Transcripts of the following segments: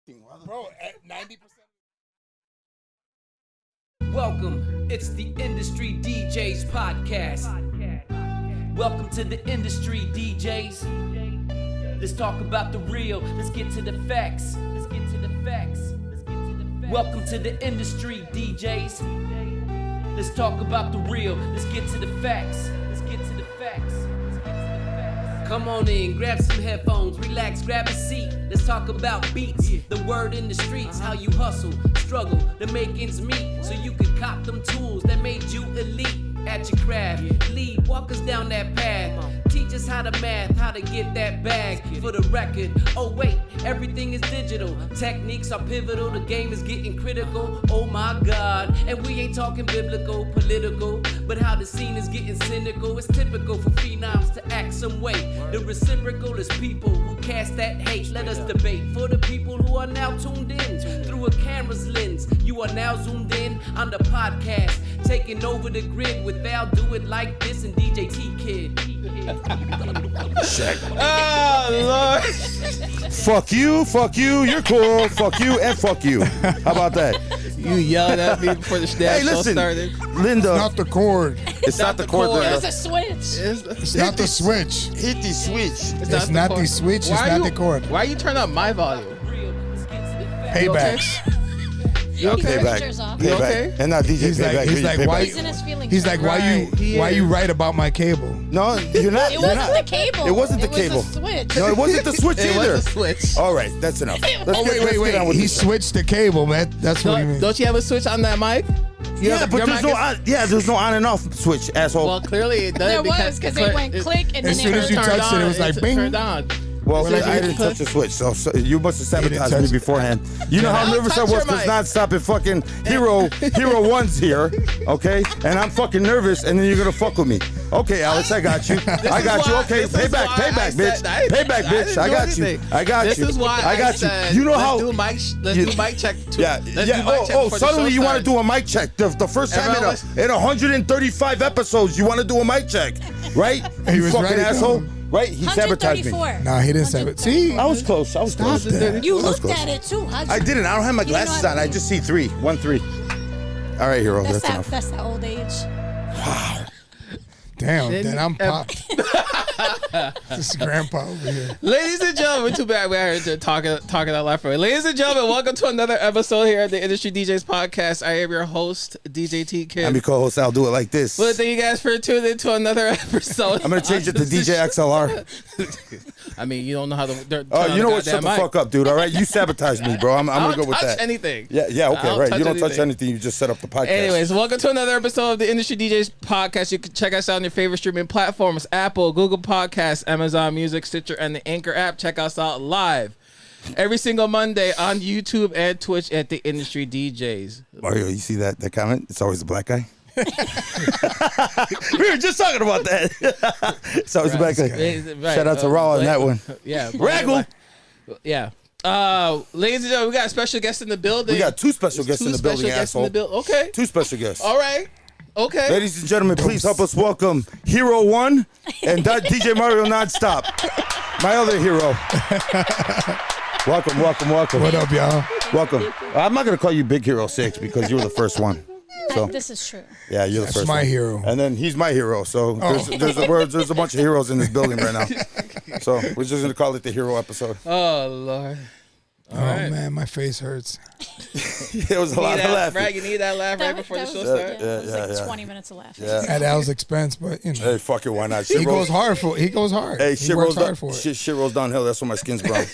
Bro, at 90%. Welcome, it's the Industry DJs podcast. Welcome to the Industry DJs. Let's talk about the real, let's get to the facts. Welcome to the Industry DJs. Let's talk about the real, let's get to the facts. Come on in, grab some headphones, relax, grab a seat. Let's talk about beats, the word in the streets, how you hustle, struggle to make ends meet, so you can cop them tools that made you elite at your craft. Lead, walk us down that path. Teach us how to math, how to get that bag. For the record, oh wait, everything is digital. Techniques are pivotal, the game is getting critical. Oh my God, and we ain't talking biblical, political, but how the scene is getting cynical. It's typical for phenoms to act some way. The reciprocal is people who cast that hate. Let us debate for the people who are now tuned in through a camera's lens. You are now zoomed in on the podcast, taking over the grid with Val, do it like this, and DJ T Kid. Oh, Lord. Fuck you, you're cool. Fuck you, and fuck you. How about that? You yelled at me before the Hey, show listen, started. Linda. Not the cord. It's not the cord, cord. Linda. There's a switch. It's not the switch. Hit the switch. It's not the cord. switch. It's Why not you- the cord. Why you turn up my volume? Paybacks. You okay? Payback. Pictures off. You Payback. okay? And not DJ He's Payback. like, he's like, Payback. why? He's in his feelings. He's like, why Right, he you is. write about my cable? No, you're not. It you're wasn't not. the cable. It wasn't the cable. It was the switch. No, it wasn't the switch It either. was a switch. All right, that's enough. Let's Oh let's wait. get on with He this. switched the cable, man. That's what he means. Don't you have a switch on that mic? Yeah, but your there's mic no is- on. Yeah, there's no on and off switch, asshole. Well, clearly it does. There was because it went click and As then soon it as you hurt. turned touched it, it on, was like bing. Turned on. Well, Well, I didn't touch the switch, so you must have sabotaged me touch it. beforehand. You know how Don't nervous I touch was your because mic. NonStop and fucking Hero One's here, okay? And I'm fucking nervous, and then you're gonna fuck with me. Okay, Alex, I got you. I got you. Okay, payback, bitch. Payback, bitch. I got you. I got you. This is why I got you. said, You know let's how? do mic check. Yeah, Let's yeah. do mic check Oh, before the suddenly show you want to starts. do a mic check. The first time Everyone in 135 episodes, you want to do a mic check, right? He You was fucking right, asshole. though. Right? He sabotaged me. 134. Nah, he didn't say it. See, I was close. I was close. that. You I was looked close. at it too. How'd you? I didn't. I don't have my You didn't know glasses how on. to I read. just see 3. 1, 3. All right, Hero. That's enough. That's that old age. damn. Then Then I'm ev- popped. This is grandpa over here. Ladies and gentlemen, too bad we are here talking out loud for it. Ladies and gentlemen, welcome to another episode here at the Industry DJs podcast. I am your host, DJ T Kid. I'm your co-host. I'll do it like this. Well, thank you guys for tuning in to another episode. I'm gonna change it to DJ XLR. I mean, you don't know how to. Oh, you know what? Shut the fuck up, dude. All right, you sabotaged me, bro. I'm I gonna don't go with touch that. anything. Yeah, I okay, don't right. touch You don't touch anything. anything. You just set up the podcast. Anyways, welcome to another episode of the Industry DJs podcast. You can check us out on your favorite streaming platforms: Apple, Google Podcasts, Amazon Music, Stitcher, and the Anchor app. Check us out live every single Monday on YouTube and Twitch at the Industry DJs. Mario, you see that comment? It's always the black guy. We were just talking about that. It's always the black guy. Right. Shout out to Raw on that one. Yeah, Raggle. Yeah. Ladies and gentlemen, we got a special guest in the building. We got 2 special guests in the building, asshole. Okay. 2 special guests. All right. Okay. Ladies and gentlemen, please help us welcome Hero One and DJ Mario NonStop, my other hero. Welcome. What up, y'all? Welcome. I'm not gonna call you Big Hero 6 because you were the first one. So This is true. yeah, you're the That's first my one. hero. And then he's my hero. So there's a bunch of heroes in this building right now. So we're just gonna call it the hero episode. Oh Lord. Oh right. man, my face hurts. It was a lot of laughing. Right, you need that laugh right before the show starts. It was like yeah. 20 minutes of laughing. Yeah. At Al's expense, but you know, Hey, fuck it, why not? he goes hard for. He goes hard. Hey, he shit works rolls hard down. for it. Shit rolls downhill. That's why my skin's brown.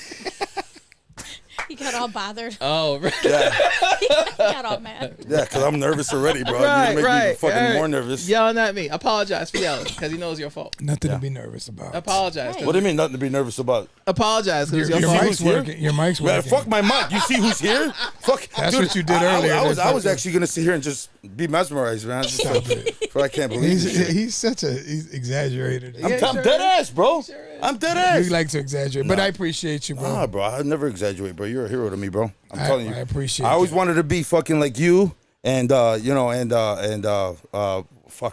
He got all bothered. Oh, right. Yeah, He got all mad. yeah, because I'm nervous already, bro. Right, You make me right. even fucking Right. more nervous. Yelling at me. Apologize for yelling because he knows your fault. Nothing Yeah. to be nervous about. Apologize. Right. What do you mean nothing to be nervous about? Apologize because Your it's your fault. mic's who's here? working. Your mic's Man, working. fuck my mic. You see who's here? Fuck. That's Dude, what you did earlier. I was That's actually gonna sit here and just be mesmerized, man. Just Stop it. I can't believe He's, this shit. he's such a he's exaggerated. I'm sure dead is. ass, bro. Sure is. I'm dead ass. You like to exaggerate, but I appreciate you, bro. Nah, bro. I never exaggerate, bro. You're a hero to me, bro. I'm I- telling you. I appreciate I always that. wanted to be fucking like you, and fuck.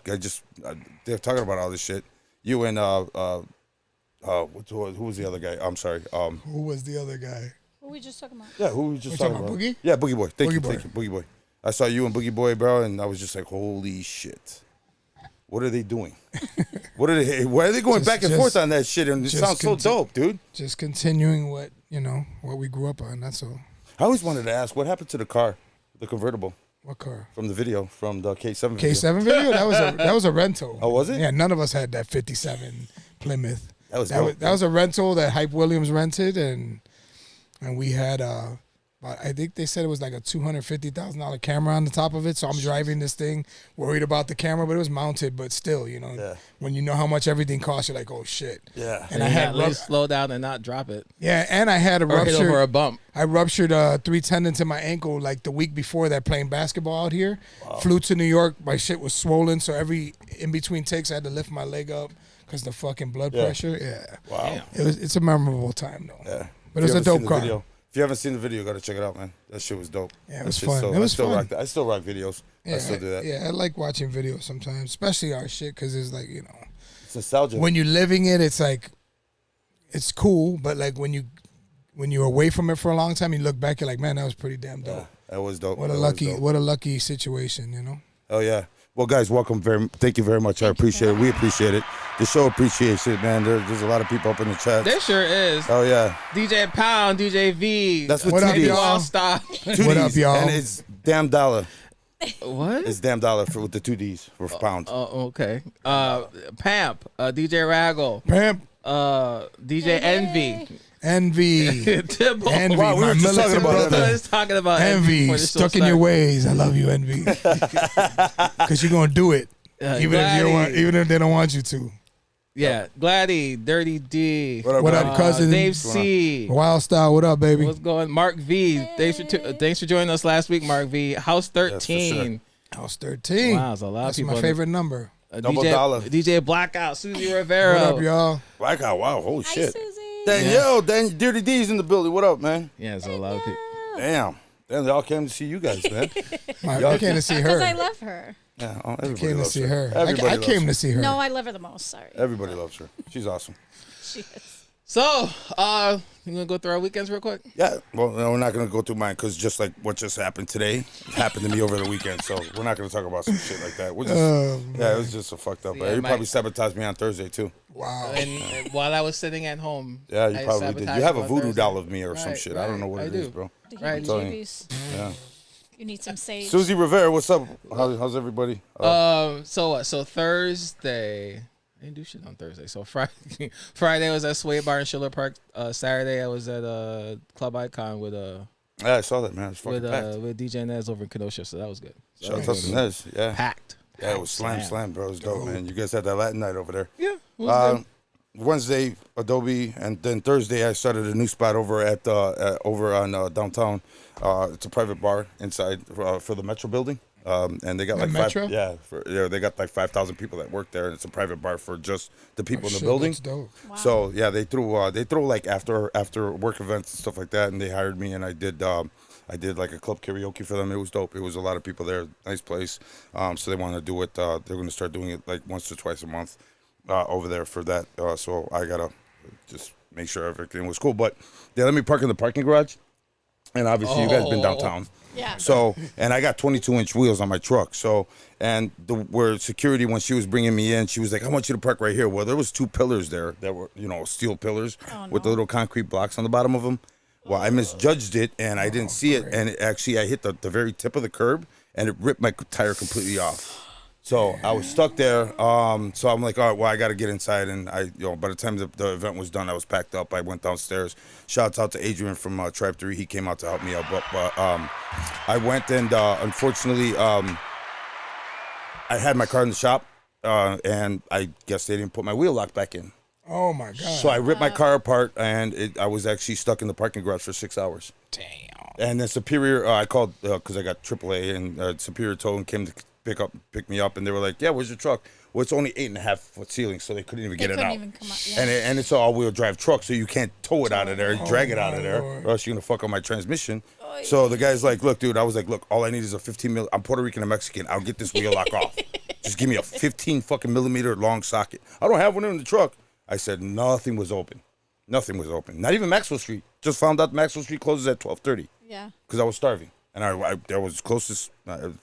They're talking about all this shit. You and who was the other guy? I'm sorry. Who was the other guy? What we just talking about? Yeah, who we just We talking talking about? about Boogie? Yeah, Boogie Boy. Thank you, Boogie Boy. thank you, Boogie Boy. I saw you and Boogie Boy, bro, and I was just like, holy shit. What are they doing? Why are they going back and forth on that shit? And it sounds so dope, dude. Just continuing what we grew up on. That's all. I always wanted to ask, what happened to the car, the convertible, What car? from the video, from the K7 video? K7 video? That was a rental. Oh, was it? Yeah, none of us had that 57 Plymouth. That was dope, that was a rental that Hype Williams rented, and we had I think they said it was like a $250,000 camera on the top of it. So I'm driving this thing, worried about the camera, but it was mounted. But still, when you know how much everything costs, you're like, oh shit. Yeah. And I had at least slow down and not drop it. Yeah, and I had a Or hit over a ruptured. bump. I ruptured 3 tendons in my ankle like the week before that playing basketball out here. Flew to New York. My shit was swollen, so every in between takes I had to lift my leg up because the fucking blood pressure. Yeah. Wow. It's a memorable time though. Yeah. But it was a dope car. If you haven't seen the video, you gotta check it out, man. That shit was dope. Yeah, it was That shit's fun. It was fun. I still rock videos. Yeah, I still do that. Yeah, I like watching videos sometimes, especially our shit, because it's like, It's nostalgia. when you're living it, it's like, it's cool, but like when you're away from it for a long time, you look back, you're like, man, that was pretty damn dope. That was dope. What a That lucky, was dope. what a lucky situation, Oh yeah. Well, guys, welcome. Thank you very much. I appreciate it. We appreciate it. The show appreciates it, man. There's a lot of people up in the chat. There sure is. Oh yeah. DJ Pound, DJ V. That's what What up, TD is. y'all? Stop. Two What up, Ds, y'all? And it's damn dollar. What? It's damn dollar with the 2 Ds for pound. Oh, okay. Pamp, DJ Raggle, Pimp, DJ Envy, envy, Tibble. envy, Wow, we my were just talking militant about brother. that. I was talking about Envy, before the show stuck in your started. ways. I love you, Envy, because you're gonna do it, even if you don't want, Gladdy. even if they don't want you to. Yeah, Gladdy, Dirty D. What up, cousin? Dave C. Wild Style, what up, baby? What's going? Mark V. Thanks for joining us last week, Mark V. House 13. House 13. Wow, it's a lot of That's people my in the- favorite number. Double dollar. DJ Blackout, Susie Rivera. What up, y'all? Blackout. Wow. Holy Hi, shit. Susie. Danielle, Dirty D's in the building. What up, man? Yeah, it's a lot of people. Damn. Damn, they all came to see you guys, man. I came to see Because I her. love her. Yeah, everybody Came to loves see her. Everybody I loves came her. to see her. No, I love her the most. Sorry. Everybody loves her. She's awesome. She is. So, you gonna go through our weekends real quick? Yeah, well, no, we're not going to go through mine because just like what just happened today happened to me over the weekend. So we're not going to talk about some shit like that. We're just, it was just a fucked up. Yeah, you my- probably sabotaged me on Thursday too. Wow. And while I was sitting at home, Yeah, you I probably did. sabotaged You have a on voodoo Thursday. doll of me or some Right, shit. I don't know what I it is, do. bro. The Right. heebie-jeebies. Yeah. You need some sage. Susie Rivera, what's up? How's everybody? So what? So Thursday, I didn't do shit on Thursday. So Friday, Friday I was at Sway Bar in Schiller Park. Saturday I was at Club Icon with Yeah, I saw that, man. It's fucking packed. with DJ Nez over in Kenosha. So that was good. So Shout that out was to good. Nez. Yeah. Packed. Yeah, it was slam, bro. It was dope, man. You guys had that Latin night over there. Yeah. It was good. Wednesday, Adobe, and then Thursday I started a new spot over at over on downtown. It's a private bar inside for the Metro building, and they got The like Metro? they got like 5,000 people that work there, and it's a private bar for just the people in the Shit, building. that's dope. Wow. So yeah, they throw like after work events and stuff like that, and they hired me, and I did like a club karaoke for them. It was dope. It was a lot of people there. Nice place. So they want to do it. They're going to start doing it like once or twice a month over there for that. So I gotta just make sure everything was cool. But they let me park in the parking garage, and obviously you guys been downtown. Yeah. So, and I got 22-inch wheels on my truck. So, and where security, when she was bringing me in, she was like, I want you to park right here. Well, there was 2 pillars there that were, steel pillars with the little concrete blocks on the bottom of them. Well, I misjudged it, and I didn't see it. And I hit the very tip of the curb, and it ripped my tire completely off. So I was stuck there. So I'm like, all right, well, I got to get inside. And by the time the event was done, I was packed up. I went downstairs. Shouts out to Adrian from Tribe 3. He came out to help me out. But I went, and unfortunately, I had my car in the shop, and I guess they didn't put my wheel lock back in. Oh my God. So I ripped my car apart, and I was actually stuck in the parking garage for 6 hours. Damn. And then Superior, I called because I got AAA, and Superior Towing came to pick me up, and they were like, "Yeah, where's your truck?" Well, it's only 8.5-foot ceiling, so they couldn't even get it couldn't out. even come out, yeah. And it's an all-wheel drive truck, so you can't tow it out of there, drag it out of there, Lord. or else you're gonna fuck up my transmission. So the guy's like, "Look, dude," I was like, "Look, all I need is a 15 mil. I'm Puerto Rican and Mexican. I'll get this wheel lock off. Just give me a 15 fucking millimeter long socket. I don't have one in the truck." I said nothing was open. Nothing was open. Not even Maxwell Street. Just found out Maxwell Street closes at 12:30 Yeah. because I was starving, and I was closest.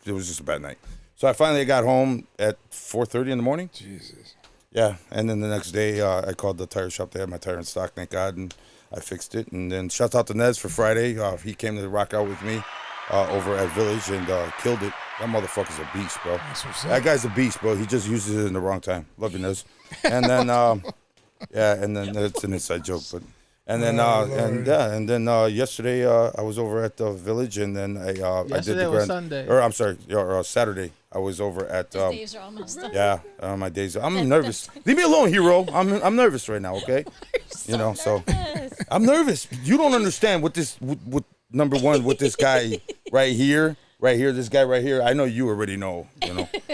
It was just a bad night. So I finally got home at 4:30 in the morning. Jesus. Yeah, and then the next day I called the tire shop. They had my tire in stock, thank God, and I fixed it. And then shout out to Nez for Friday. He came to rock out with me over at Village and killed it. That motherfucker's a beast, bro. That's what's up. That guy's a beast, bro. He just uses it in the wrong time. Love you, Nez. And then and then it's an inside joke, but and then yesterday I was over at the Village, and then I did Yesterday the was grand. Sunday. Or I'm sorry, Saturday I was over at. His days are all messed up. Yeah, my days. I'm nervous. Leave me alone, hero. I'm nervous right now. Okay, so I'm nervous. You don't understand what this. What number one with this guy right here. This guy right here. I know you already know.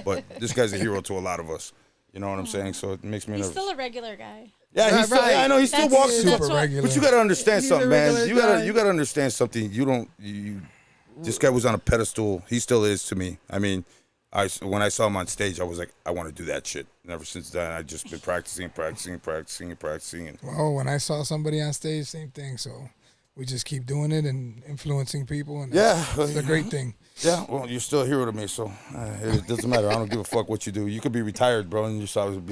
But this guy's a hero to a lot of us. You know what I'm saying? So it makes me He's nervous. still a regular guy. Yeah, he's still, Right. yeah, I know he still That's- walks that's you. Super what- regular. But you gotta understand He's a something, man. regular guy. You gotta understand something. You this guy was on a pedestal. He still is to me. I mean, when I saw him on stage, I was like, I want to do that shit. And ever since then, I've just been practicing. And Well, when I saw somebody on stage, same thing. So we just keep doing it and influencing people, and that's a great thing. yeah, well, you're still a hero to me, so it doesn't matter. I don't give a fuck what you do. You could be retired, bro, and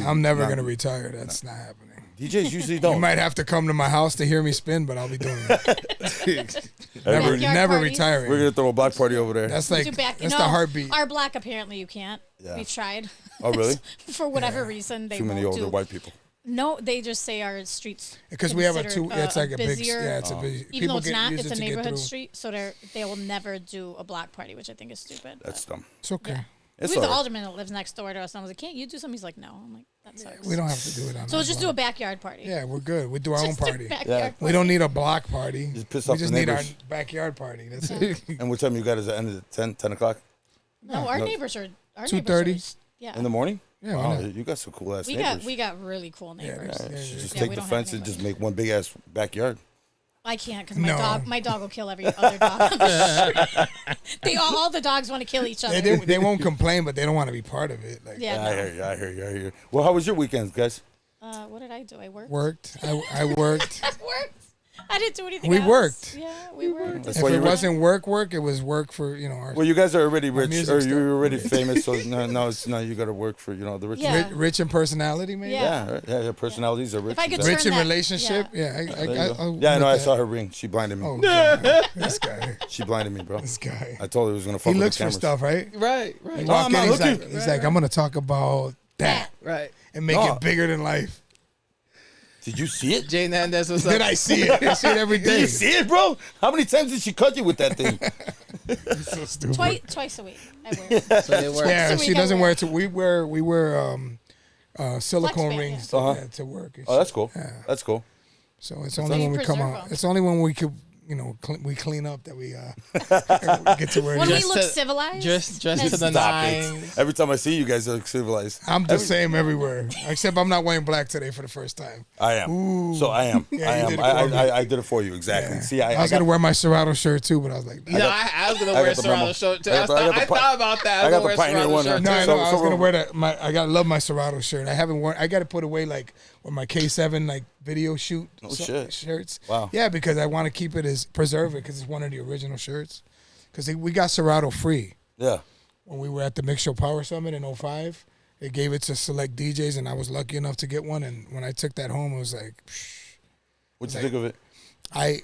I'm never gonna retire. That's not happening. DJs usually You don't. might have to come to my house to hear me spin, but I'll be doing it. never Backyard parties. retiring. We're gonna throw a block party over there. That's Do like back- that's no, the heartbeat. Our block, apparently you can't. Yeah. We've tried. Oh, really? For whatever reason, they Too many won't older do. white people. No, they just say our streets Because we have a considered, two. It's like a big. busier, Yeah, it's a big. even people though it's get- not. use It's it a to get neighborhood through. street, so they will never do a block party, which I think is stupid. That's dumb. It's okay. Yeah. It's We have the all right. alderman that lives next door to us, and I was like, "Can't you do something?" He's like, "No." I'm like, "That sucks." We don't have to do it on. So our let's just do a block. backyard party. Yeah, we're good. We do our own Just a party. backyard We don't need a block party. Just piss We off just the need our neighbors. backyard party. That's it. And what time you got is it? End of 10 o'clock No, our No. neighbors are 2:30? Yeah, in the morning? Yeah, Wow, why not? you got some cool ass we neighbors. got really cool neighbors. Yeah, You just Yeah, take we the don't have fence and anybody. just make one big ass backyard. I can't because No. my dog will kill every other dog. on the street. all the dogs want to kill each other. They won't complain, but they don't want to be part of it. Like Yeah, I no. hear you. I hear you. Well, how was your weekend, guys? What did I do? I worked. worked. I worked. I worked. I didn't do anything. We else. worked. Yeah, we worked. That's If why it you're rich. wasn't work, it was work for our Well, you guys are already rich, music or stuff. you're already famous. So no, you got to work for the rich. Yeah. rich in personality, maybe. Yeah. Yeah. Personalities are rich. If I could exactly. Rich turn in that- relationship. Yeah, There you go. I'll Yeah, I know. admit I that. saw her ring. She blinded me. Oh, God. This guy. She blinded me, bro. This guy. I told her he was gonna He fuck with looks the for cameras. stuff, right? Right. He Right. walk I'm in, not he's like, looking. I'm gonna talk about that Right. and make No. it bigger than life. Did you see it? Jane Hernandez was up. Then I see it. I see it every Did day. you see it, bro? How many times did she cut you with that thing? It's so stupid. Twice a week. I wear it. So they were. Yeah, Twice a she week I doesn't wear wear it. We wear silicone band, rings yeah. to, to work. and Oh, that's shit. cool. Yeah. That's cool. So it's only you when we come preserve out. 'em. It's only when we could, we clean up that we get to wear When it. we Just look to- civilized. Just to the Stop nines. it. Every time I see you guys, look civilized. I'm the same everywhere, except I'm not wearing black today for the first time. I am. So I am. Yeah, I you am. did it for me. I did it for you exactly. Yeah. See, I was gonna wear my Serato shirt too, but I was like, You know, I was gonna I wear got the memo. Serrano shirt too. I got the- I got the I pi- thought about that. I got was the gonna wear Pioneer Serrano one shirt on. no, too. I So- know. I so was gonna we're- wear love my Serato shirt. I haven't worn. I got to put away like with my K7 like video shoot shit. shirts. Wow. Yeah, because I want to keep it as preserve it because it's one of the original shirts. Because we got Serato free Yeah. when we were at the Mix Show Power Summit in 05. They gave it to select DJs, and I was lucky enough to get one. And when I took that home, it was like, What'd you think of it? I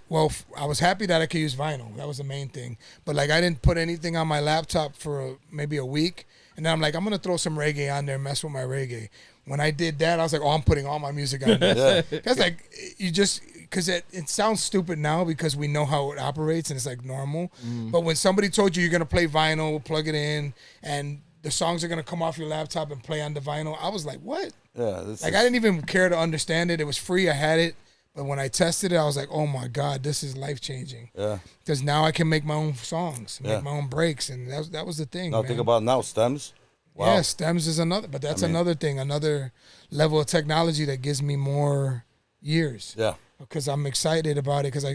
was happy that I could use vinyl. That was the main thing. But like I didn't put anything on my laptop for maybe a week, and then I'm like, I'm gonna throw some reggae on there, and mess with my reggae. When I did that, I was like, oh, I'm putting all my music on there. Yeah. That's like because it sounds stupid now because we know how it operates and it's like normal. But when somebody told you you're gonna play vinyl, plug it in, and the songs are gonna come off your laptop and play on the vinyl, I was like, what? Yeah. This Like is- I didn't even care to understand it. It was free. I had it. But when I tested it, I was like, oh my God, this is life changing. Yeah. Because now I can make my own songs, make Yeah. my own breaks, and that was the thing. Now man. think about now stems. Wow. Yeah, stems is another, but that's another thing, another level of technology that gives me more years. Yeah. Because I'm excited about it because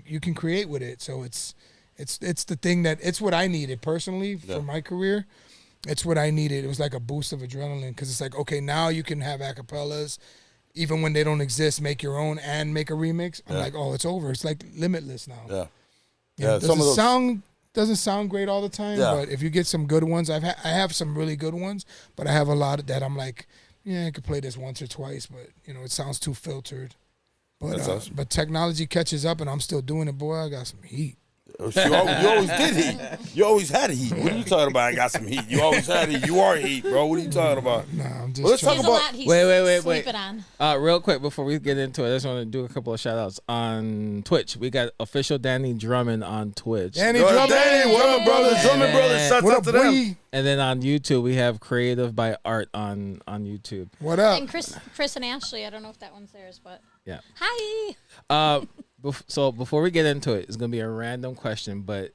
you can create with it. So it's the thing that it's what I needed personally Yeah. for my career. It's what I needed. It was like a boost of adrenaline because it's like, okay, now you can have acapellas, even when they don't exist, make your own and make a remix. I'm like, oh, it's over. It's like limitless now. Yeah. You know, Yeah, some of those doesn't sound great all the time, Yeah. but if you get some good ones, I have some really good ones, but I have a lot that I'm like, yeah, I could play this once or twice, but you know, it sounds too filtered. But That's awesome. but technology catches up, and I'm still doing it, boy. I got some heat. You always did heat. You always had heat. What are you talking about? I got some heat. You always had heat. You are heat, bro. What are you talking about? Nah, I'm just Well, let's trying. talk There's a about- lot he's Wait. sleeping on. Real quick before we get into it, I just want to do a couple of shout outs on Twitch. We got official Danny Drummond on Twitch. Danny Yo, Drummond. Danny, what up, brothers? Drummond brothers. Shouts What out up, to them. boy? And then on YouTube, we have Creative by Art on YouTube. What up? And Chris and Ashley, I don't know if that one's theirs, but Yeah. hi. So before we get into it, it's gonna be a random question, but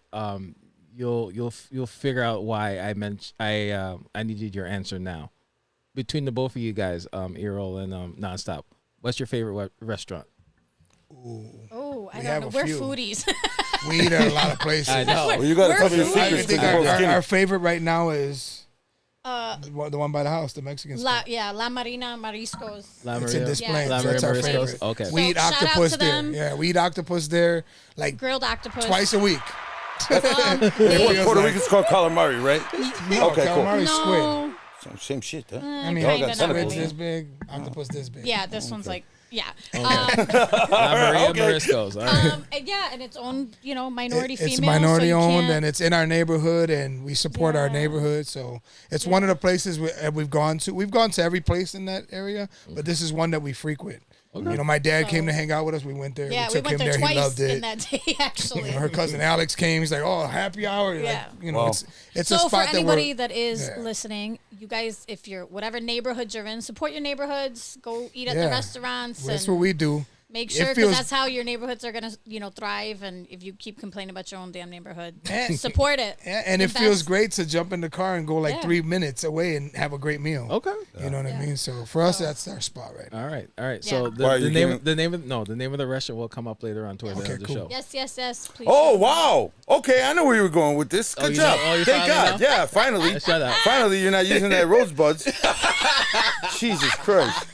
you'll figure out why I needed your answer now. Between the both of you guys, Errol and NonStop, what's your favorite restaurant? Oh, I We don't have know. a We're few. foodies. We eat at a lot of places. I know. Well, you got to We're tell me your food. I secrets. think because you're both our skinny. favorite right now is the one by the house, the Mexican spot. La Marina Mariscos. La It's in Maria? Des Plaines. La That's our Maria Mariscos? favorite. Okay. We eat So, shout out octopus to there. them. Yeah, we eat octopus there like Grilled octopus. twice a week. What feels Puerto like- Ricans call calamari, right? No, Okay, cool. calamari squid. No. Same shit, huh? I mean, Y'all got Kinda, not tentacles. squid's really. this big, octopus this big. Yeah, this one's like, yeah. La Maria Okay. Mariscos. All right. And yeah, and it's owned, minority It's female. minority so you owned, can't- and it's in our neighborhood, and we support our Yeah. neighborhood. So it's one of the places we've gone to. We've gone to every place in that area, but this is one that we frequent. You know, my dad came to hang out with us. We went there. Yeah, we we took went him there there. He twice loved it. in that day, actually. Her cousin Alex came. He's like, "Oh, happy hour!" Yeah. Like, Wow. it's So a for spot that anybody we're. that is Yeah. listening, you guys, if you're whatever neighborhoods you're in, support your neighborhoods. Go eat at Yeah. the restaurants. That's and what we do. Make It sure, because feels- that's how your neighborhoods are gonna, thrive. And if you keep complaining about your own damn neighborhood, And- support it. And it feels Invest. great to jump in the car and go like Yeah. 3 minutes away and have a great meal. Okay. You know what I mean? So for us, that's our spot right now. All right. Yeah. So Why, the you name can't- the name of the restaurant will come up later on towards the Okay, end of the cool. show. Yes. Please. Oh, wow. Okay, I know where you were going with this. Good you job. know- oh, you Thank finally God. know? Yeah, finally. Shut up. Finally, you're not using that rosebuds. Jesus Christ.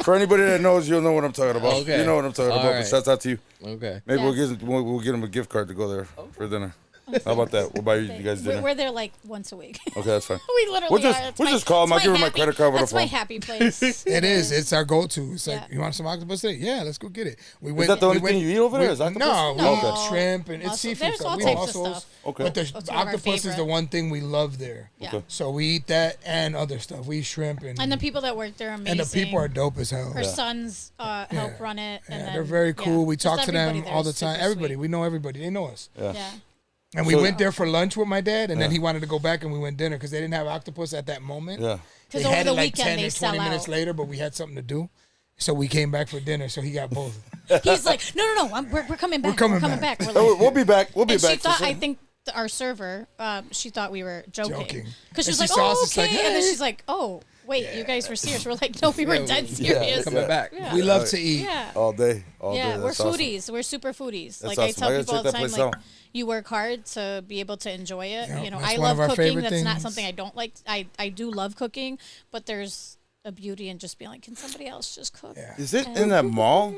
For anybody that knows, you'll know what I'm talking about. Okay. You know what I'm talking All about. right. But shouts out to you. Okay. Maybe Yeah. we'll get them a gift card to go there for dinner. How about that? We'll buy you guys dinner. We're there like once a week. Okay, that's fine. We literally We'll just- are. It's we'll my- just call 'em. I'll it's give 'em my happy- credit card with a That's my phone. happy place. It is. It's our go-to. It's like, Yeah. you want some octopus today? Yeah, let's go get it. We went. Is that the we only thing went- you eat over there? we- Is octopus? No, we No. eat shrimp and it's Mussel- seafood there's stuff. all We types eat of mussels. stuff. Okay. But the That's one of our octopus is favorite. the one thing we love there. Yeah. Okay. So we eat that and other stuff. We eat shrimp and And the people that work there are amazing. and the people are dope as hell. Her sons help run it. And Yeah, then, they're very cool. We just talk to them everybody there all is the time. super Everybody, sweet. we know everybody. They know us. Yeah. Yeah. And we So- went there for lunch with my dad, and then he wanted to go back, and we went dinner because they didn't have octopus at that moment. Yeah. They 'Cause over had the it like weekend 10 they or 20 sell minutes out. later, but we had something to do. So we came back for dinner, so he got both. He's like, no, we're coming back. coming We're back. We're Oh, like, we'll be back. We'll be and she back. for thought, some- I think our server, she thought we were joking. Joking. Because she And was she like, saw us, oh, it's like, okay. And then hey. she's like, oh, wait, you guys were serious. We're like, no, we were dead serious. Coming back. Yeah. We love to eat. Yeah. all day. All Yeah, day. we're That's awesome. foodies. We're super foodies. That's Like I awesome. tell I gotta people all check the that time, place like out. you work hard to be able to enjoy it. Yeah, You know, that's I one of love our cooking. favorite That's not things. something I don't like. I do love cooking, but there's a beauty in just being like, can somebody else just cook? Yeah. Is it in that mall?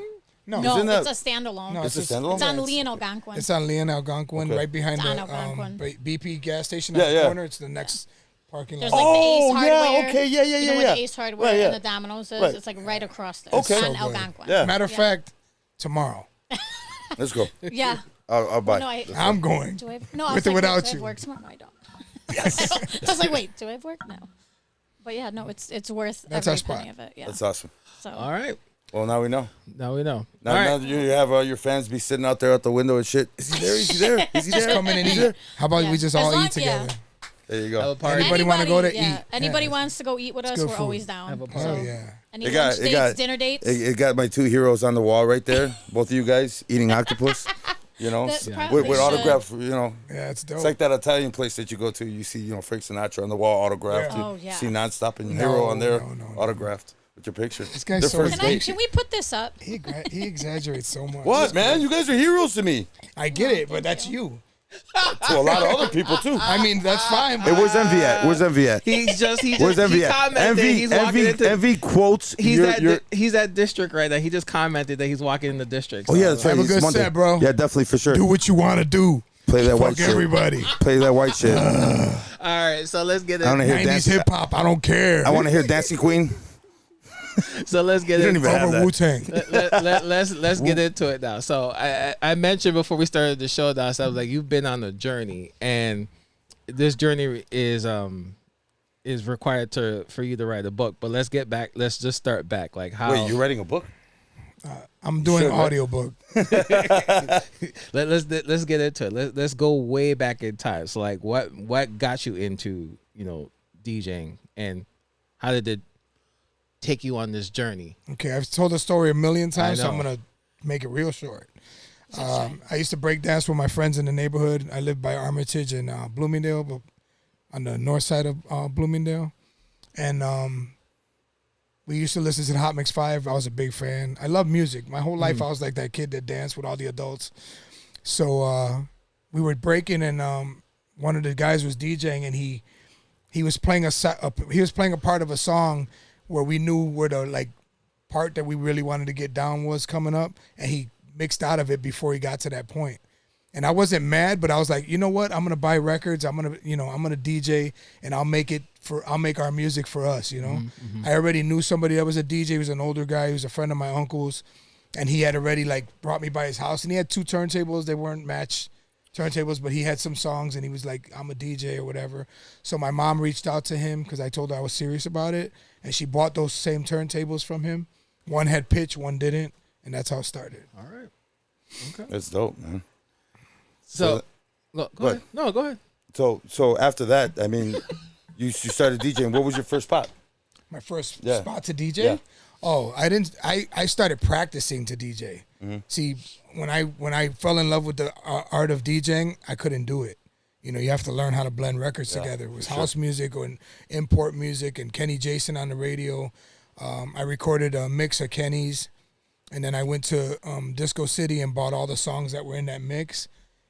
No, No, Isn't that- it's a standalone. No, It's a just- standalone? It's on yeah, Lee and Algonquin. It's on Lee and Algonquin, Okay. right behind It's on the Algonquin. BP gas station Yeah, on the yeah. corner. It's the next parking There's lot. like the Oh, Ace yeah, Hardware. okay, yeah, You know yeah, where yeah. the Ace Hardware Right, yeah. and the Domino's is? Right. It's like right across there. Okay. On So good. Algonquin. Yeah. Matter of fact, tomorrow Let's go. Yeah. I'll buy. No, I'm going. do I have, no, I With was or like, without wait, do I you. have work tomorrow? No, I don't. I was like, wait, do I have work? No. But yeah, no, it's worth That's our every spot. penny of it. Yeah. That's awesome. So All right. Well, now we know. Now we know. Now, All right. now that you have your fans be sitting out there at the window and shit. Is he there? Is he there? Is he Just there? come in and Is he eat. there? How about Yeah. we just As all long- eat together? There you Have a go. party. Anybody wanna go to yeah, eat? Anybody Yeah. wants to go eat with us, good we're food. always down. Have a Oh party. yeah. Any It got- lunch it dates, got- dinner dates? It got my two heroes on the wall right there. Both of you guys eating octopus. You know, That with probably should. autograph. You know, Yeah, it's dope. it's like that Italian place that you go to. You see, Frank Sinatra on the wall autographed. Yeah. You Oh, yeah. see NonStop and Hero on there no. autographed with your picture. This guy's Their so first date. Can we put this up? he exaggerates so much. What, man? You guys are heroes to me. I get it, but that's you. To a lot of other people too. I mean, that's fine. Hey, where's Envy at? Where's Envy at? Where's Envy at? Envy quotes. He's at district right now. He just commented that he's walking in the district. Oh yeah, that's right. Have a good Monday. set, bro. Yeah, definitely for sure. Do what you want to do. Play that white Fuck shit. everybody. Play that white shit. All right, so let's get I want to it. hear 90s dancing. hip hop. I don't care. I want to hear Dancing Queen. So let's get You don't it. even have Over that. Wu-Tang. Let's get into it now. So I mentioned before we started the show that I was like, you've been on a journey, and this journey is required for you to write a book. But let's get back. Let's just start back. Like how? Wait, you're writing a book? I'm doing Sure, an right? audiobook. Let's get into it. Let's go way back in time. So like, what got you into DJing, and how did it take you on this journey? Okay, I've told the story a million times, so I'm know. going to make it real short. I used to break dance with my friends in the neighborhood. I lived by Armitage and Bloomingdale, but on the north side of Bloomingdale. And we used to listen to the Hot Mix 5. I was a big fan. I love music. My whole life I was like that kid that danced with all the adults. So we were breaking, and one of the guys was DJing, and he was playing a part of a song where we knew where the like part that we really wanted to get down was coming up, and he mixed out of it before he got to that point. And I wasn't mad, but I was like, you know what? I'm gonna buy records. I'm gonna DJ, and I'll make our music for us. I already knew somebody that was a DJ. He was an older guy. He was a friend of my uncle's, and he had already like brought me by his house, and he had 2 turntables. They weren't matched turntables, but he had some songs, and he was like, I'm a DJ or whatever. So my mom reached out to him because I told her I was serious about it, and she bought those same turntables from him. One had pitch, one didn't, and that's how it started. All right. Okay. That's dope, man. So go What? ahead. No, go ahead. So after that, I mean, you started DJing. What was your first spot? My first Yeah. spot to DJ? Yeah. Oh, I started practicing to DJ. Mm-hmm. See, when I fell in love with the art of DJing, I couldn't do it. You have to learn how to blend records together. It was house music or import music, and Kenny Jason on the radio. I recorded a mix of Kenny's, and then I went to Disco City and bought all the songs that were in that mix,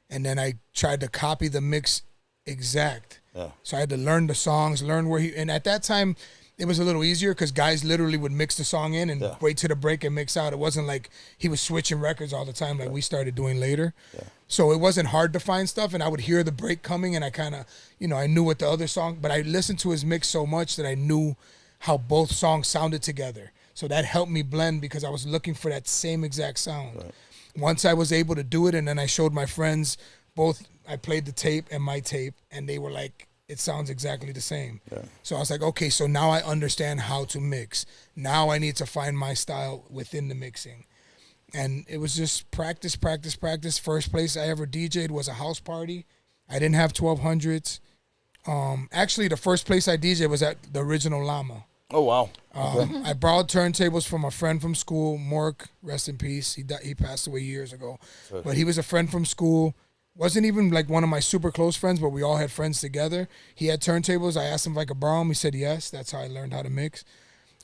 and then I tried to copy the mix exact. Yeah. So I had to learn the songs, learn where and at that time, it was a little easier because guys literally would mix the song in and wait till the break and mix out. It wasn't like he was switching records all the time like we started doing later. Yeah. So it wasn't hard to find stuff, and I would hear the break coming, and I kind of, I knew what the other song, but I listened to his mix so much that I knew how both songs sounded together. So that helped me blend because I was looking for that same exact sound. Right. Once I was able to do it, and then I showed my friends both, I played the tape and my tape, and they were like, it sounds exactly the same. Yeah. So I was like, okay, so now I understand how to mix. Now I need to find my style within the mixing. And it was just practice. First place I ever DJ'd was a house party. I didn't have 1200s. Actually, the first place I DJ'd was at the original Llama. Oh, wow. I borrowed turntables from a friend from school, Mork, rest in peace. He passed away years ago. But he was a friend from school. Wasn't even like one of my super close friends, but we all had friends together. He had turntables. I asked him if I could borrow them. He said yes. That's how I learned how to mix.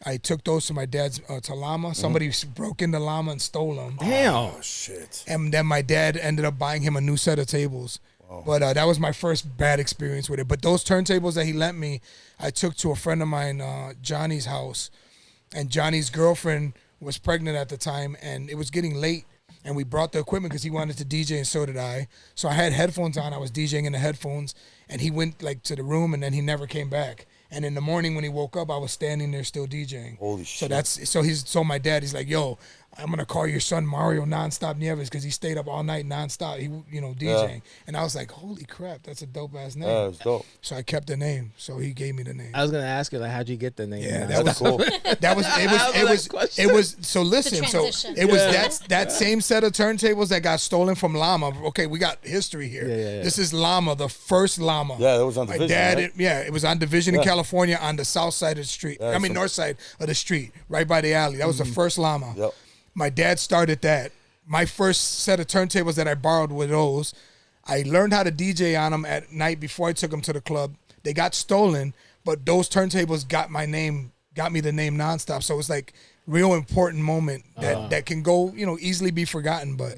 I took those to my dad's to Llama. Somebody broke into Llama and stole them. Damn. Oh, shit. And then my dad ended up buying him a new set of tables. Wow. But that was my first bad experience with it. But those turntables that he lent me, I took to a friend of mine, Johnny's house. And Johnny's girlfriend was pregnant at the time, and it was getting late. And we brought the equipment because he wanted to DJ, and so did I. So I had headphones on. I was DJing in the headphones, and he went like to the room, and then he never came back. And in the morning when he woke up, I was standing there still DJing. Holy shit! So my dad, he's like, "Yo, I'm gonna call your son Mario NonStop Nieves because he stayed up all night nonstop. He, DJing." Yeah. And I was like, "Holy crap, that's a dope ass name." Yeah, it's dope. So I kept the name. So he gave me the name. I was gonna ask you, like, how'd you get the name? Yeah, that was cool. It was. So listen, so it was that same set of turntables that got stolen from Llama. Okay, we got history here. Yeah. This is Llama, the first Llama. Yeah, that was on Division. My dad, right? it was on Division in California on the south side of the street. North side of the street, right by the alley. That was the first Llama. Yep. My dad started that. My first set of turntables that I borrowed were those. I learned how to DJ on them at night before I took them to the club. They got stolen, but those turntables got me the name NonStop. So it's like real important moment that can go, easily be forgotten, but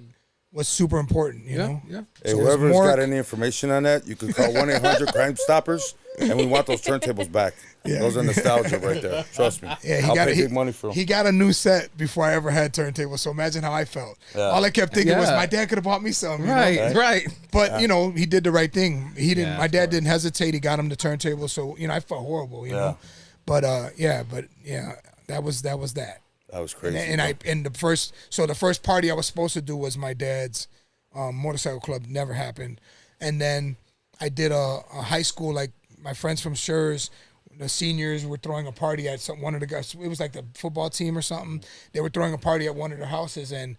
was super important, you know? Yeah. Hey, So it was whoever's more- got any information on that, you can call 1-800-Crime Stoppers, and we want those turntables back. Yeah. Those are nostalgia right there. Trust me. Yeah, I'll pay big money for them. He got a new set before I ever had turntables, so imagine how I felt. Yeah. All I kept thinking was Yeah. my dad could have bought me some. you know? Right. But you know, he did the right thing. He didn't. Yeah, my of dad course. didn't hesitate. He got him the turntable. So you know, I felt horrible. You know, but that was that. That was crazy. And the first party I was supposed to do was my dad's motorcycle club. Never happened. And then I did a high school, like my friends from Schurz, the seniors were throwing a party at one of the guys. It was like the football team or something. They were throwing a party at one of their houses, and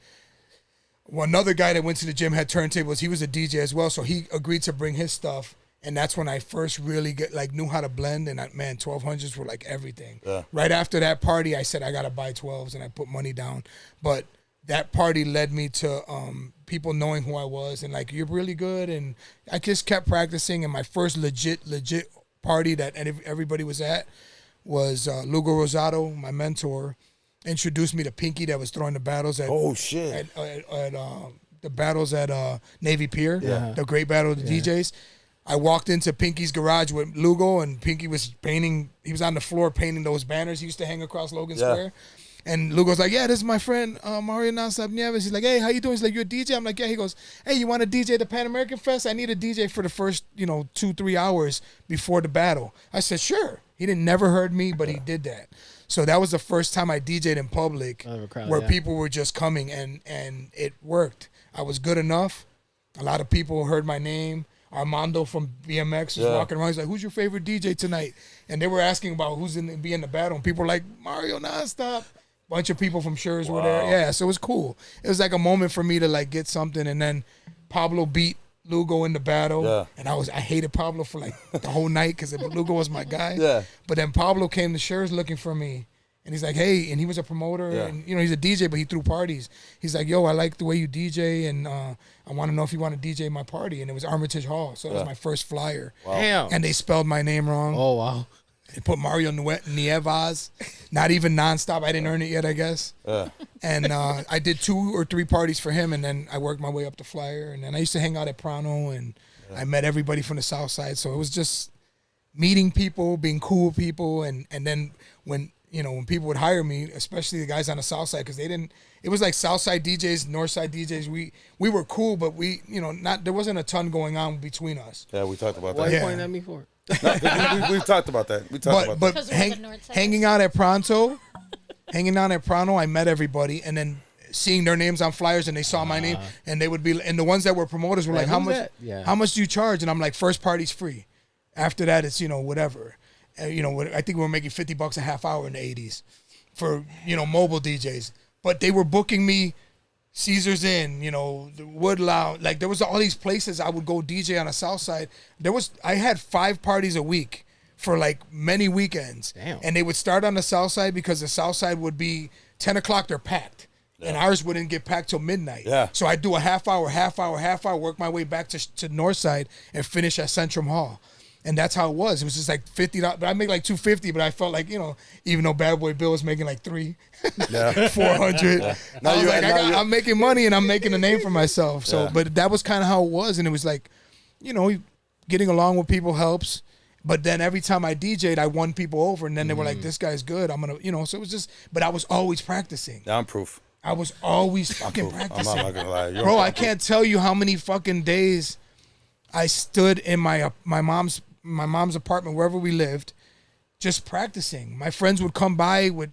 another guy that went to the gym had turntables. He was a DJ as well, so he agreed to bring his stuff. And that's when I first really knew how to blend. And 1200s were like everything. Yeah. Right after that party, I said I gotta buy 12s, and I put money down. But that party led me to people knowing who I was and like, you're really good. And I just kept practicing. And my first legit party that everybody was at was Lugo Rosado, my mentor, introduced me to Pinky that was throwing the battles at Oh, shit. at the battles at Navy Pier, Yeah. the great battle of the DJs. I walked into Pinky's garage with Lugo, and Pinky was painting. He was on the floor painting those banners he used to hang across Logan Square. And Lugo's like, yeah, this is my friend Mario NonStop Nieves. He's like, hey, how you doing? He's like, you're a DJ? I'm like, yeah. He goes, hey, you want to DJ at the Pan American Fest? I need a DJ for the first 2-3 hours before the battle. I said, sure. He never heard me, but he did that. So that was the first time I DJ'd in public where people were just coming, and it worked. I was good enough. A lot of people heard my name. Armando from BMX was walking around. He's like, who's your favorite DJ tonight? And they were asking about who's in the battle. And people were like, Mario NonStop. Bunch of people from Schurz were there. Yeah, so it was cool. It was like a moment for me to like get something. And then Pablo beat Lugo in the battle. Yeah. And I hated Pablo for like the whole night because Lugo was my guy. Yeah. But then Pablo came to Schurz looking for me. And he's like, hey, and he was a promoter, and he's a DJ, but he threw parties. He's like, yo, I like the way you DJ, and I want to know if you want to DJ my party. And it was Armitage Hall, so it was my first flyer. Wow. Damn. And they spelled my name wrong. Oh, wow. They put Mario Nieves, not even NonStop. I didn't earn it yet, I guess. And I did 2 or 3 parties for him, and then I worked my way up the flyer. And then I used to hang out at Prano, and I met everybody from the South Side. So it was just meeting people, being cool with people, and then when people would hire me, especially the guys on the South Side, because it was like South Side DJs, North Side DJs. We were cool, but there wasn't a ton going on between us. Yeah, we talked about What that. are you pointing at me for? We've talked about that. But hanging out at Pronto, I met everybody, and then seeing their names on flyers, and they saw my name, and they would be, and the ones that were promoters were like, how much? How much do you charge? And I'm like, first party's free. After that, it's whatever. I think we were making $50 a half hour in the 80s for, mobile DJs. But they were booking me Caesar's Inn, the Wood Lounge. Like, there was all these places I would go DJ on the South Side. I had 5 parties a week for, like, many weekends. Damn. And they would start on the South Side because the South Side would be 10 o'clock, they're packed. Yeah. And ours wouldn't get packed till midnight. Yeah. So I'd do a half hour, work my way back to North Side and finish at Centrum Hall. And that's how it was. It was just like $50. But I make like $250. But I felt like even though Bad Boy Bill was making like $400. Yeah. I was like, I'm making money and I'm making a name for myself. So, but that was kind of how it was. And it was like, getting along with people helps. But then every time I DJ'd, I won people over, and then they were like, "This guy's good. I'm gonna," So it was just. But I was always practicing. Yeah, I'm proof. I was always fucking practicing. I'm not gonna lie, bro. I can't tell you how many fucking days I stood in my mom's apartment, wherever we lived, just practicing. My friends would come by with,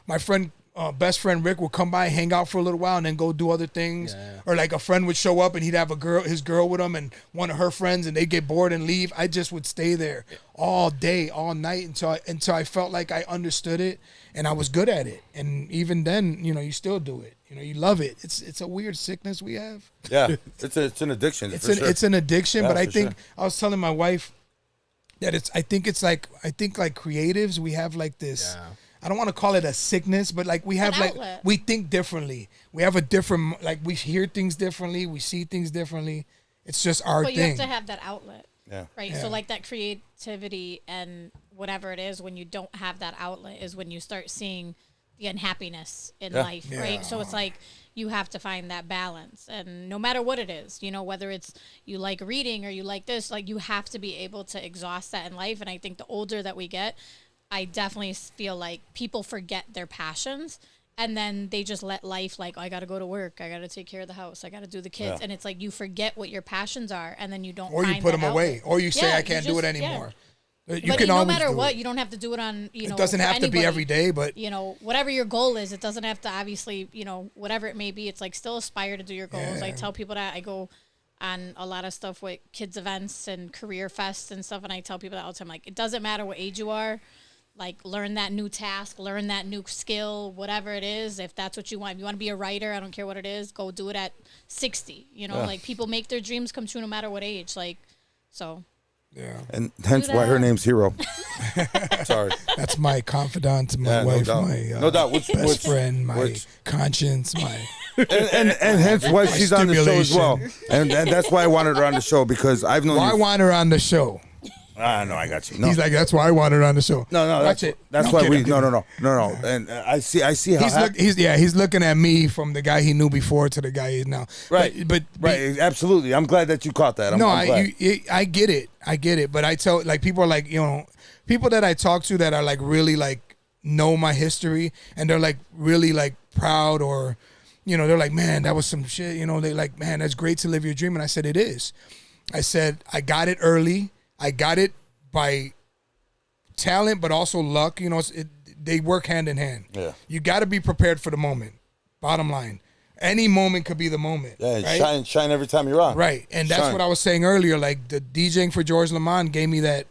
my friend, best friend Rick would come by, hang out for a little while, and then go do other things. Yeah. Or like a friend would show up and he'd have his girl with him and one of her friends, and they'd get bored and leave. I just would stay there all day, all night until I felt like I understood it and I was good at it. And even then, you still do it. You love it. It's a weird sickness we have. Yeah, it's an addiction. It's an addiction, yeah, but I think sure. I was telling my wife that I think like creatives, we have like this, I don't want to call it a sickness, but like we have we think differently. We have a different, like we hear things differently. We see things differently. It's just our thing. But you have to have that outlet. Yeah. Right. Yeah. So like that creativity and whatever it is, when you don't have that outlet is when you start seeing the unhappiness in life, right? So it's like you have to find that balance, and no matter what it is, you know, whether it's you like reading or you like this, like you have to be able to exhaust that in life. And I think the older that we get, I definitely feel like people forget their passions. And then they just let life, like, oh, I got to go to work. I got to take care of the house. I got to do the kids. And it's like you forget what your passions are, and then you don't Or you find put them that away. outlet. Or you say, I you can't do just- it anymore. You But can no always matter do what, it. you don't have to do it on, you know, It doesn't for have to be anybody. every day, but You know, whatever your goal is, it doesn't have to obviously, you know, whatever it may be. It's like still aspire to do your goals. I tell people that. I go on a lot of stuff with kids events and career fests and stuff, and I tell people that all the time. Like, it doesn't matter what age you are. Like, learn that new task, learn that new skill, whatever it is. If that's what you want, if you want to be a writer, I don't care what it is, go do it at 60. You know, like people make their dreams come true no matter what age. Like, so. yeah. And hence why her name's Hero. Sorry. That's my confidant, my Yeah, no wife, doubt. my No doubt. best friend, my conscience, my... And hence why she's on the show as well. And that's why I wanted her on the show, because I've known Why I you. want her on the show? No, I got you. No. He's like, that's why I want her on the show. No, Watch that's it. That's No, why I'm we. kidding. No. And I see how. He's looking at me from the guy he knew before to the guy he is now. Right. But Right. Absolutely. I'm glad that you caught that. I'm glad. I get it. But I tell, like, people are like, you know, people that I talk to that are like really like know my history, and they're like really like proud, or, you know, they're like, man, that was some shit. You know, they're like, man, that's great to live your dream. And I said, it is. I said, I got it early. I got it by talent, but also luck. You know, they work hand in hand. Yeah. You got to be prepared for the moment. Bottom line, any moment could be the moment. Yeah. Right? Shine every time you're on. Right, and that's Shine. what I was saying earlier. Like, the DJing for George Lamont gave me that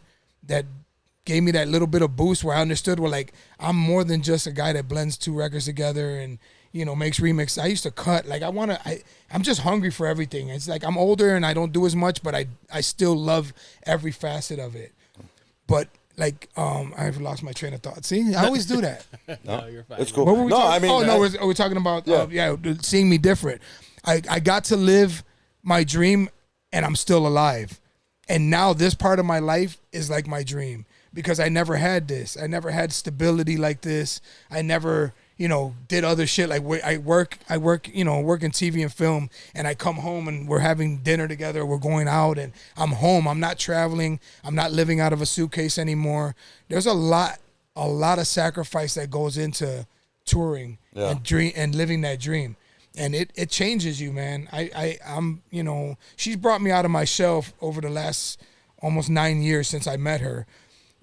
little bit of boost where I understood, well, like, I'm more than just a guy that blends two records together and, you know, makes remix. I used to cut. Like, I'm just hungry for everything. It's like I'm older and I don't do as much, but I still love every facet of it. But like, I've lost my train of thought. See, I always do that. No, you're fine. It's cool. What were we talking- I mean. oh no, we're talking about seeing me different. I got to live my dream, and I'm still alive. And now this part of my life is like my dream, because I never had this. I never had stability like this. I never, you know, did other shit. Like, I work, you know, work in TV and film, and I come home and we're having dinner together. We're going out, and I'm home. I'm not traveling. I'm not living out of a suitcase anymore. There's a lot of sacrifice that goes into touring and living that dream. And it changes you, man. I'm, you know, she's brought me out of my shell over the last almost 9 years since I met her.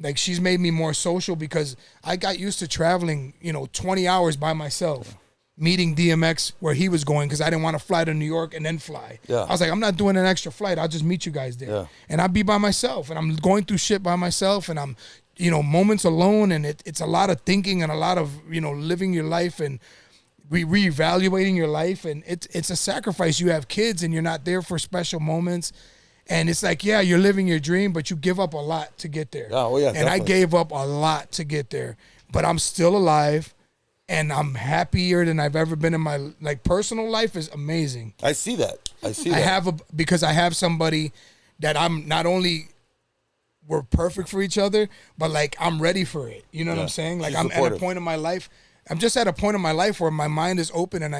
Like, she's made me more social, because I got used to traveling, you know, 20 hours by myself, meeting DMX where he was going, because I didn't want to fly to New York and then fly. Yeah. I was like, I'm not doing an extra flight. I'll just meet you guys there. Yeah. And I'd be by myself, and I'm going through shit by myself, and I'm, you know, moments alone, and it's a lot of thinking and a lot of, you know, living your life and reevaluating your life. And it's a sacrifice. You have kids and you're not there for special moments. And it's like, yeah, you're living your dream, but you give up a lot to get there. Oh, yeah, and I definitely. gave up a lot to get there, but I'm still alive, and I'm happier than I've ever been in my, like, personal life is amazing. I see that. Because I have somebody that I'm not only we're perfect for each other, but like I'm ready for it. You know what I'm saying? Like, She's I'm supportive. at a point in my life. I'm just at a point in my life where my mind is open, and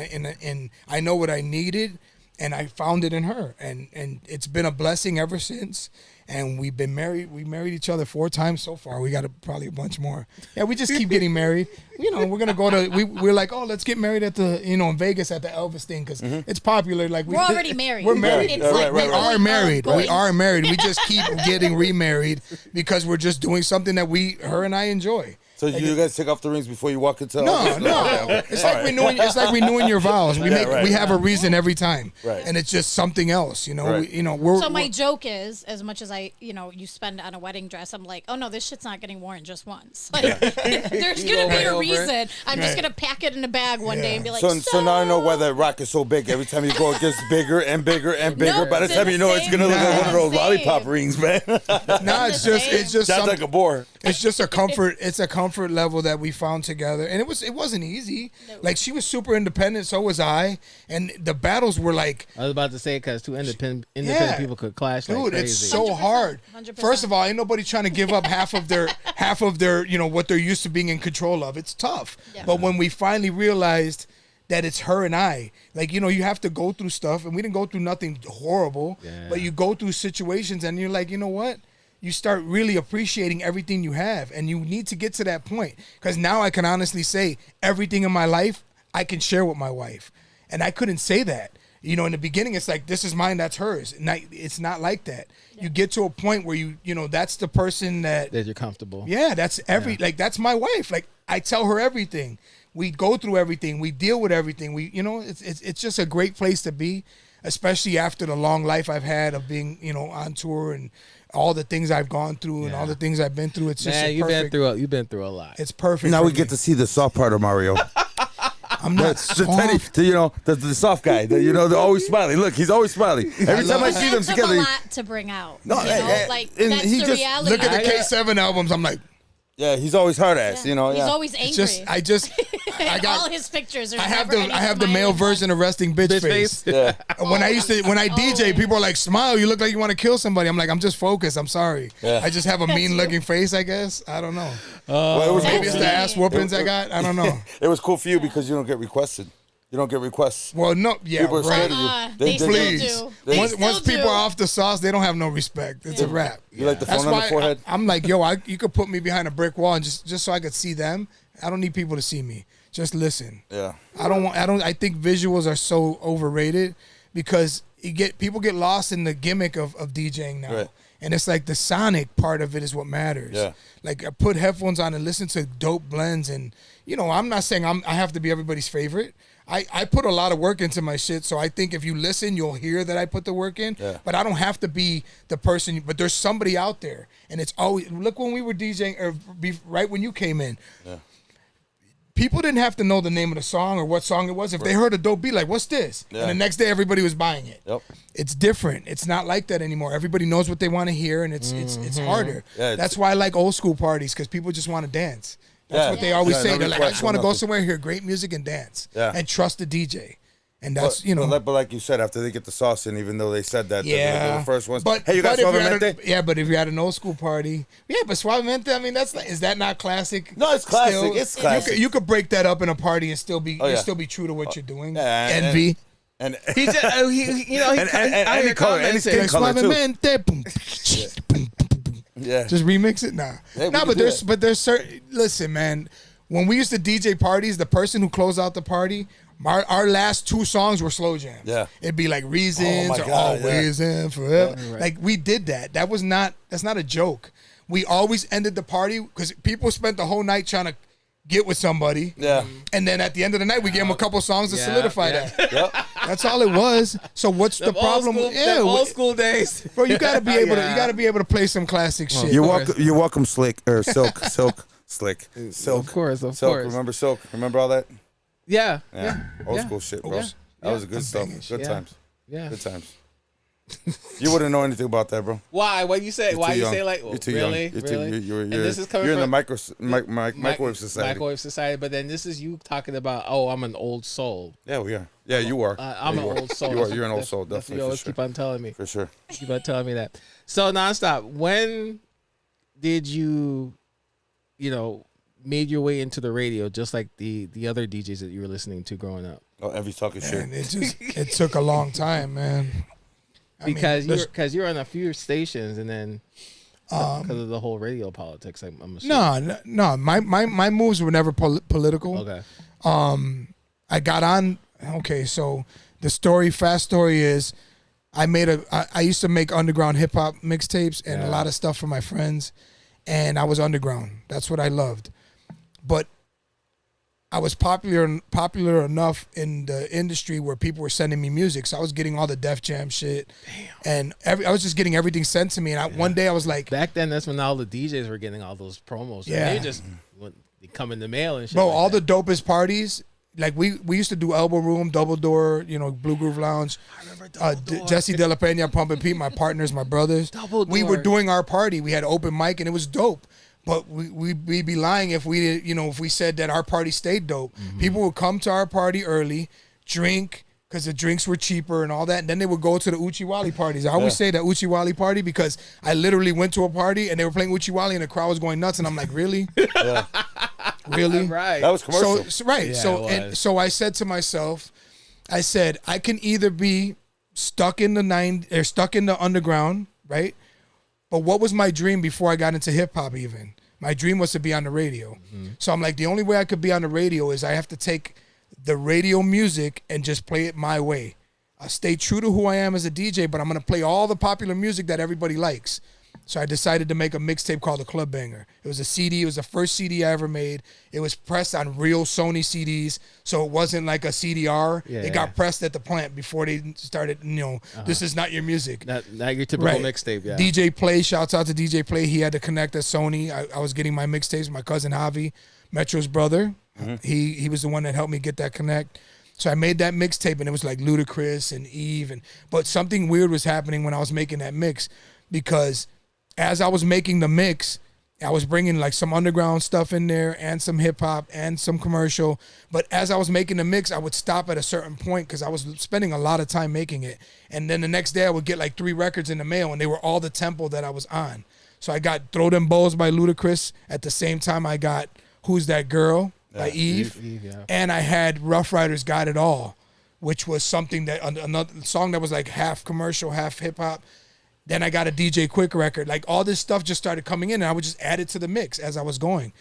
I know what I needed, and I found it in her, and it's been a blessing ever since. And we've been married. We married each other 4 times so far. We got probably a bunch more. Yeah, we just keep getting married. You know, we're gonna go to. We're like, oh, let's get married at the, you know, in Vegas at the Elvis thing, because it's popular. Like, We're already married. We're married. It's like We we're are going- married. We going- are married. We just keep getting remarried because we're just doing something that her and I enjoy. So you guys take off the rings before you walk into. No. It's like renewing your vows. We have a reason every time, Right. and it's just something else. You know, Right. we're So my joke is, as much as you spend on a wedding dress, I'm like, oh no, this shit's not getting worn just once. Like, there's gonna be a reason. I'm just gonna pack it in a bag one day and be like, So now I know why that rock is so big. Every time you go, it gets bigger and bigger and bigger. No, By the it's time the you know, it's same. gonna look like one of those Same. lollipop rings, man. No, it's the just same. it's just Sounds some- like a bore. It's just a comfort. It's a comfort comfort level that we found together, and it wasn't easy. Like she was super independent, so was I, and the battles were like. I was about to say because two independent people could clash. Dude, like crazy. it's so hard. 100%. First of all, ain't nobody trying to give up half of their what they're used to being in control of. It's tough. Yeah. But when we finally realized that it's her and I, like, you have to go through stuff, and we didn't go through nothing horrible, but you go through situations and you're like, you know what? You start really appreciating everything you have, and you need to get to that point. Because now I can honestly say everything in my life I can share with my wife. And I couldn't say that. In the beginning, it's like, this is mine, that's hers. And it's not like that. Yeah. You get to a point where that's the person that you're comfortable. Yeah, that's like, that's my wife. Like, I tell her everything. We go through everything. We deal with everything. It's just a great place to be, especially after the long life I've had of being, on tour and all the things I've gone through and all the things I've been through. It's just you've been through a lot. It's perfect. Now we get to see the soft part of Mario. I'm not soft. The soft guy. They're always smiling. Look, he's always smiling. Every time I see them together. That's a lot to bring out. No, like and that's he the just reality. Look at the K7 albums. I'm like, yeah, he's always hard ass. He's always angry. I got all his pictures. Are I have the male version of resting bitch face. Yeah. When I DJ, people are like, smile, you look like you want to kill somebody. I'm like, I'm just focused. I'm sorry. Yeah. I just have a mean looking face, I guess. I don't know. Well, it was Maybe it's the ass whoopings I got. I don't know. It was cool for you because you don't get requested. You don't get requests. Well, no, yeah, People are scared right. of you. They Please. still do. Once people are off the sauce, they don't have no respect. It's a wrap. You like the That's phone on why the forehead? I'm like, yo, you could put me behind a brick wall and just so I could see them. I don't need people to see me. Just listen. Yeah. I think visuals are so overrated because people get lost in the gimmick of DJing now. Right. And it's like the sonic part of it is what matters. Yeah. Like I put headphones on and listen to dope blends, and I'm not saying I have to be everybody's favorite. I put a lot of work into my shit, so I think if you listen, you'll hear that I put the work in. Yeah. But I don't have to be the person. But there's somebody out there, and it's always look when we were DJing or right when you came in. Yeah. People didn't have to know the name of the song or what song it was. If they heard a dope beat, like, what's this? Yeah. And the next day, everybody was buying it. Yep. It's different. It's not like that anymore. Everybody knows what they want to hear, and it's harder. Yeah, That's why I like old school parties, because people just want to dance. That's what they always say. no They're like, I request, just want to no go nothing. somewhere, hear great music, and dance. Yeah. And trust the DJ. And that's, But like you said, after they get the sauce in, even though they said that, they're the first ones. But hey, you got but if Suavemente? but if you had an old school party, but Suavemente, I mean, is that not classic? No, it's classic. Still? It's classic. You could break that up in a party and still be still be true to what you're doing. Envy. And He just, any color, any skin color too. Suavemente, boom, boom, boom. Yeah. Just remix it? Nah. Yeah, Nah, we but can do there's that. but there's certain, listen, man, when we used to DJ parties, the person who closed out the party, our last two songs were slow jams. Yeah. It'd be like Reasons Oh my or God, Always and Forever. Right. Like, we did that. That's not a joke. We always ended the party because people spent the whole night trying to get with somebody. Yeah. And then at the end of the night, we gave them a couple songs to solidify that. Yep. That's all it was. So what's the problem? Old school days. Bro, you gotta be able to play some classic shit. You're welcome, Slick or Silk, Slick, Silk. Of course. Silk. Remember Silk? Remember all that? Yeah. Old school shit, bro. Yeah. That was good stuff. Good Yeah. times. Yeah. Good times. You wouldn't know anything about that, bro. Why? What you say? You're Why too you young. say like? You're too really? young. Really? You're And this is coming in the from microwave society. Microwave society. But then this is you talking about. Oh, I'm an old soul. Yeah, we are. Yeah, you are. I'm an old soul. You are. You're an old soul, That's what definitely. you always For sure. keep on telling me. For sure. Keep on telling me that. So nonstop. When did you made your way into the radio, just like the other DJs that you were listening to growing up? Oh, Envy's talking shit. And it took a long time, man. Because you're on a few stations, and then because of the whole radio politics, I'm assuming. No. My moves were never political. Okay. I got on. Okay, so the fast story is, I used to make underground hip hop mixtapes and a lot of stuff for my friends, and I was underground. That's what I loved, but I was popular enough in the industry where people were sending me music, so I was getting all the Def Jam shit. Damn. And I was just getting everything sent to me. And one day I was like, back then, that's when all the DJs were getting all those promos. Yeah. They just they come in the mail and shit. bro, like all that. the dopest parties. Like we used to do Elbow Room, Double Door, Blue Groove Lounge. I remember Double Door. Jesse De La Pena, Pumpin' Pete, my partners, my brothers. Double We were Door. doing our party. We had open mic and it was dope. But we'd be lying if we did, if we said that our party stayed dope. People would come to our party early, drink, because the drinks were cheaper and all that, and then they would go to the Uchiwali parties. I always say that Uchiwali party because I literally went to a party and they were playing Uchiwali and the crowd was going nuts, and I'm like, really? Really? Right. That was commercial. Right. Yeah, So I said to myself, I said, I can either be stuck in the underground, right? But what was my dream before I got into hip hop even? My dream was to be on the radio. So I'm like, the only way I could be on the radio is I have to take the radio music and just play it my way. I stay true to who I am as a DJ, but I'm going to play all the popular music that everybody likes. So I decided to make a mixtape called The Club Banger. It was a CD. It was the first CD I ever made. It was pressed on real Sony CDs, so it wasn't like a CDR. It got pressed at the plant before they started, this is not your music. Not your typical mixtape, yeah. DJ Play, shouts out to DJ Play. He had to connect at Sony. I was getting my mixtapes. My cousin Javi, Metro's brother, he was the one that helped me get that connect. So I made that mixtape, and it was like Ludacris and Eve. But something weird was happening when I was making that mix, because as I was making the mix, I was bringing like some underground stuff in there and some hip hop and some commercial. But as I was making the mix, I would stop at a certain point because I was spending a lot of time making it. And then the next day I would get like 3 records in the mail, and they were all the tempo that I was on. So I got Throw Them Bows by Ludacris. At the same time, I got Who's That Girl by Eve. And I had Rough Riders Got It All, which was something that, another song that was like half commercial, half hip hop. Then I got a DJ Quick record. Like all this stuff just started coming in, and I would just add it to the mix as I was going.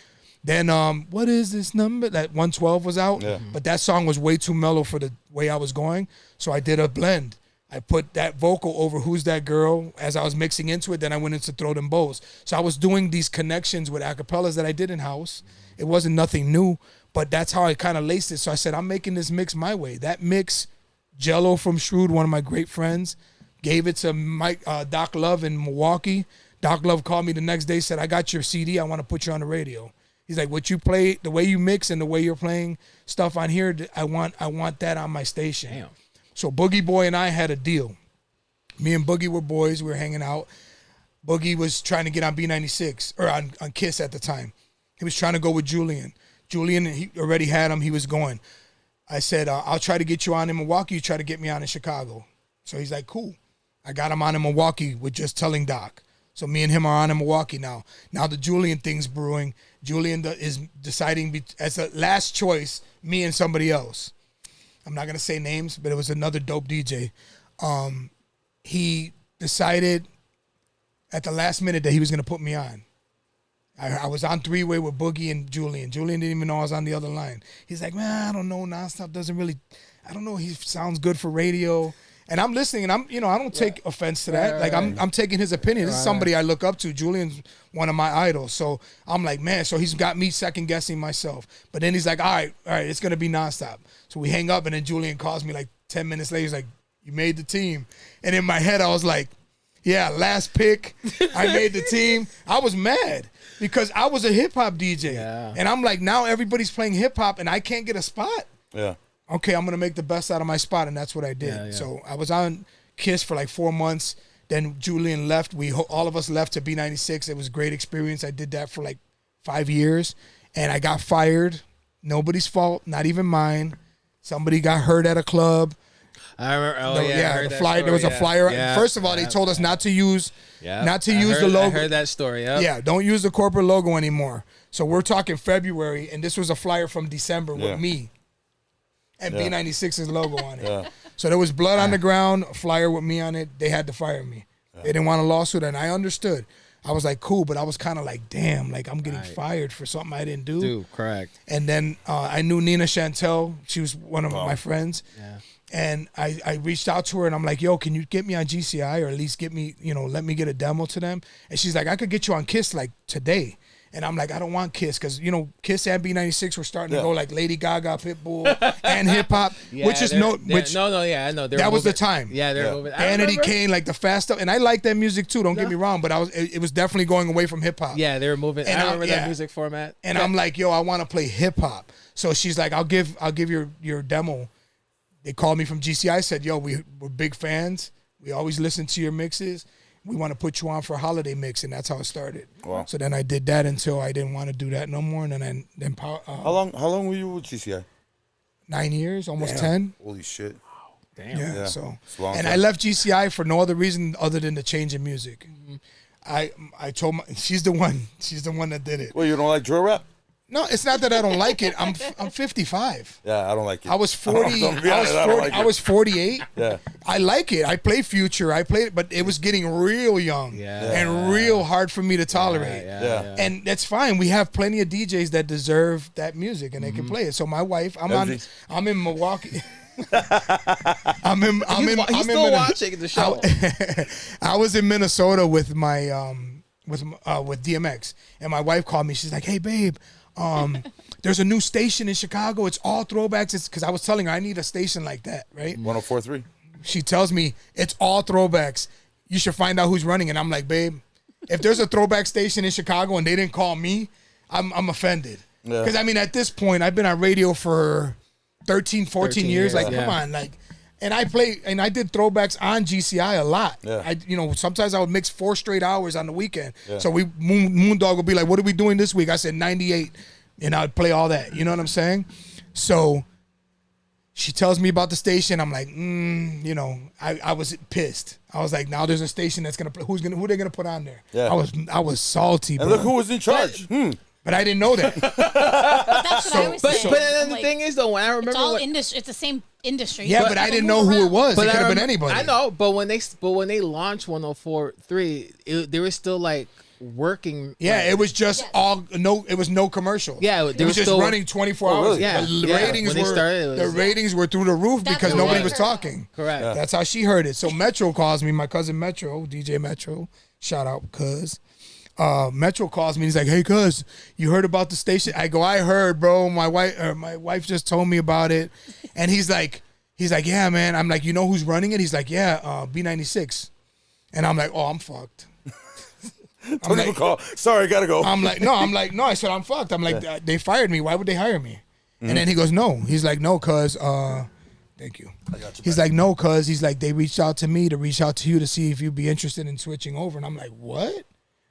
Then what is this number? That 112 was out, but that song was way too mellow for the way I was going. So I did a blend. I put that vocal over Who's That Girl as I was mixing into it. Then I went into Throw Them Bows. So I was doing these connections with acapellas that I did in house. It wasn't nothing new, but that's how I kind of laced it. So I said, I'm making this mix my way. That mix, Jello from Shrewd, one of my great friends, gave it to Doc Love in Milwaukee. Doc Love called me the next day, said, I got your CD. I want to put you on the radio. He's like, what you play, the way you mix and the way you're playing stuff on here, I want that on my station. Damn. So Boogie Boy and I had a deal. Me and Boogie were boys. We were hanging out. Boogie was trying to get on B96, or on KISS at the time. He was trying to go with Julian. Julian, he already had him. He was going. I said, I'll try to get you on in Milwaukee. You try to get me on in Chicago. So he's like, cool. I got him on in Milwaukee with just telling Doc. So me and him are on in Milwaukee now. Now the Julian thing's brewing. Julian is deciding as a last choice, me and somebody else. I'm not going to say names, but it was another dope DJ. He decided at the last minute that he was going to put me on. I was on 3-way with Boogie and Julian. Julian didn't even know I was on the other line. He's like, man, I don't know. NonStop doesn't really, I don't know. He sounds good for radio. And I'm listening, and I don't take offense to that. Like I'm taking his opinion. This is somebody I look up to. Julian's one of my idols. So I'm like, man, so he's got me second guessing myself. But then he's like, all right, it's gonna be NonStop. So we hang up, and then Julian calls me like 10 minutes later. He's like, you made the team. And in my head, I was like, yeah, last pick. I made the team. I was mad because I was a hip hop DJ. Yeah. And I'm like, now everybody's playing hip hop, and I can't get a spot. Yeah. Okay, I'm going to make the best out of my spot, and that's what I did. Yeah. So I was on KISS for like 4 months. Then Julian left. All of us left to B96. It was a great experience. I did that for like 5 years, and I got fired. Nobody's fault, not even mine. Somebody got hurt at a club. I remember. The flyer. There was a flyer. Yeah. First of all, they told us not to use the logo. I heard that story. Yep. Yeah, don't use the corporate logo anymore. So we're talking February, and this was a flyer from December with me. And B96's logo on it. Yeah. So there was blood on the ground, a flyer with me on it. They had to fire me. Yeah. They didn't want a lawsuit, and I understood. I was like, cool, but I was kind of like, damn, like I'm getting fired for something I didn't do. Dude, correct. And then I knew Nina Chantel. She was one of my friends. Yeah. And I reached out to her, and I'm like, yo, can you get me on GCI, or at least get me, let me get a demo to them? And she's like, I could get you on KISS like today. And I'm like, I don't want KISS, because, KISS and B96 were starting to go like Lady Gaga, Pitbull, and hip-hop, which is I know. That was the time. Yeah, they're moving. Vanity Kane, like the fast stuff. And I like that music too, don't get me wrong, but it was definitely going away from hip-hop. Yeah, they were moving. And I remember that music format. And I'm like, yo, I want to play hip-hop. So she's like, I'll give your demo. They called me from GCI, said, yo, we're big fans. We always listen to your mixes. we want to put you on for a holiday mix, and that's how it started. Wow. So then I did that until I didn't want to do that no more, and then How long were you with GCI? 9 years, almost Damn. 10. Holy shit. Damn. Yeah, so It's a long and time. I left GCI for no other reason other than the change in music. I told she's the one that did it. Well, you don't like drill rap? No, it's not that I don't like it. I'm 55. Yeah, I don't like it. I was 40. Don't be honest, I don't like I it. was 48. Yeah. I like it. I play Future. I played it, but it was getting real young and real hard for me to tolerate. Yeah. And that's fine. We have plenty of DJs that deserve that music and they can play it. So my wife, I'm in Milwaukee. He's still watching the show. I was in Minnesota with my with DMX, and my wife called me. She's like, "Hey, babe, there's a new station in Chicago. It's all throwbacks." It's because I was telling her I need a station like that, right? 104.3. She tells me it's all throwbacks. You should find out who's running. And I'm like, babe, if there's a throwback station in Chicago and they didn't call me, I'm offended. Because I mean, at this point, I've been on radio for 13, 14 years. Like, come on, like. And I did throwbacks on GCI a lot. Yeah. Sometimes I would mix 4 straight hours on the weekend. Yeah. So Moondog would be like, "What are we doing this week?" I said 98, and I'd play all that. You know what I'm saying? So she tells me about the station. I'm like, I was pissed. I was like, now there's a station that's gonna play. Who they gonna put on there? Yeah. I was salty. And bro. look who was in charge. But I didn't know that. But that's what I was saying. But then the Like, thing is, though, when I remember, it's all industry. It's the same industry. Yeah, but I didn't know who it was. It could I have been rem- anybody. I know, but when they launched 104.3, they were still like working. Yeah, like, it was just it was no commercial. Yeah, it was just still running 24 hours. really? Yeah, The yeah. ratings When they were started, it was- ratings were through the roof That's because how nobody I was heard talking. correct. That's how she heard it. So Metro calls me, my cousin Metro, DJ Metro, shout out cuz. Metro calls me. He's like, "Hey, cuz, you heard about the station?" I go, "I heard, bro. My wife just told me about it." And he's like, "Yeah, man." I'm like, "You know who's running it?" He's like, "Yeah, B96." And I'm like, "Oh, I'm fucked." Don't even call. Sorry, gotta go. I'm like, no. I said, I'm fucked. I'm like, they fired me. Why would they hire me? And then he goes, no. He's like, no, cuz, thank you. He's like, no, cuz. He's like, they reached out to me to reach out to you to see if you'd be interested in switching over. And I'm like, what?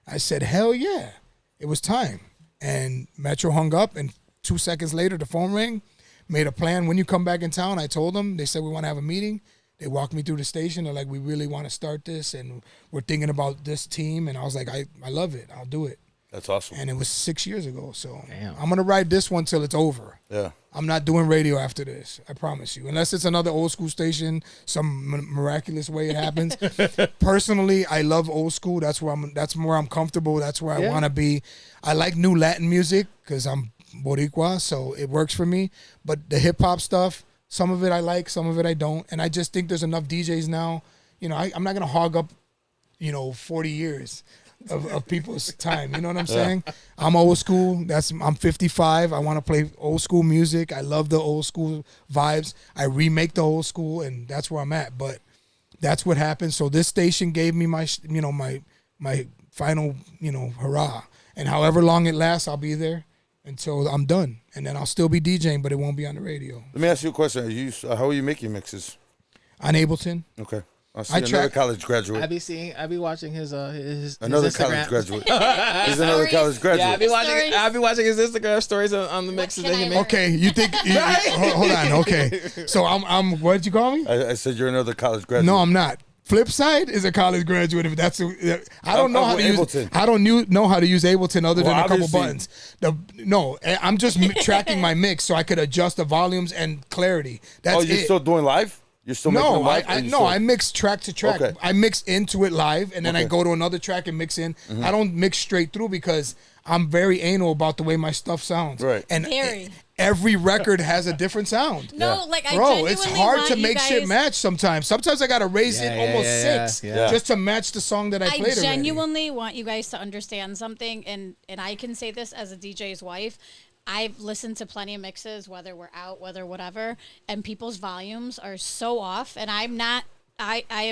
I said, hell yeah. It was time. And Metro hung up, and 2 seconds later, the phone rang. Made a plan. When you come back in town, I told them. They said, we want to have a meeting. They walked me through the station. They're like, we really want to start this, and we're thinking about this team. And I was like, I love it. I'll do it. That's awesome. And it was 6 years ago. So Damn. I'm going to ride this one till it's over. Yeah. I'm not doing radio after this. I promise you. Unless it's another old school station, some miraculous way it happens. Personally, I love old school. That's where I'm comfortable. That's where I want to be. I like new Latin music because I'm Boricua, so it works for me. But the hip hop stuff, some of it I like, some of it I don't. And I just think there's enough DJs now. I'm not going to hog up, 40 years of people's time. You know what I'm saying? I'm old school. I'm 55. I want to play old school music. I love the old school vibes. I remake the old school, and that's where I'm at. But that's what happened. So this station gave me my final, hurrah. And however long it lasts, I'll be there until I'm done. And then I'll still be DJing, but it won't be on the radio. Let me ask you a question. How are you making mixes? On Ableton. Okay. I see another college graduate. I be watching his Another his Instagram. college graduate. He's another college graduate. Yeah, I be watching his Instagram stories on the mixes that he makes. Okay, you think? Hold on. Okay, so I'm. What did you call me? I said you're another college graduate. No, I'm not. Flipside is a college graduate. If that's, I don't know how to use. Ableton. I don't know how to use Ableton other than a couple obviously. buttons. I'm just tracking my mix so I could adjust the volumes and clarity. That's you're it. still doing live? You're still making them live? I mix track to track. Okay. I mix into it live, and then I go to another track and mix in. I don't mix straight through because I'm very anal about the way my stuff sounds. Right. And Very. every record has a different sound. No, like I Bro, genuinely it's hard want to you make guys, shit match sometimes. Sometimes I gotta raise it almost 6 yeah. just to match the song that I I played already. genuinely want you guys to understand something, and I can say this as a DJ's wife. I've listened to plenty of mixes, whether we're out, whether whatever, and people's volumes are so off, and I am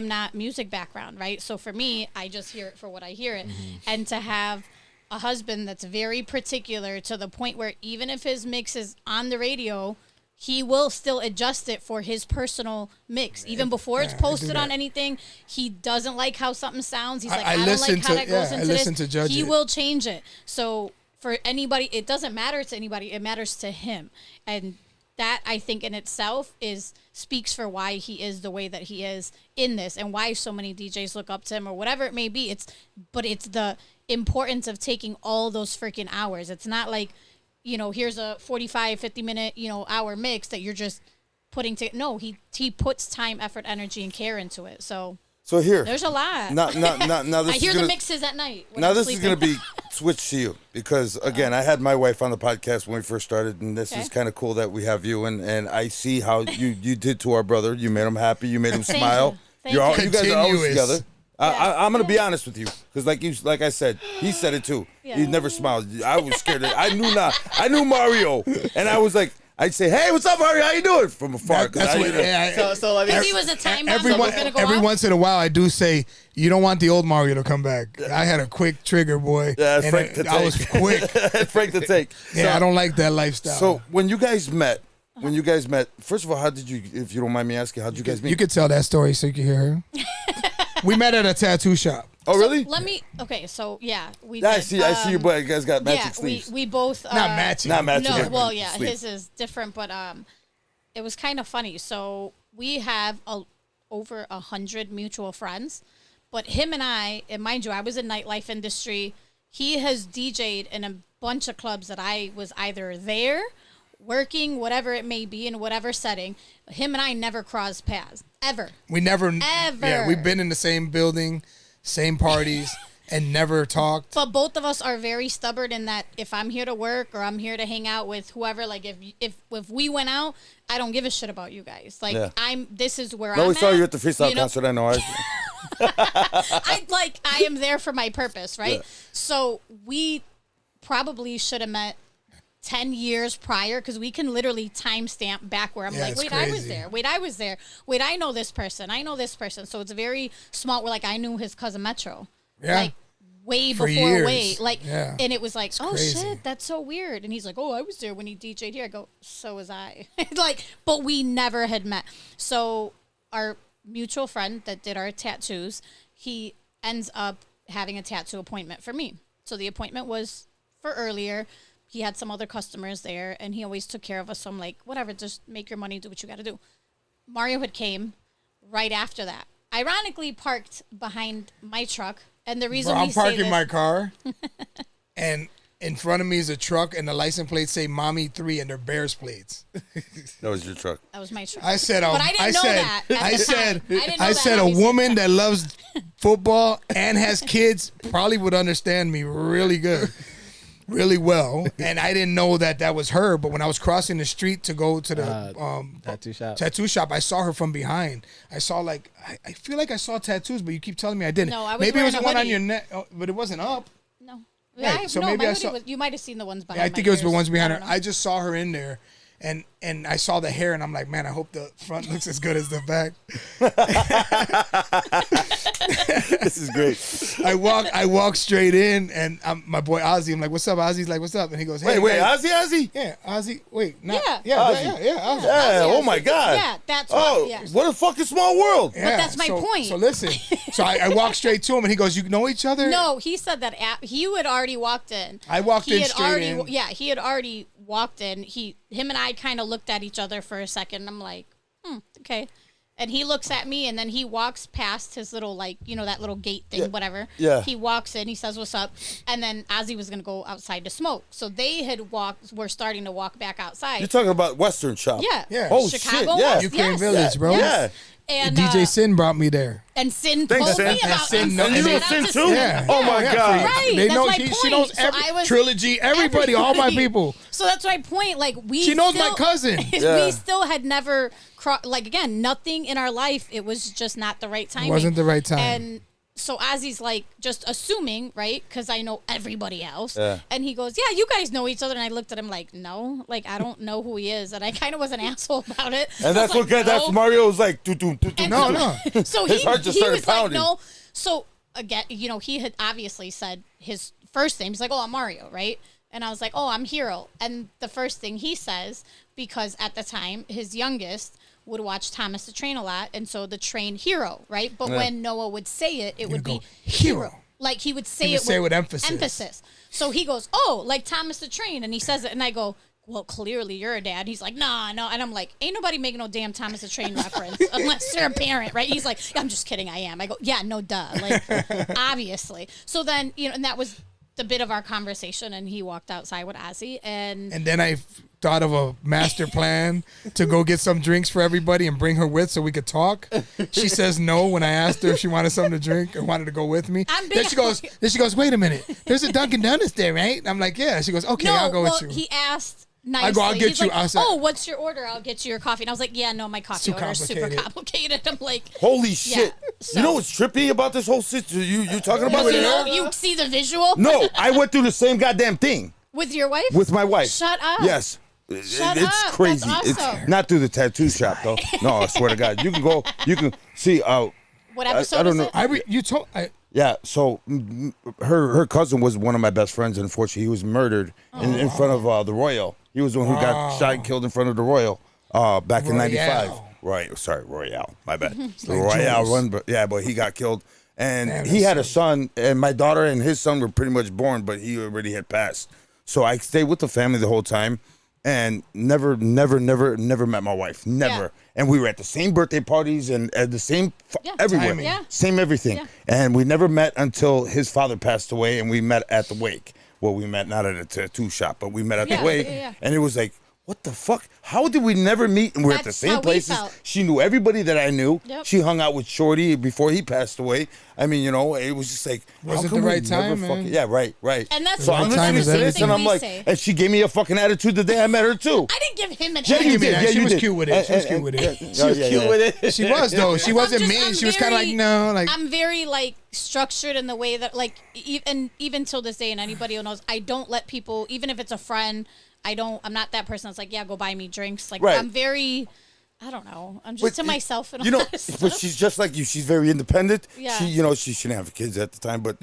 not music background, right? So for me, I just hear it for what I hear it. And to have a husband that's very particular to the point where even if his mix is on the radio, he will still adjust it for his personal mix. Even before it's posted on anything, he doesn't like how something sounds. He's like, I don't like how that goes into this. To judge he it. will change it. So for anybody, it doesn't matter to anybody. It matters to him. And that, I think, in itself speaks for why he is the way that he is in this and why so many DJs look up to him or whatever it may be. But it's the importance of taking all those freaking hours. It's not like, here's a 45, 50-minute, hour mix that you're just putting to. No, he puts time, effort, energy, and care into it. So here, there's a lot. Now this I hear the mixes at night. Now this is going to be switched to you because, again, I had my wife on the podcast when we first started, and this is kind of cool that we have you. And I see how you did to our brother. You made him happy. You made him smile. Thank you. You guys are always Continuous. together. I'm going to be honest with you because, like I said, he said it too. Yeah. He never smiled. I was scared. I knew Mario, and I was like, I'd say, "Hey, what's up, Mario? How you doing?" From afar. That's what. So let me. Because he was a time bomb. Every once in a while, I do say, you don't want the old Mario to come back. I had a quick trigger, boy. Yeah, and Frank to I was take. quick. Frank to take. Yeah, I don't like that lifestyle. So when you guys met, first of all, how did you, if you don't mind me asking, how did you guys meet? you could tell that story so you can hear her. We met at a tattoo shop. Oh, really? Okay, so yeah, we. Yeah, did. I see you, but you guys got matching Yeah, sleeves. we both Not matching. Not matching. No, yeah, well, but yeah, sleeves. his is different, but it was kind of funny. So we have over 100 mutual friends, but him and mind you, I was in nightlife industry. He has DJ'd in a bunch of clubs that I was either there, working, whatever it may be, in whatever setting. Him and I never crossed paths ever. We never. Ever. Yeah, we've been in the same building, same parties, and never talked. But both of us are very stubborn in that if I'm here to work or I'm here to hang out with whoever, like if we went out, I don't give a shit about you guys. Like this is where I'm we at. saw you at the freestyle concert. I know. I am there for my purpose, right? Yeah. So we probably should have met 10 years prior because we can literally timestamp back where I'm like, it's wait, I was crazy. there. Wait, I was there. Wait, I know this person. I know this person. So it's very small. We're like, I knew his cousin Metro. Yeah. Like way For before years. way. Like, Yeah. and it was like, oh crazy. shit, that's so weird. And he's like, oh, I was there when he DJ'd here. I go, so was I. Like, but we never had met. So our mutual friend that did our tattoos, he ends up having a tattoo appointment for me. So the appointment was for earlier. He had some other customers there, and he always took care of us. So I'm like, whatever, just make your money, do what you got to do. Mario had came right after that. Ironically, parked behind my truck, and the reason Bro, we I'm say parking this, my car, and in front of me is a truck, and the license plates say "Mommy 3" and they're Bears plates. That was your truck. that was my truck. I said, But I didn't know that at I the said, time. I didn't know I that, said, a obviously. woman that loves football and has kids probably would understand me really good, really well. And I didn't know that was her. But when I was crossing the street to go to the Tattoo shop. I saw her from behind. I saw I feel like I saw tattoos, but you keep telling me I didn't. No, I was maybe it was wearing the a one on hoodie. your neck, but it wasn't up. No. Right, so maybe my I hoodie saw- you might have seen the ones behind Yeah, I my think it was the ears. ones behind her. don't know. I just saw her in there, and I saw the hair, and I'm like, man, I hope the front looks as good as the back. This is great. I walk straight in, and my boy Ozzy. I'm like, "What's up?" Ozzy's like, "What's up?" And he goes, "Hey, Wait, guys." Ozzy? Yeah, Ozzy. Wait, not, Yeah. yeah, Ozzy. yeah. Yeah. Ozzy. Ozzy. Oh my God. Yeah, that's Oh, what. Yeah. what a fucking small world. Yeah, that's my point. So listen, so I walk straight to him, and he goes, "You know each other?" No, he said that he had already walked in. I walked He in had straight already, in. Yeah, he had already walked in. Him and I kind of looked at each other for a second. I'm like, okay. And he looks at me, and then he walks past his little, that little gate thing, whatever. Yeah. He walks in, he says, what's up? And then Ozzy was going to go outside to smoke. So they were starting to walk back outside. You're talking about Western Shop. Yeah. Yeah. Oh, Chicago shit. Yeah. West, Ukraine yes. Village, bro. Yeah. And, DJ Sin brought me there. and Sin Thanks, told Sin. me And about Sin it. know- And you know And Sin then- too? Yeah. Oh my Yeah, God. Right, They that's know my she point. knows So every I was- Trilogy, everybody, all my people. So that's my point. Like She knows my cousin. Yeah. We still had never again, nothing in our life. It was just not the right timing. Wasn't the right time. And so Ozzy's like just assuming, right? Because I know everybody else. Yeah. And he goes, "Yeah, you guys know each other." And I looked at him like, "No, like I don't know who he is." And I kind of was an asshole about it. And that's I was what like, that's "No." Mario was like, doo doo doo doo. And No, no. So His he heart just he started was like, pounding. no. So again, he had obviously said his first name. He's like, "Oh, I'm Mario," right? And I was like, "Oh, I'm Hero." And the first thing he says, because at the time his youngest would watch Thomas the Train a lot, and so the train hero, right? But when Noah would say it, it would be hero. Like he would say it with emphasis. So he goes, oh, like Thomas the Train, and he says it, and I go, well, clearly you're a dad. He's like, nah, no. And I'm like, ain't nobody making no damn Thomas the Train reference unless you're a parent, right? He's like, I'm just kidding, I am. I go, yeah, no duh. Like, obviously. So then, and that was the bit of our conversation, and he walked outside with Ozzy. And then I thought of a master plan to go get some drinks for everybody and bring her with so we could talk. She says no when I asked her if she wanted something to drink and wanted to go with me. Then she goes, wait a minute, there's a Dunkin' Donuts there, right? I'm like, yeah. She goes, okay, I'll go with you. He asked nicely. I go, I'll get you. Like, oh, what's your order? I'll get you your coffee. And I was like, yeah, no, my coffee order is super complicated. I'm like, holy shit. So, you know what's trippy about this whole situation? You talking about it? You see the visual? No, I went through the same goddamn thing. With your wife? With my wife. Shut up. Yes. It's crazy. That's awesome. It's not through the tattoo shop though. No, I swear to God. You can go. You can see. What episode? I don't know. You told. Yeah. So her cousin was one of my best friends. Unfortunately, he was murdered in front of the Royal. He was the one who got shot and killed in front of the Royal back in '95. Right. Sorry, Royale. My bad. The Royale run, but he got killed. And he had a son, and my daughter and his son were pretty much born, but he already had passed. So I stayed with the family the whole time. And never met my wife. Never. Yeah. And we were at the same birthday parties and at the same everywhere. Yeah. Same everything. Yeah. And we never met until his father passed away, and we met at the wake. Well, we met not at a tattoo shop, but we met at the wake. Yeah. And it was like, what the fuck? How did we never meet? And we're at the same places. She knew everybody that I knew. Yep. She hung out with Shorty before he passed away. I mean, it was just like, was it the right time, man? Yeah, right. And that's so I'm listening to this, and I'm like, and she gave me a fucking attitude the day I met her too. I didn't give him an attitude. Yeah, she was cute with it. She was cute with it. She was though. She wasn't mean. She was kind of like, no, like. I'm very like structured in the way that like, even till this day, and anybody who knows, I don't let people, even if it's a friend. I'm not that person that's like, yeah, go buy me drinks. Like, I'm very, I don't know. I'm just to myself and all that stuff. But she's just like you. She's very independent. Yeah. She shouldn't have kids at the time, but,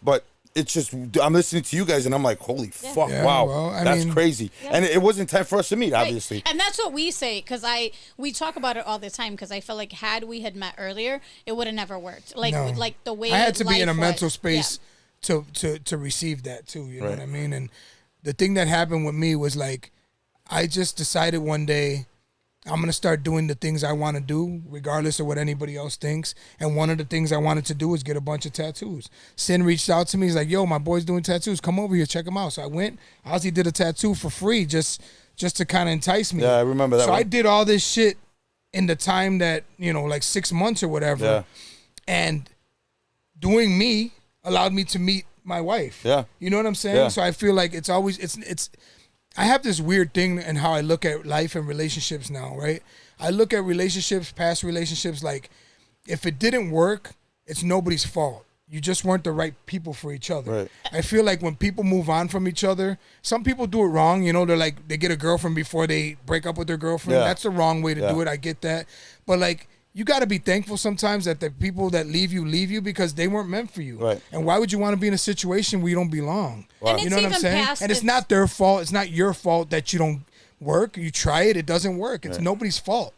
but it's just, I'm listening to you guys and I'm like, holy fuck, wow. Well, that's crazy. Yeah. And it wasn't time for us to meet, obviously. And that's what we say, because we talk about it all the time, because I feel like had we had met earlier, it would have never worked. Like, like the way I had to be in a mental space to receive that too. You know what I mean? And the thing that happened with me was like, I just decided one day I'm going to start doing the things I want to do, regardless of what anybody else thinks. And one of the things I wanted to do was get a bunch of tattoos. Sin reached out to me. He's like, yo, my boy's doing tattoos. Come over here, check him out. So I went. Ozzy did a tattoo for free just to kind of entice me. Yeah, I remember that So one. I did all this shit in the time that, like 6 months or whatever. Yeah. And doing me allowed me to meet my wife. Yeah. You know what I'm saying? Yeah. So I feel like it's always it's I have this weird thing in how I look at life and relationships now, right? I look at relationships, past relationships, like if it didn't work, it's nobody's fault. You just weren't the right people for each other. Right. I feel like when people move on from each other, some people do it wrong. They're like, they get a girlfriend before they break up with their girlfriend. Yeah. That's the wrong way to do it. I get that. But like, you got to be thankful sometimes that the people that leave you because they weren't meant for you. Right. And why would you want to be in a situation where you don't belong? Wow. You know what I'm saying? And it's not their fault. It's not your fault that you don't work. You try it. It doesn't work. It's nobody's fault.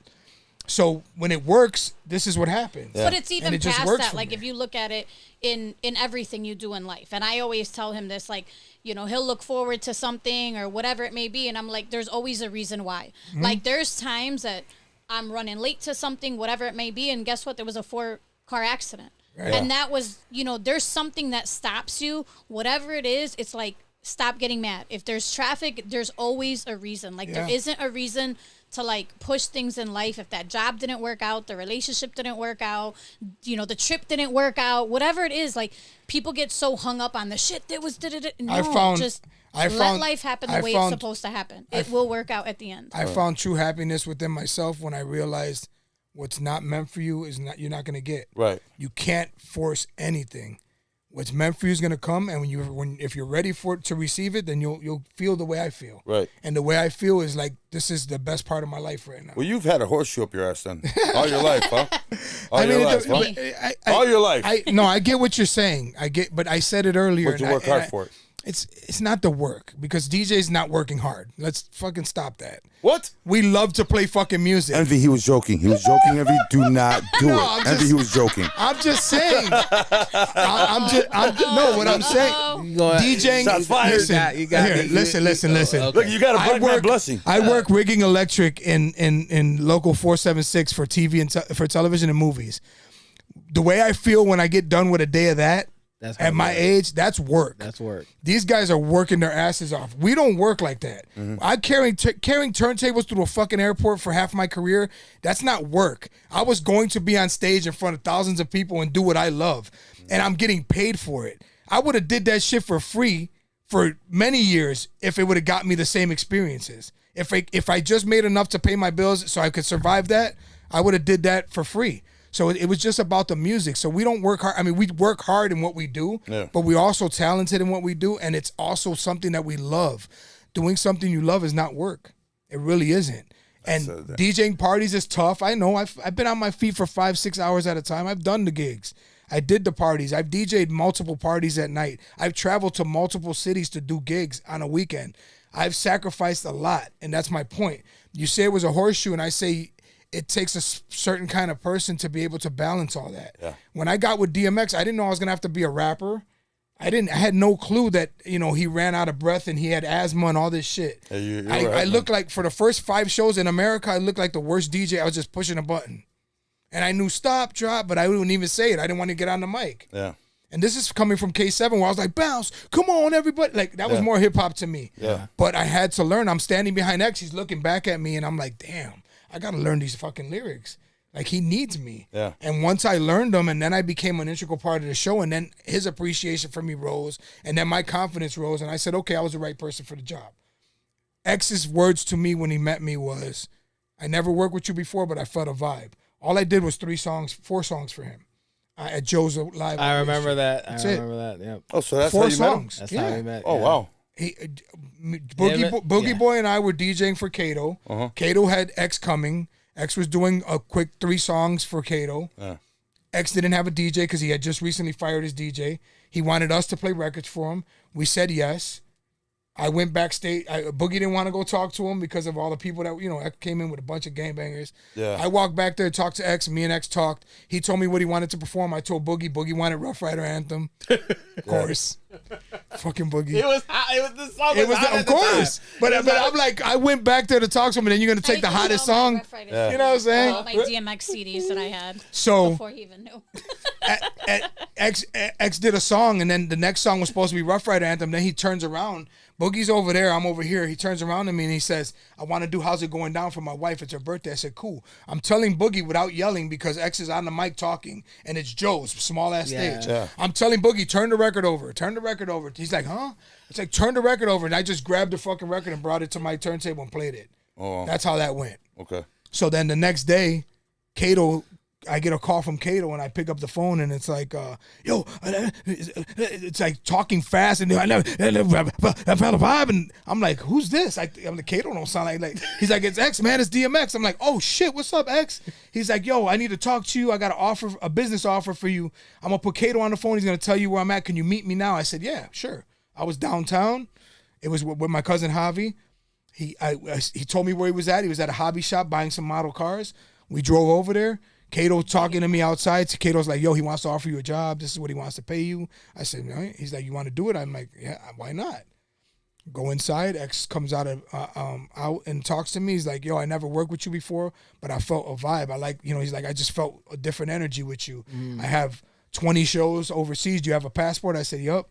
So when it works, this is what happens. Yeah. But it's even past that. Like if you look at it in everything you do in life. And I always tell him this, like, he'll look forward to something or whatever it may be. And I'm like, there's always a reason why. Mm-hmm. Like there's times that I'm running late to something, whatever it may be. And guess what? There was a 4-car accident. Right. And that was, there's something that stops you. Whatever it is, it's like, stop getting mad. If there's traffic, there's always a reason. Like there isn't a reason to like push things in life. If that job didn't work out, the relationship didn't work out, the trip didn't work out, whatever it is, like people get so hung up on the shit that was let life happen the way it's supposed to happen. It will work out at the end. I found true happiness within myself when I realized what's not meant for you you're not going to get. Right. You can't force anything. What's meant for you is going to come, and if you're ready for it to receive it, then you'll feel the way I feel. Right. And the way I feel is like this is the best part of my life right now. Well, you've had a horseshoe up your ass then, all your life, huh? All your life. I get what you're saying. But I said it earlier. But you work hard for it. It's not the work because DJ's not working hard. Let's fucking stop that. What? We love to play fucking music. Envy, he was joking. He was joking, Envy. Do not do No, it. Envy, he was joking. I'm just saying. What I'm saying. DJing. Shots fired. Listen, You got here, me. listen. Okay. Look, you got a black man blessing. I work rigging electric in local 476 for TV and for television and movies. The way I feel when I get done with a day of that, That's at my age, that's work. That's work. These guys are working their asses off. We don't work like that. I'm carrying turntables through a fucking airport for half my career. That's not work. I was going to be on stage in front of thousands of people and do what I love, and I'm getting paid for it. I would have did that shit for free for many years if it would have got me the same experiences. If I just made enough to pay my bills so I could survive that, I would have did that for free. So it was just about the music. So we don't work hard. I mean, we work hard in what we do, but we're also talented in what we do. And it's also something that we love. Doing something you love is not work. It really isn't. And DJing parties is tough. I know. I've been on my feet for 5-6 hours at a time. I've done the gigs. I did the parties. I've DJed multiple parties at night. I've traveled to multiple cities to do gigs on a weekend. I've sacrificed a lot. And that's my point. You say it was a horseshoe, and I say it takes a certain kind of person to be able to balance all that. Yeah. When I got with DMX, I didn't know I was gonna have to be a rapper. I had no clue that he ran out of breath and he had asthma and all this shit. Yeah, I looked like, for the first 5 shows in America, I looked like the worst DJ. I was just pushing a button, and I knew stop, drop, but I wouldn't even say it. I didn't want to get on the mic. Yeah. And this is coming from K7, where I was like, bounce, come on, everybody. Like, that was more hip hop to me. Yeah. But I had to learn. I'm standing behind X. He's looking back at me, and I'm like, damn. I got to learn these fucking lyrics. Like, he needs me. Yeah. And once I learned them, and then I became an integral part of the show, and then his appreciation for me rose, and then my confidence rose, and I said, okay, I was the right person for the job. X's words to me when he met me was, I never worked with you before, but I felt a vibe. All I did was 4 songs for him at Joe's Live. I remember that. That's I remember that, yeah. Oh, so that's 4 how you songs. met him? That's how we met. Oh, wow. Boogie Boy and I were DJing for Kato. Kato had X coming. X was doing a quick 3 songs for Kato. X didn't have a DJ because he had just recently fired his DJ. He wanted us to play records for him. We said yes. I went backstage. Boogie didn't want to go talk to him because of all the people that, X came in with a bunch of gangbangers. Yeah. I walked back there, talked to X. Me and X talked. He told me what he wanted to perform. I told Boogie. Boogie wanted Rough Rider Anthem. Of course. Fucking Boogie. It was the song. Of course. But I'm like, I went back there to talk to him, and then you're going to take the hottest song? Yeah. You know what I'm saying? All my DMX CDs that I had before he even knew. X did a song, and then the next song was supposed to be Rough Rider Anthem. Then he turns around. Boogie's over there. I'm over here. He turns around to me and he says, I want to do How's It Going Down for my wife. It's her birthday. I said, cool. I'm telling Boogie without yelling because X is on the mic talking and it's Joe's small-ass stage. Yeah. I'm telling Boogie, turn the record over. Turn the record over. He's like, huh? It's like, turn the record over. And I just grabbed the fucking record and brought it to my turntable and played it. Oh. That's how that went. Okay. So then the next day, I get a call from Kato and I pick up the phone and it's like, yo, it's like talking fast and I felt a vibe and I'm like, who's this? I'm like, Kato don't sound like he's like, it's X, man, it's DMX. I'm like, oh shit, what's up, X? He's like, yo, I need to talk to you. I got a business offer for you. I'm gonna put Kato on the phone. He's gonna tell you where I'm at. Can you meet me now? I said, yeah, sure. I was downtown. It was with my cousin Javi. He told me where he was at. He was at a hobby shop buying some model cars. We drove over there. Kato talking to me outside. Kato's like, yo, he wants to offer you a job. This is what he wants to pay you. I said, no. He's like, you want to do it? I'm like, yeah, why not? Go inside. X comes out and talks to me. He's like, yo, I never worked with you before, but I felt a vibe. I like, he's like, I just felt a different energy with you. I have 20 shows overseas. Do you have a passport? I said, yup.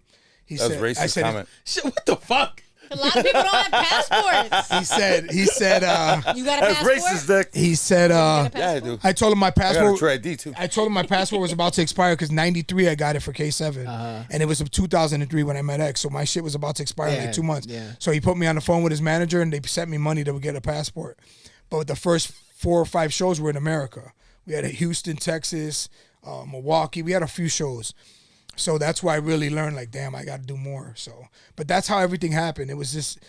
That's racist comment. Shit, what the fuck? A lot of people don't have passports. He said, you got a passport? Racist, Dick. He said, yeah, I do. I told him my passport. I got a ID too. I told him my passport was about to expire because 93 I got it for K7. And it was 2003 when I met X. So my shit was about to expire in like 2 months. Yeah. So he put me on the phone with his manager and they sent me money to get a passport. But the first 4 or 5 shows were in America. We had Houston, Texas, Milwaukee. We had a few shows. So that's why I really learned, like, damn, I got to do more. So, but that's how everything happened. It was just,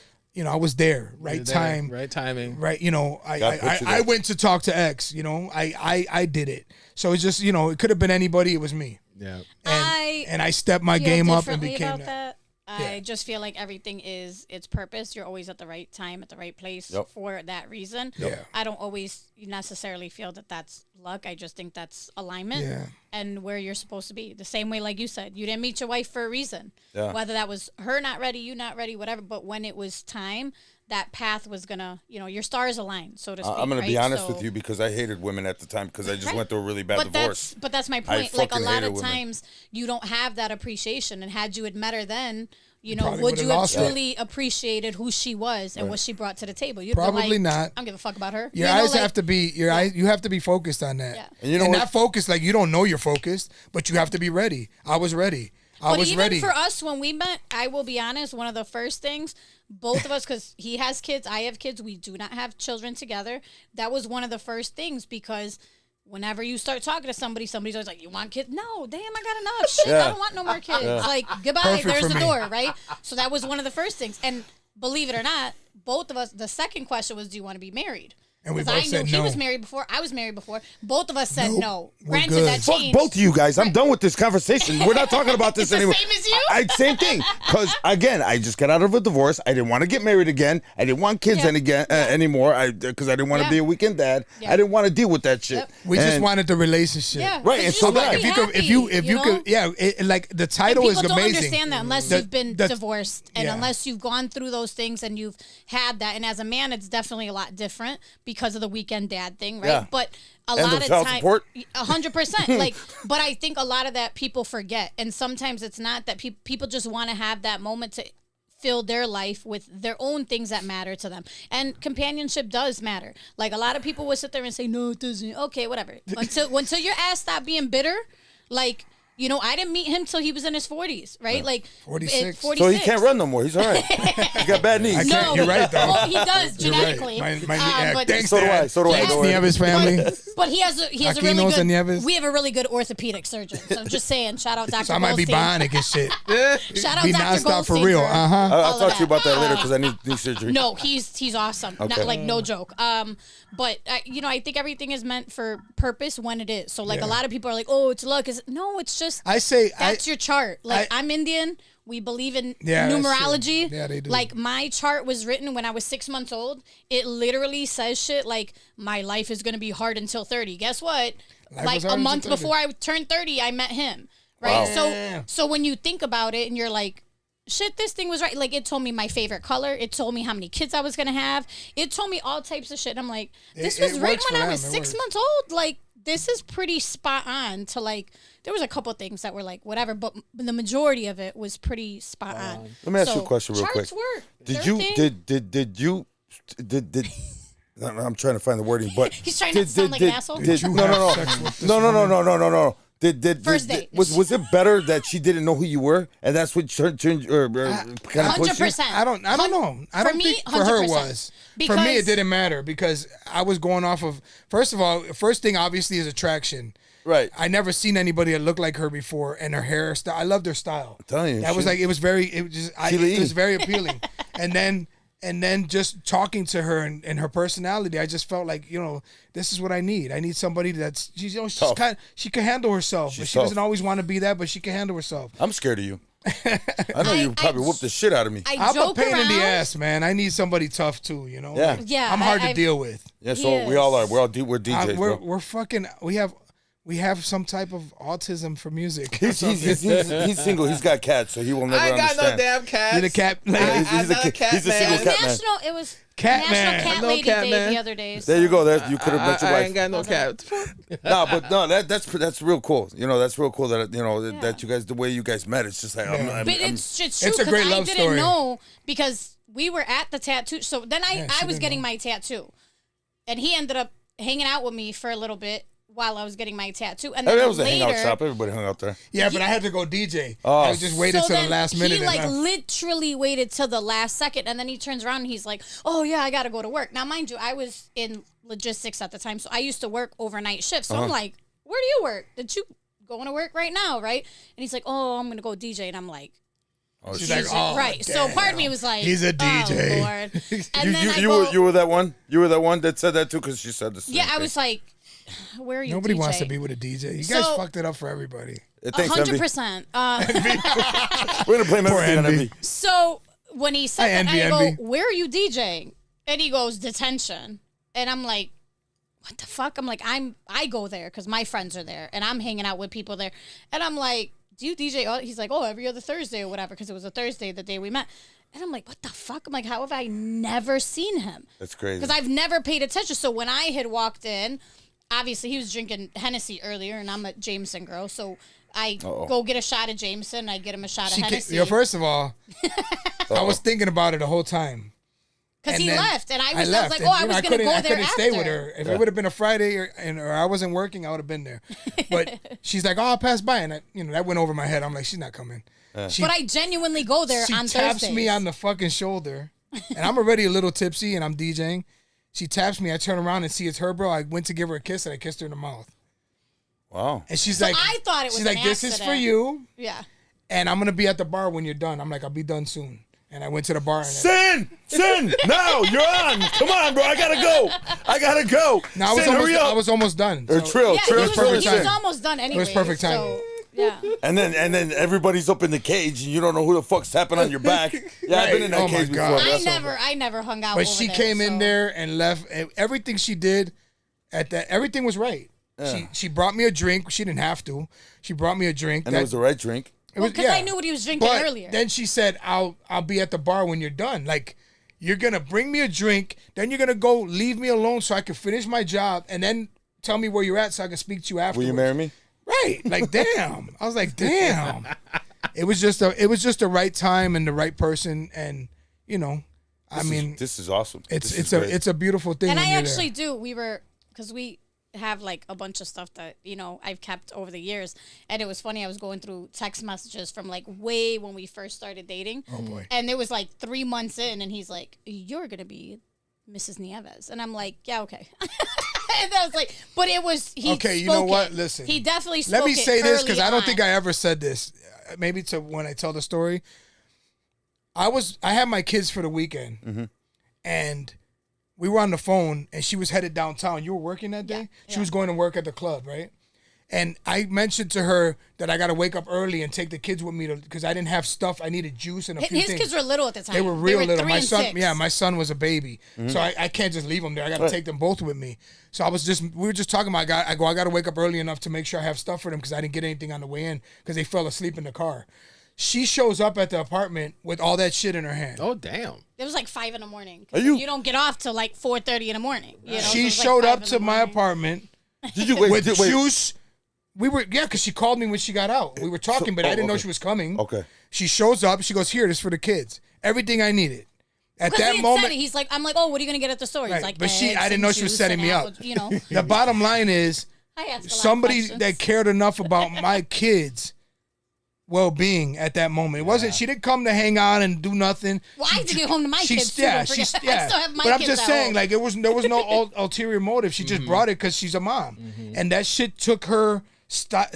I was there, right time, right timing, right. I went to talk to X. I did it. So it's just, it could have been anybody. It was me. Yeah. And I stepped my game up and became that. I just feel like everything is its purpose. You're always at the right time, at the right place for that reason. Yeah. I don't always necessarily feel that that's luck. I just think that's alignment and where you're supposed to be. The same way, like you said, you didn't meet your wife for a reason. Yeah. Whether that was her not ready, you not ready, whatever. But when it was time, that path was gonna, your stars aligned, so to speak. I'm gonna be honest with you because I hated women at the time because I just went through a really bad divorce. But that's my point. Like a lot of times you don't have that appreciation, and had you had met her then, would you have truly appreciated who she was and what she brought to the table? You'd probably be like, not. I don't give a fuck about her. Your eyes have to be eyes. You have to be focused on that. Yeah. And not focused like you don't know you're focused, but you have to be ready. I was ready. But even for us, when we met, I will be honest, one of the first things, both of us, because he has kids, I have kids, we do not have children together. That was one of the first things because whenever you start talking to somebody's always like, you want kids? No, damn, I got enough. Shit, I don't want no more kids. Like, goodbye, perfect there's the door, right? So that was one of the first things. And believe it or not, both of us, the second question was, do you want to be married? And we both said no. He was married before. I was married before. Both of us said no. Granted, that changed. Fuck both of you guys. I'm done with this conversation. We're not talking about this anymore. Same as you? Same thing. Because, again, I just got out of a divorce. I didn't want to get married again. I didn't want kids anymore because I didn't want to be a weekend dad. I didn't want to deal with that shit. We just wanted the relationship. Yeah. Right. And so that if you could, like the title is amazing. People don't understand that unless you've been divorced and unless you've gone through those things and you've had that. And as a man, it's definitely a lot different because of the weekend dad thing, right? Yeah. But a lot of time, 100%. Like, but I think a lot of that people forget, and sometimes it's not that people just want to have that moment to fill their life with their own things that matter to them, and companionship does matter. Like a lot of people would sit there and say, "No, it doesn't." Okay, whatever. Until your ass stop being bitter, like. I didn't meet him till he was in his 40s, right? Like 46. So he can't run no more. He's all right. He's got bad knees. No, you're right, though. Well, he does genetically. Right. Thanks, so do I. Thanks, Nieves family. But he has a really good. We have a really good orthopedic surgeon. So I'm just saying, shout out Dr. So I might be bionic and shit. Shout out be Dr. NonStop for Goldstein real. I'll talk to you about that later because I need surgery. No, he's awesome. Okay. Not like no joke. But I think everything is meant for purpose when it is. So like a lot of people are like, oh, it's luck. No, it's just. I say that's your chart. Like I'm Indian. We believe in numerology. Yeah, they do. Like my chart was written when I was 6 months old. It literally says shit like my life is gonna be hard until 30. Guess what? Like a month before I turned 30, I met him. Right. Wow. So when you think about it and you're like, shit, this thing was right. Like, it told me my favorite color. It told me how many kids I was going to have. It told me all types of shit. And I'm like, this was written when I was 6 months old. Like, this is pretty spot on to, like, there was a couple things that were, like, whatever. But the majority of it was pretty spot on. Let me ask you a question real quick. Charts work. Did you... I'm trying to find the wording, but... He's trying not to sound like an asshole? No. First date. Was it better that she didn't know who you were, and that's what turned kind of pushed you? 100%. I don't know. I don't think for her it was. For me, it didn't matter because I was going off of. First of all, first thing obviously is attraction. Right. I never seen anybody that looked like her before, and her hairstyle. I loved her style. I'm telling you, that was like it was very appealing, and then just talking to her and her personality, I just felt like, this is what I need. I need somebody that's she can handle herself. She doesn't always want to be that, but she can handle herself. I'm scared of you. I know you probably whooped the shit out of me. I'm a pain in the ass, man. I need somebody tough too, Yeah. I'm hard to deal with. Yeah, so we all are. We're DJs, bro. We're fucking. We have some type of autism for music. He's single. He's got cats, so he will never understand. I ain't got no damn cats. You're the cat. He's a single cat man. It was Cat National man. Cat No Lady cat Day man. the other day. There you go. You could have met your wife. I ain't got no cat. That's real cool. That's real cool that that you guys, the way you guys met, it's just like But it's true it's a great because love I didn't story. know because we were at the tattoo. So then I was getting my tattoo, and he ended up hanging out with me for a little bit while I was getting my tattoo. And then that was later, a hangout shop. Everybody hung out there. Yeah, but I had to go DJ. I just waited till the last minute. He literally waited till the last second, and then he turns around and he's like, "Oh yeah, I gotta go to work." Now, mind you, I was in logistics at the time, so I used to work overnight shifts. So I'm like, "Where do you work? Did you going to work right now, right?" And he's like, "Oh, I'm gonna go DJ," and I'm like. She's like, oh, right. Damn. So part of me was like, he's a DJ. Oh, Lord. And then you were that one. You were that one that said that too because she said this. Yeah, I was like, where are you? Nobody DJ? wants to be with a DJ. You guys So- fucked it up for everybody. Thanks, Envy. 100%. We're gonna play him Poor everything on Envy. Envy. So when he said I that, envy I go, Envy. "Where are you DJing?" And he goes, "Detention." And I'm like, "What the fuck?" I'm like, I go there because my friends are there, and I'm hanging out with people there. And I'm like, "Do you DJ?" Oh, he's like, "Oh, every other Thursday or whatever," because it was a Thursday the day we met. And I'm like, "What the fuck?" I'm like, "How have I never seen him?" That's crazy. Because I've never paid attention. So when I had walked in, obviously he was drinking Hennessy earlier, and I'm a Jameson girl, so I go get a shot of Jameson. I get him a shot of Hennessy. First of all, I was thinking about it the whole time. Because And he then left, and I was left, like, and, "Oh, I you know, was going to go I there couldn't after." stay with her. If it would have been a Friday or I wasn't working, I would have been there. But she's like, "Oh, I'll pass by," and that went over my head. I'm like, "She's not coming." She, But I genuinely go there she on taps Thursdays. me on the fucking shoulder, and I'm already a little tipsy, and I'm DJing. She taps me. I turn around and see it's her, bro. I went to give her a kiss, and I kissed her in the mouth. Wow. And she's So like, I thought it was she's an like, "This is for accident." you, Yeah. and I'm gonna be at the bar when you're done." I'm like, "I'll be done soon." And I went to the bar. And Sin! Now you're on. Come on, bro. I gotta go. no, Sin, hurry up. I was almost done. Or So- Trill. Yeah, Trill. he was time. almost done anyway. perfect time. So, yeah. And then everybody's up in the cage, and you don't know who the fuck's tapping on your back. Yeah, I've been in that Oh my cage God. before. I never hung out. But over she there, came in so- there and left. And everything she did everything was right. She brought me a drink. She didn't have to. She brought me a drink. And it was the right drink. Well, because I knew what he was drinking But earlier. then she said, I'll be at the bar when you're done. Like, you're going to bring me a drink. Then you're going to go leave me alone so I can finish my job. And then tell me where you're at so I can speak to you Will afterwards. you marry me? Right. Like, damn. I was like, damn. It was just the right time and the right person. And, This is awesome. it's a beautiful thing. And when I you're actually there. because we have like a bunch of stuff that I've kept over the years, and it was funny. I was going through text messages from like way when we first started dating. Oh boy! And it was like 3 months in, and he's like, "You're gonna be Mrs. Nieves," and I'm like, "Yeah, okay." And I was like, but it was he. Okay, you know spoke what? it. Listen, he definitely spoke let me it say this because early I don't think on. I ever said this. Maybe to when I tell the story. I had my kids for the weekend, and we were on the phone, and she was headed downtown. You were working that day? Yeah, She was going to work at the club, right? And I mentioned to her that I got to wake up early and take the kids with me because I didn't have stuff. I needed juice and a few His things. kids were little at the time. They were real little. 3 My and son, 6. my son was a baby, so I can't just leave them there. I got to take them both with me. So we were just talking about. I got to wake up early enough to make sure I have stuff for them because I didn't get anything on the way in because they fell asleep in the car. She shows up at the apartment with all that shit in her hand. Oh damn! It was like 5 a.m. Are you- You don't get off till like 4:30 in the morning. So She it was like showed 5 up in to the my morning. apartment Did you wait? with wait. juice. Because she called me when she got out. We were talking, but I didn't know okay. she was coming. Okay. She shows up. She goes, "Here, this is for the kids. Everything I needed." At Because that he had moment, said it. He's like, I'm like, "Oh, what are you gonna get at the store?" Right, He's like, but I "Eggs didn't and know she was juice setting and me up. apples," the bottom line is I asked a lot of somebody questions. that cared enough about my kids' well-being at that moment. It wasn't. She didn't come to hang out and do nothing. Well, I had to get home to my kids too. Yeah, Don't forget. she's I yeah. still have my But I'm kids just at saying, home. like there was no ulterior motive. She just brought it because she's a mom, and that shit took her stock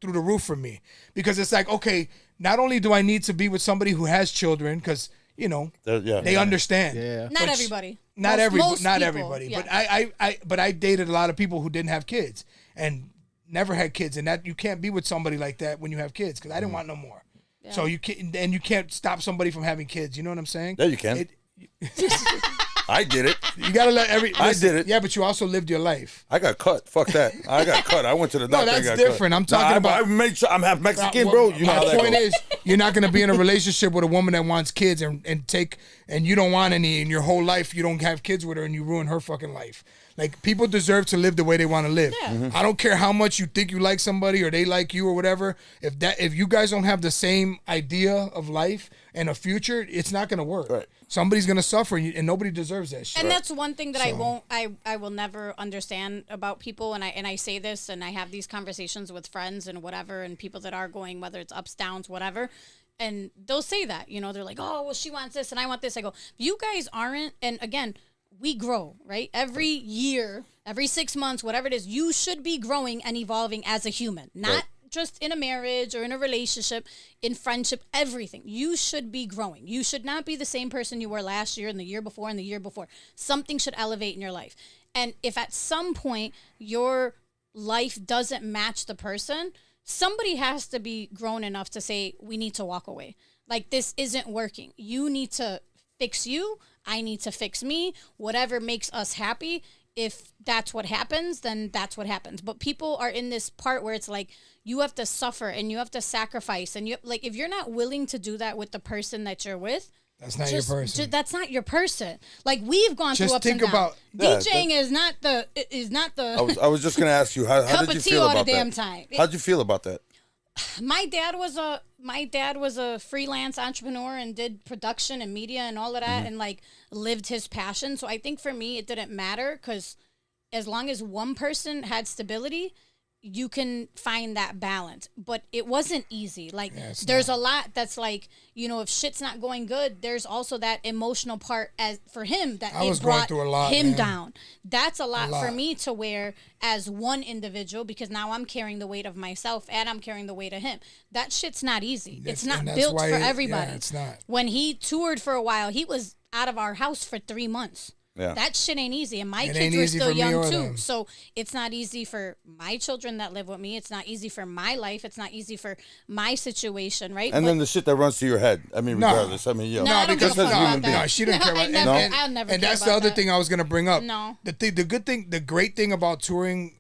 through the roof for me because it's like, okay, not only do I need to be with somebody who has children because they understand. Yeah. Not But everybody. Not Most people, everybody. yeah. But I dated a lot of people who didn't have kids and never had kids, and that you can't be with somebody like that when you have kids because I didn't want no more. So you can't stop somebody from having kids. You know what I'm saying? Yeah, you can. I did it. You gotta let I did it. Yeah, but you also lived your life. I got cut. Fuck that. I got cut. I went to the doctor. that's and got different. Cut. I'm talking about- I made sure I'm half Mexican, Well, bro. You know my how that point goes. is, you're not gonna be in a relationship with a woman that wants kids and you don't want any in your whole life. You don't have kids with her and you ruin her fucking life. Like people deserve to live the way they want to live. I don't care how much you think you like somebody or they like you or whatever. If you guys don't have the same idea of life and a future, it's not gonna work. Right. Somebody's gonna suffer and nobody deserves that shit. And that's one thing that I will never understand about people, and I say this, and I have these conversations with friends and whatever, and people that are going, whether it's ups, downs, whatever, and they'll say that, they're like, "Oh, well, she wants this and I want this." I go, if you guys aren't, and again, we grow, right? Every year, every 6 months, whatever it is, you should be growing and evolving as a human, not just in a marriage or in a relationship, in friendship, everything. You should be growing. You should not be the same person you were last year and the year before and the year before. Something should elevate in your life. And if at some point your life doesn't match the person, somebody has to be grown enough to say, we need to walk away. Like, this isn't working. You need to fix you. I need to fix me. Whatever makes us happy. If that's what happens, then that's what happens. But people are in this part where it's like, you have to suffer and you have to sacrifice. And you like, if you're not willing to do that with the person that you're with, that's not your person. That's not your person. Like, we've gone Just through ups think and downs. about DJing is not the I was just gonna ask you how cup did you of tea feel all about the damn that? time. How'd you feel about that? My dad was a freelance entrepreneur and did production and media and all of that, and like lived his passion. So I think for me it didn't matter, because as long as one person had stability, you can find that balance. But it wasn't easy. Like, there's a lot that's like, you know, if shit's not going good, there's also that emotional part as for him that I it was going brought through a lot, him man. down. That's a lot for me to wear as one individual, because now I'm carrying the weight of myself and I'm carrying the weight of him. That shit's not easy. It's not and that's built why for everybody. Yeah, it's not. When he toured for a while, he was out of our house for 3 months. Yeah. That shit ain't easy. And my It kids ain't were easy still for me young or too. them. So it's not easy for my children that live with me. It's not easy for my life. It's not easy for my situation, right? And then the shit that runs through your head. I mean, No. regardless. I mean, yo. No, I don't because give a fuck about no, that. she didn't care about I never, and, I'll never and care that's about the other that. thing I was gonna bring up. No. The good thing, the great thing about touring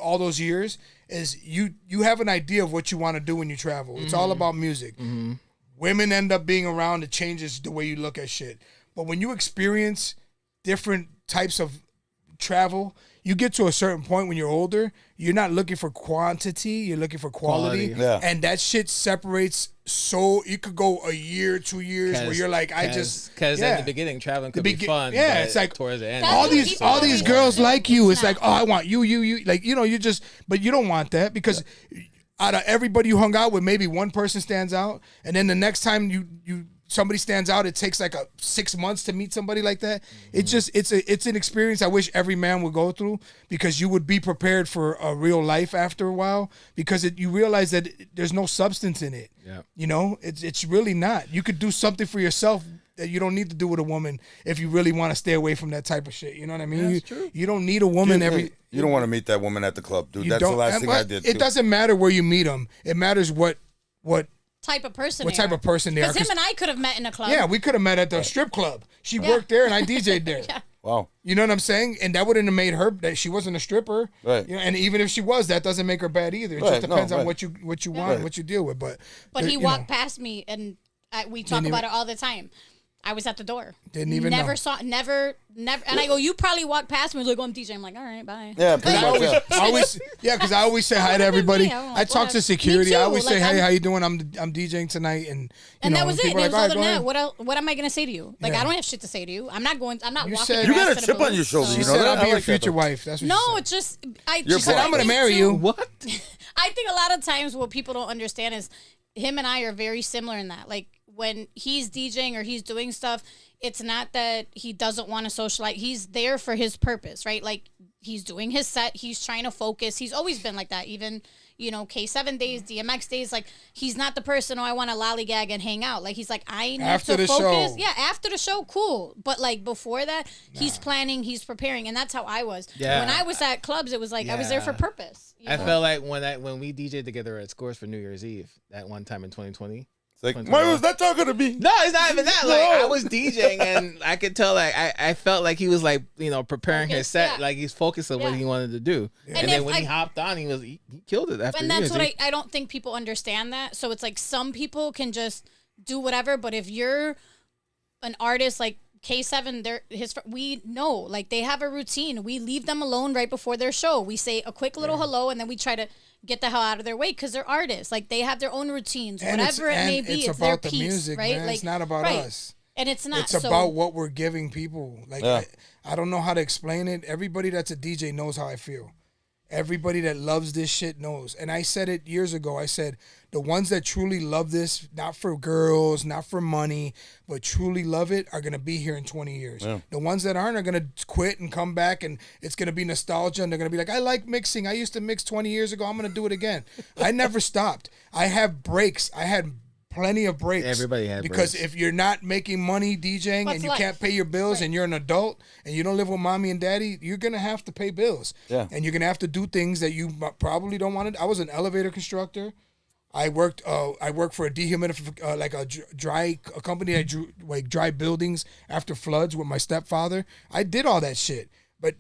all those years is you have an idea of what you want to do when you travel. It's all about music. Women end up being around. It changes the way you look at shit. But when you experience different types of travel, you get to a certain point when you're older, you're not looking for quantity, you're looking for quality. Yeah. And that shit separates, so you could go a year, 2 years where you're like, because in the beginning traveling could be fun. Yeah, but it's like towards the end, That's all what these people all these always girls say. like you. It's Nah. like, oh, I want you, like, you know, you just, but you don't want that, because out of everybody you hung out with, maybe one person stands out, and then the next time you somebody stands out, it takes like 6 months to meet somebody like that. It's just it's an experience I wish every man would go through, because you would be prepared for a real life after a while, because you realize that there's no substance in it. Yeah. You know, it's really not. You could do something for yourself that you don't need to do with a woman if you really want to stay away from that type of shit. You know what I mean? That's true. You don't need a woman every. You don't want to meet that woman at the club, dude. You That's the don't- last and thing what- I did. It too. doesn't matter where you meet them. It matters what type of person what type of person they are. Because him and I could have met in a club. Yeah, we could have met at the strip club. She worked there and I DJ'd there. Wow. You know what I'm saying? And that wouldn't have made her that she wasn't a stripper. Right. You know, and even if she was, that doesn't make her bad either. It Right, just depends no, on right. what you want, what you deal with. But he you walked know, past me, and we talk about it all the time. I was at the door. Didn't even never know. saw, never. And I go, you probably walked past me. Like, oh, I'm DJ. I'm like, all right, bye. Yeah, pretty much. Yeah. because I always say hi to everybody. me. I'm like, I talk to whatever. security. Me I too. always say, Like, hey, I'm- how you doing? I'm DJing tonight, and And know, that was it. people It are was like, other "All than right, go that. ahead." What am I gonna say to you? Like, Yeah. I don't have shit to say to you. I'm not walking. You past said- the You got a booth, chip on your shoulder, so- You you know said that? I'll I be your like that, future though. wife. That's what No, you said. it's just You're she said, black. I'm gonna think marry too- you. What? I think a lot of times what people don't understand is him and I are very similar in that. Like, when he's DJing or he's doing stuff, it's not that he doesn't want to socialize. He's there for his purpose, right? Like, he's doing his set. He's trying to focus. He's always been like that. Even, you know, K7 days, DMX days. Like, he's not the person, oh, I want to lollygag and hang out. Like, he's like, I need After to the focus. show. Yeah, after the show, cool. But, like, before that, he's planning, he's preparing. And that's how I was. Yeah. When I was at clubs, it was like, I was there for Yeah. purpose. you I know? felt like when we DJ'd together at Scores for New Year's Eve that one time in 2020. It's like, why was that talking to me? No, it's not even that. Like, I was DJing and I could tell, like, I felt like he was like, you know, preparing his Focused, set, yeah. like he's focused on what Yeah. he wanted to do. And And then if when he I- hopped on, he killed it after And New that's Year's what Eve. I don't think people understand that. So it's like some people can just do whatever, but if you're an artist like K7, we know, like, they have a routine. We leave them alone right before their show. We say a quick little hello, and then we try to get the hell out of their way because they're artists. Like, they have their own routines, And whatever it may be. It's their about the piece, music, right? man. Like, It's not about right. us. And it's not. It's so, about what we're giving people. Like, Yeah. I don't know how to explain it. Everybody that's a DJ knows how I feel. Everybody that loves this shit knows. And I said it years ago. I said, the ones that truly love this, not for girls, not for money, but truly love it, are going to be here in 20 years. Yeah. The ones that aren't are going to quit and come back, and it's going to be nostalgia, and they're going to be like, I like mixing. I used to mix 20 years ago. I'm going to do it again. I never stopped. I have breaks. I had plenty of breaks. Everybody had because breaks. if you're not making money DJing What's and you life? can't pay your bills and you're an adult and you don't live with mommy and daddy, you're gonna have to pay bills. Yeah. And you're gonna have to do things that you probably don't want to. I was an elevator constructor. I worked for a dehumidifier, like a company that drew like dry buildings after floods with my stepfather. I did all that shit, but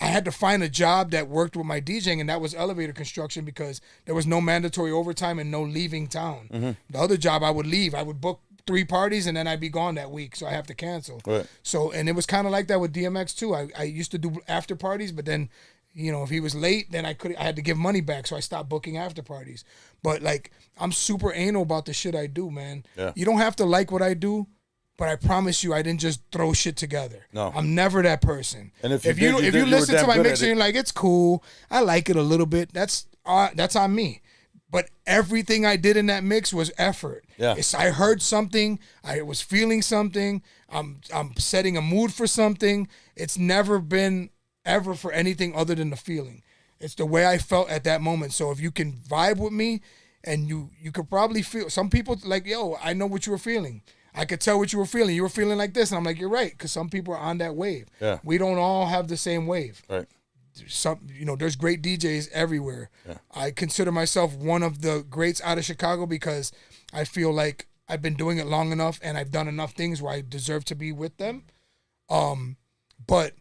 I had to find a job that worked with my DJing, and that was elevator construction because there was no mandatory overtime and no leaving town. Mm-hmm. The other job, I would leave. I would book 3 parties, and then I'd be gone that week, so I have to cancel. Right. So, and it was kind of like that with DMX too. I used to do after parties, but then, you know, if he was late, then I had to give money back, so I stopped booking after parties. But like, I'm super anal about the shit I do, man. Yeah. You don't have to like what I do, but I promise you, I didn't just throw shit together. No. I'm never that person. And if you you did, you were listen to damn my good mix at and it. you're like, it's cool, I like it a little bit, that's on me. But everything I did in that mix was effort. Yeah. I heard something, I was feeling something, I'm setting a mood for something. It's never been ever for anything other than the feeling. It's the way I felt at that moment. So if you can vibe with me, and you could probably feel, some people like, yo, I know what you were feeling. I could tell what you were feeling. You were feeling like this. And I'm like, you're right. Because some people are on that wave. Yeah. We don't all have the same wave. Right. There's great DJs everywhere. Yeah. I consider myself one of the greats out of Chicago because I feel like I've been doing it long enough and I've done enough things where I deserve to be with them. But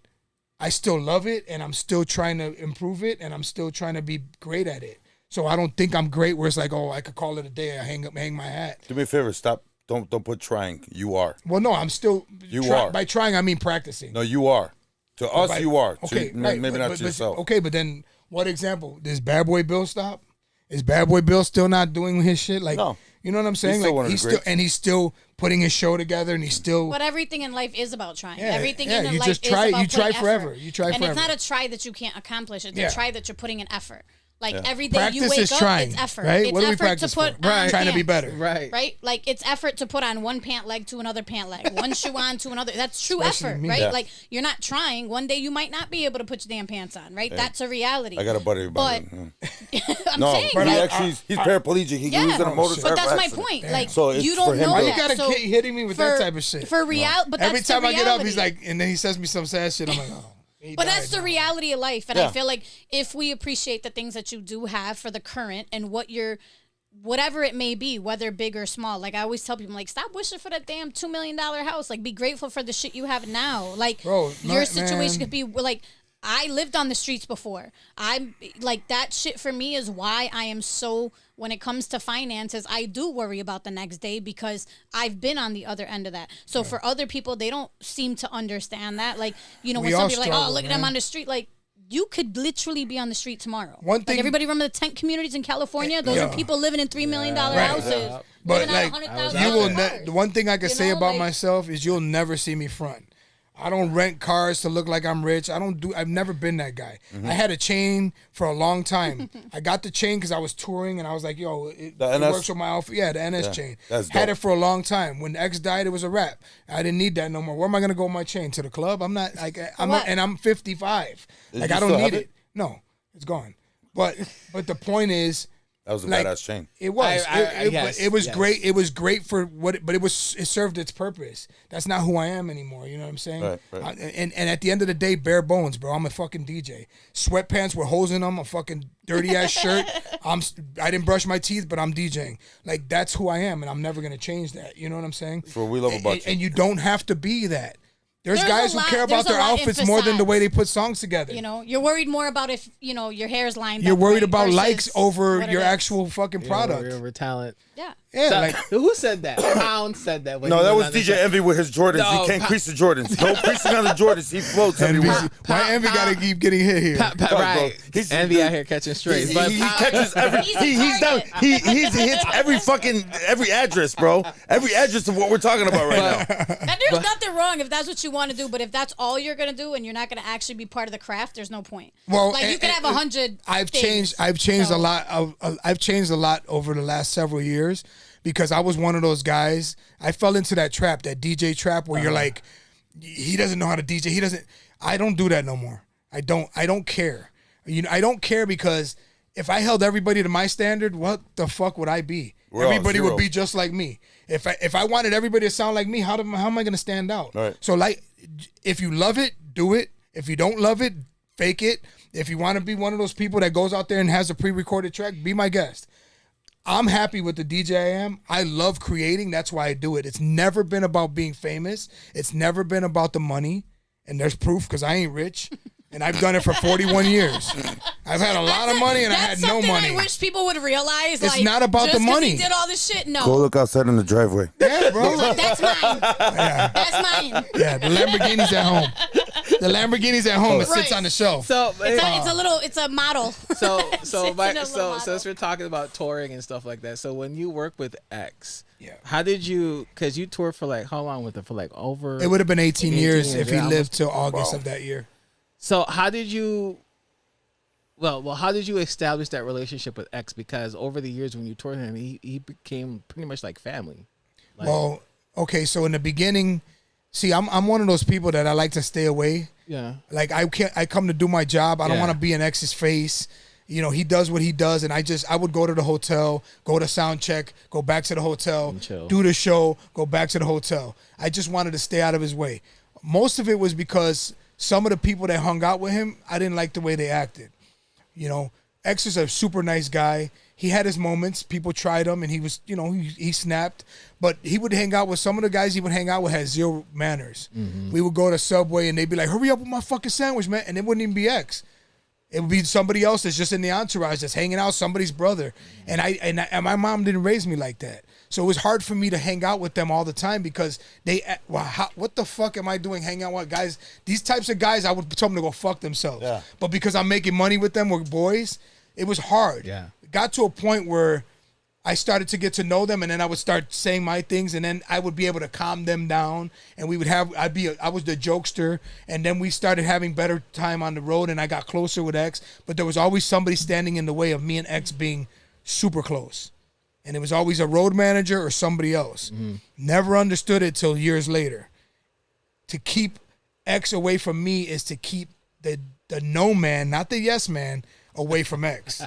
I still love it and I'm still trying to improve it and I'm still trying to be great at it. So I don't think I'm great where it's like, oh, I could call it a day. I hang my hat. Do me a favor. Stop. Don't put trying. You are. Well, no, I'm still. You are. By trying, I mean practicing. No, you are. To us, you are. Okay, to, right. Maybe not to yourself. Okay, but then what example? Does Bad Boy Bill stop? Is Bad Boy Bill still not doing his shit? Like, No. You know what I'm saying? He's still like one of the he's still greats. and he's still putting his show together and he's still. But everything in life is about trying. Yeah, Everything yeah, in you life just is try- about you try putting forever. effort. You try and forever. it's not a try that you can't accomplish. It's Yeah. a try that you're putting in effort. Like every day you Practice wake is up, trying, it's effort. right? It's What do we effort practice to put for? on Trying to be pants. better. Right. Right? Like it's effort to put on one pant leg to another pant leg, one shoe on to another. That's true Especially effort, me. right? Yeah. Like you're not trying. One day you might not be able to put your damn pants on, right? That's a reality. I got a buddy about But it. I'm No, saying, but he like, actually he's paraplegic. He yeah, was in a motorcycle but that's my accident. point. Like So it's you for don't him know to- Why that. you gotta So keep hitting me with that type of shit? For reality, but Every that's time the I get up, he's reality. like, and then he says me some sad shit. I'm like, oh. he But died that's the now. reality of life. And Yeah. I feel like if we appreciate the things that you do have for the current and what you're, whatever it may be, whether big or small, like I always tell people, like, stop wishing for that damn $2 million house. Like, be grateful for the shit you have now. Like, Bro, your man. situation could be like, I lived on the streets before. I'm like, that shit for me is why I am so, when it comes to finances, I do worry about the next day because I've been on the other end of that. So for other people, they don't seem to understand that. Like, you know, We when all somebody's like, oh, struggle, look at them man. on the street. Like, you could literally be on the street tomorrow. One Like, thing- everybody remember the tent communities in California? Those Yeah. are people living in $3 million Right. houses. But living on like, $100,000 you will. cars. The one thing I can You say know, about like- myself is you'll never see me front. I don't rent cars to look like I'm rich. I've never been that guy. I had a chain for a long time. I got the chain because I was touring and I was like, yo, it The NS? works with my outfit. Yeah, the NS chain. that's Had dope. it for a long time. When X died, it was a wrap. I didn't need that no more. Where am I gonna go with my chain? To the club? I'm not like what? and I'm 55. Like you I don't still need have it. it? No, it's gone. But the point is. That was a Like, badass chain. It was. Yes, it was yes. great. It was great for what. But it served its purpose. That's not who I am anymore. You know what I'm saying? Right. And at the end of the day, bare bones, bro. I'm a fucking DJ. Sweatpants with holes in them. A fucking dirty ass shirt. I didn't brush my teeth, but I'm DJing. Like that's who I am, and I'm never gonna change that. You know what I'm saying? That's what we love about you. And you don't have to be that. There's There's guys a who lot- care about there's a their lot outfits more than the way they emphasized. put songs together. You know, you're worried more about if, you know, your hair's lined You're up worried right about versus likes over what it your is. actual fucking product. Over talent. Yeah. Yeah, So, like who said that? Pound said that. When No, he that was on the DJ show. Envy with his Jordans. No, He can't crease the Jordans. No creasing on the Jordans. He floats everywhere. why Envy gotta keep getting hit here? Pa- bro. right. He's- Envy out here catching strays. But He Pound- catches every. He's a He's down. target. He hits every address, bro. Every address of what we're talking about right now. And there's nothing wrong if that's what you want to do, but if that's all you're gonna do and you're not gonna actually be part of the craft, there's no point. Well, like you can have 100. I've things, changed. I've changed so- a lot. I've changed a lot over the last several years because I was one of those guys. I fell into that trap, that DJ trap, where you're like, he doesn't know how to DJ. He doesn't. I don't do that no more. I don't care. You know, I don't care because if I held everybody to my standard, what the fuck would I be? everybody would zero. be just like me. If I wanted everybody to sound like me, how am I going to stand out? Right. So like, if you love it, do it. If you don't love it, fake it. If you want to be one of those people that goes out there and has a pre-recorded track, be my guest. I'm happy with the DJ I am. I love creating. That's why I do it. It's never been about being famous. It's never been about the money. And there's proof because I ain't rich. And I've done it for 41 years. I've had a lot of money and I had no money. I wish people would realize. It's not about the money. He did all this shit. No. Go look outside in the driveway. Yeah, bro. That's mine. Yeah. That's mine. Yeah, the Lamborghini's at home. The Lamborghini's at home. It sits Right. on the shelf. So It's a model. so Sits in a little since we're talking about touring and stuff like that, so when you work with X, Yeah. how did you? Because you toured for like how long with it? For like over. It would have been 18 years if he yeah, lived till August of that year. So how did you? Well, how did you establish that relationship with X? Because over the years when you toured him, he became pretty much like family. Like, Well, okay, so in the beginning, see, I'm one of those people that I like to stay away. yeah. Like I come to do my job. I don't Yeah. want to be in X's face. You know, he does what he does, and I would go to the hotel, go to sound check, go back to the hotel, And chill. do the show, go back to the hotel. I just wanted to stay out of his way. Most of it was because some of the people that hung out with him, I didn't like the way they acted. You know, X is a super nice guy. He had his moments. People tried him, and he was, you know, he snapped. But he would hang out with some of the guys he would hang out with had zero manners. We would go to Subway, and they'd be like, "Hurry up with my fucking sandwich, man!" And it wouldn't even be X. It would be somebody else that's just in the entourage that's hanging out, somebody's brother. And my mom didn't raise me like that. So it was hard for me to hang out with them all the time because what the fuck am I doing hanging out with guys? These types of guys, I would tell them to go fuck themselves. Yeah. But because I'm making money with them, we're boys, it was hard. Yeah. It got to a point where I started to get to know them, and then I would start saying my things, and then I would be able to calm them down, and I was the jokester, and then we started having better time on the road, and I got closer with X, but there was always somebody standing in the way of me and X being super close, and it was always a road manager or somebody else. Never understood it till years later. To keep X away from me is to keep the no man, not the yes man, away from X.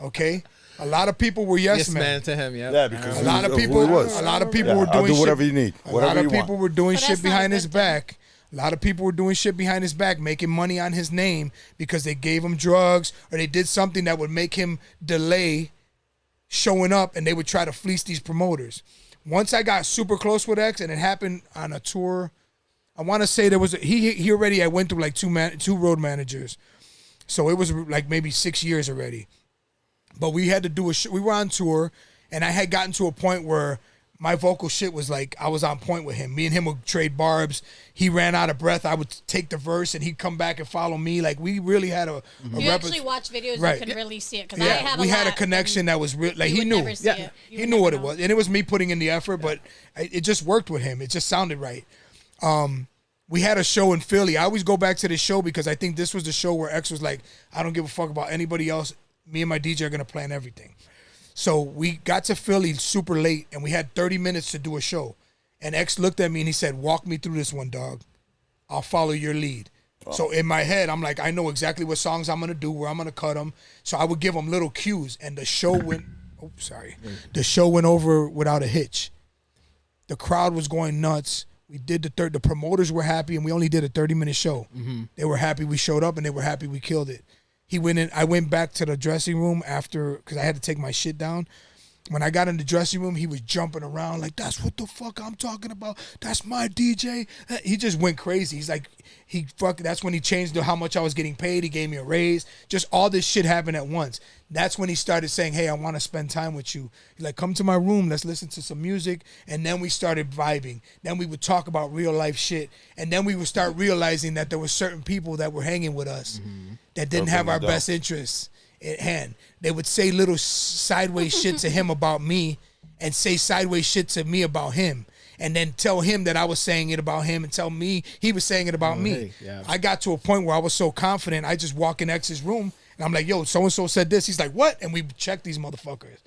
Okay? A lot of people were yes, Yes, men. man, to him. Yeah. Yeah, because A lot of who people, he was. a lot of Yeah, people were doing I'll do whatever shit. you need. A Whatever lot you of people want. were doing But shit that's not a behind good his thing. back. A lot of people were doing shit behind his back, making money on his name because they gave him drugs or they did something that would make him delay showing up, and they would try to fleece these promoters. Once I got super close with X, and it happened on a tour, I want to say there was he already. I went through like two road managers, so it was like maybe 6 years already. But we had to do a we were on tour, and I had gotten to a point where my vocal shit was like, I was on point with him. Me and him would trade barbs. He ran out of breath. I would take the verse, and he'd come back and follow me. Like, we really had a You actually watch videos, Right. you can really see it. Because I yeah, have we had a lot, connection that was real. Like, you he would knew. never see it. You He would knew never what it know. was. And it was me putting in the effort, but it just worked with him. It just sounded right. We had a show in Philly. I always go back to this show because I think this was the show where X was like, I don't give a fuck about anybody else. Me and my DJ are going to plan everything. So we got to Philly super late, and we had 30 minutes to do a show. And X looked at me, and he said, walk me through this one, dog. I'll follow your lead. So in my head, I'm like, I know exactly what songs I'm going to do, where I'm going to cut them. So I would give him little cues, and the show went, the show went over without a hitch. The crowd was going nuts. We did the promoters were happy, and we only did a 30-minute show. They were happy we showed up, and they were happy we killed it. He went in. I went back to the dressing room after because I had to take my shit down. When I got in the dressing room, he was jumping around like, "That's what the fuck I'm talking about. That's my DJ." He just went crazy. He's like, that's when he changed how much I was getting paid. He gave me a raise. Just all this shit happened at once. That's when he started saying, "Hey, I want to spend time with you." He's like, "Come to my room. Let's listen to some music." And then we started vibing. Then we would talk about real life shit. And then we would start realizing that there were certain people that were hanging with us that didn't have our best interests at hand. They would say little sideways shit to him about me and say sideways shit to me about him. And then tell him that I was saying it about him and tell me he was saying it about me. hey, yeah. I got to a point where I was so confident, I just walk in X's room and I'm like, yo, so-and-so said this. He's like, what? And we checked these motherfuckers.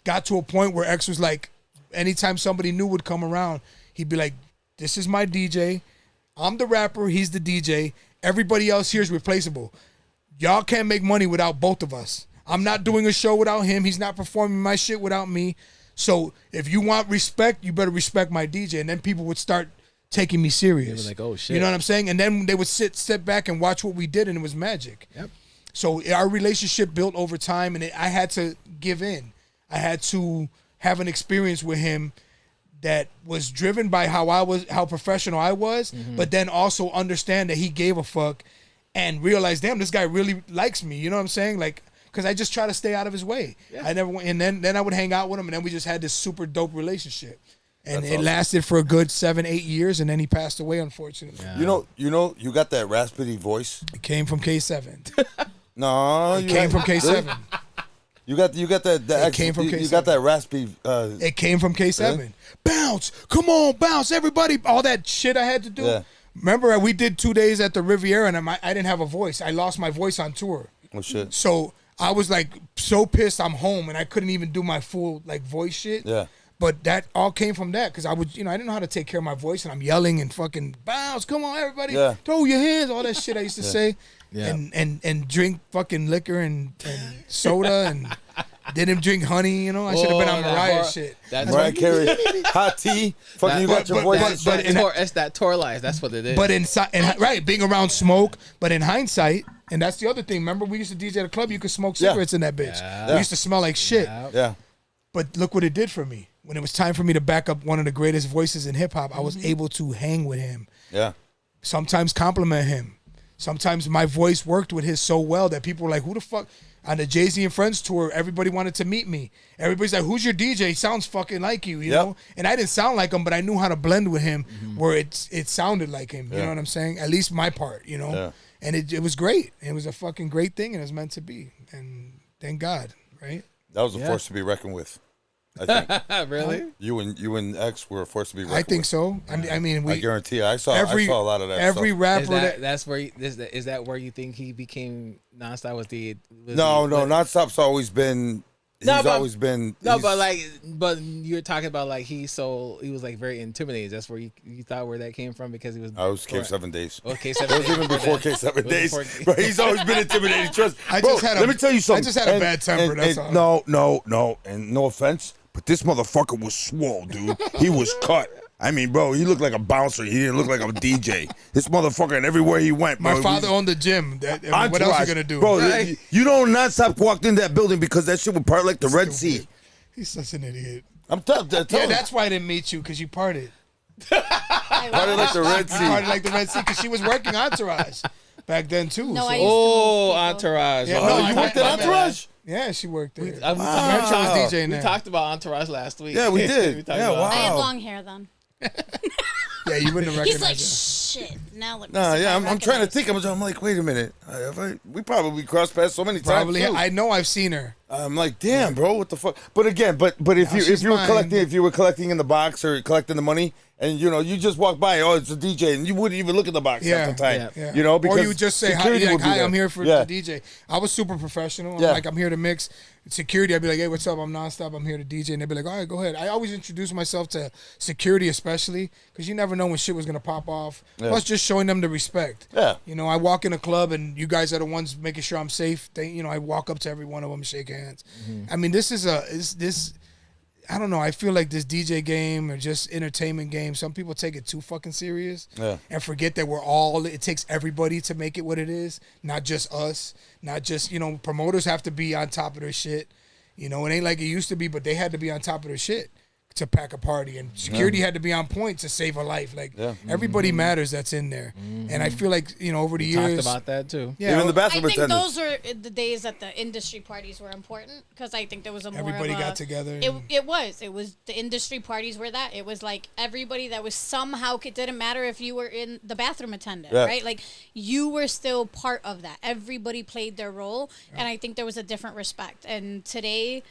Got to a point where X was like, anytime somebody new would come around, he'd be like, this is my DJ. I'm the rapper. He's the DJ. Everybody else here is replaceable. Y'all can't make money without both of us. I'm not doing a show without him. He's not performing my shit without me. So if you want respect, you better respect my DJ. And then people would start taking me serious. They were like, oh, shit. You know what I'm saying? And then they would sit back and watch what we did, and it was magic. Yep. So our relationship built over time, and I had to give in. I had to have an experience with him that was driven by how professional I was, but then also understand that he gave a fuck and realize, damn, this guy really likes me. You know what I'm saying? Like, because I just try to stay out of his way. Yeah. I never went, and then I would hang out with him, and then we just had this super dope relationship. And it lasted for a good 7-8 years, and then he passed away, unfortunately. Yeah. You got that raspy voice. It came from K7. No, It came from K7. You got that. It came from You K7. got that raspy. It came from K7. Really? Bounce, come on, bounce, everybody. All that shit I had to do. Yeah. Remember, we did 2 days at the Riviera, and I didn't have a voice. I lost my voice on tour. Oh shit. So I was like so pissed I'm home, and I couldn't even do my full like voice shit. Yeah. But that all came from that, because I would, I didn't know how to take care of my voice, and I'm yelling and fucking bounce, come on, everybody, throw your hands, all that shit I used to say, and drink fucking liquor and soda and didn't drink honey, I should have been on Mariah shit. That's Mariah Carey, hot tea, fucking you got your voice. It's that tour life. That's what it is. But being around smoke, but in hindsight, and that's the other thing. Remember, we used to DJ at a club, you could smoke cigarettes in that bitch. Yeah. We used to smell like shit. Yeah. But look what it did for me. When it was time for me to back up one of the greatest voices in hip hop, I was able to hang with him. Yeah. Sometimes compliment him. Sometimes my voice worked with his so well that people were like, who the fuck? On the Jay-Z and Friends tour, everybody wanted to meet me. Everybody's like, who's your DJ? He sounds fucking like you, you know? And I didn't sound like him, but I knew how to blend with him where it sounded like him. You know what I'm saying? At least my part, Yeah. And it was great. It was a fucking great thing, and it was meant to be. And thank God, right? That was a force to be reckoned with. I think. Really? You and X were a force to be reckoned with. I think so. I mean, I guarantee you. I saw a lot of that. Every stuff. rapper That's where is that where you think he became NonStop? No, NonStop's always been. Always been. No, but you're talking about like he was like very intimidating. That's where you thought where that came from, because he was. I was K7 days. Okay, it was even before K7 days. But he's always been intimidating. Trust. Let me tell you something. I just had a bad temper. That's all. No, and no offense, but this motherfucker was swole, dude. He was cut. I mean, bro, he looked like a bouncer. He didn't look like a DJ. This motherfucker, and everywhere he went, bro. My father owned the gym. What else are you gonna do, bro? Right? You know, NonStop walked in that building because that shit would part like the Red Sea. He's such an idiot. I'm tough. Yeah, that's why I didn't meet you, because you parted. Parted like the Red Sea. Parted like the Red Sea, because she was working Entourage back then too. No, so. I used to move people. Entourage. Yeah, no, you worked at Entourage? Yeah, she worked there. We talked about Entourage last week. Yeah, we did. Wow. I had long hair then. Yeah, you wouldn't have recognized He's like, her. shit. Now look. I'm trying to think. I'm like, wait a minute. We probably crossed paths so many times. Probably, too. I know I've seen her. I'm like, damn, bro, what the fuck? But again, but if you were collecting in the box or collecting the money, and you just walk by, it's a DJ, and you wouldn't even look at the box half the time. Yeah. Because or you would just say, hi, I'm here for the DJ. I was super professional. I'm here to mix. Security, I'd be like, hey, what's up? I'm NonStop. I'm here to DJ. And they'd be like, all right, go ahead. I always introduce myself to security, especially, because you never know when shit was going to pop off. Plus, just showing them the respect. Yeah. I walk in a club, and you guys are the ones making sure I'm safe. I walk up to every one of them and shake hands. Mm-hmm. I mean, I don't know. I feel like this DJ game or just entertainment game, some people take it too fucking serious and forget that it takes everybody to make it what it is, not just us, not just, promoters have to be on top of their shit. It ain't like it used to be, but they had to be on top of their shit to pack a party, and security had to be on point to save a life. Like everybody matters that's in there, and I feel like over the years talked about that too. Yeah, even the bathroom I think attendants. those were the days that the industry parties were important, because I think there was everybody got together. It was the industry parties were that. It was like everybody that was somehow, it didn't matter if you were in the bathroom attendant, right? Like you were still part of that. Everybody played their role, and I think there was a different respect. And today,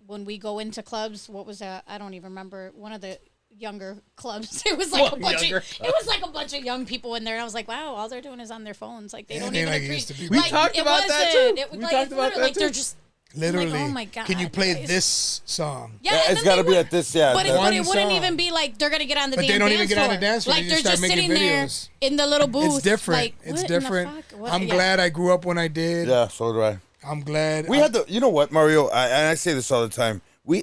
when we go into clubs, what was that? I don't even remember. One of the younger clubs. It was like a bunch of young people in there, and I was like, wow, all they're doing is on their phones. Like they don't even appreciate. We talked about that too. We talked about that too. They're just literally. Like, oh my God. Can you play this song? Yeah, it's got to be at this. Yeah, but it wouldn't even be like they're gonna get on the damn dance floor. But they don't even get on the dance floor. Like they're just sitting there in the little booth. It's different. Like, it's different. I'm glad I grew up when I did. Yeah, so do I. I'm glad. We had you know what, Mario? I say this all the time.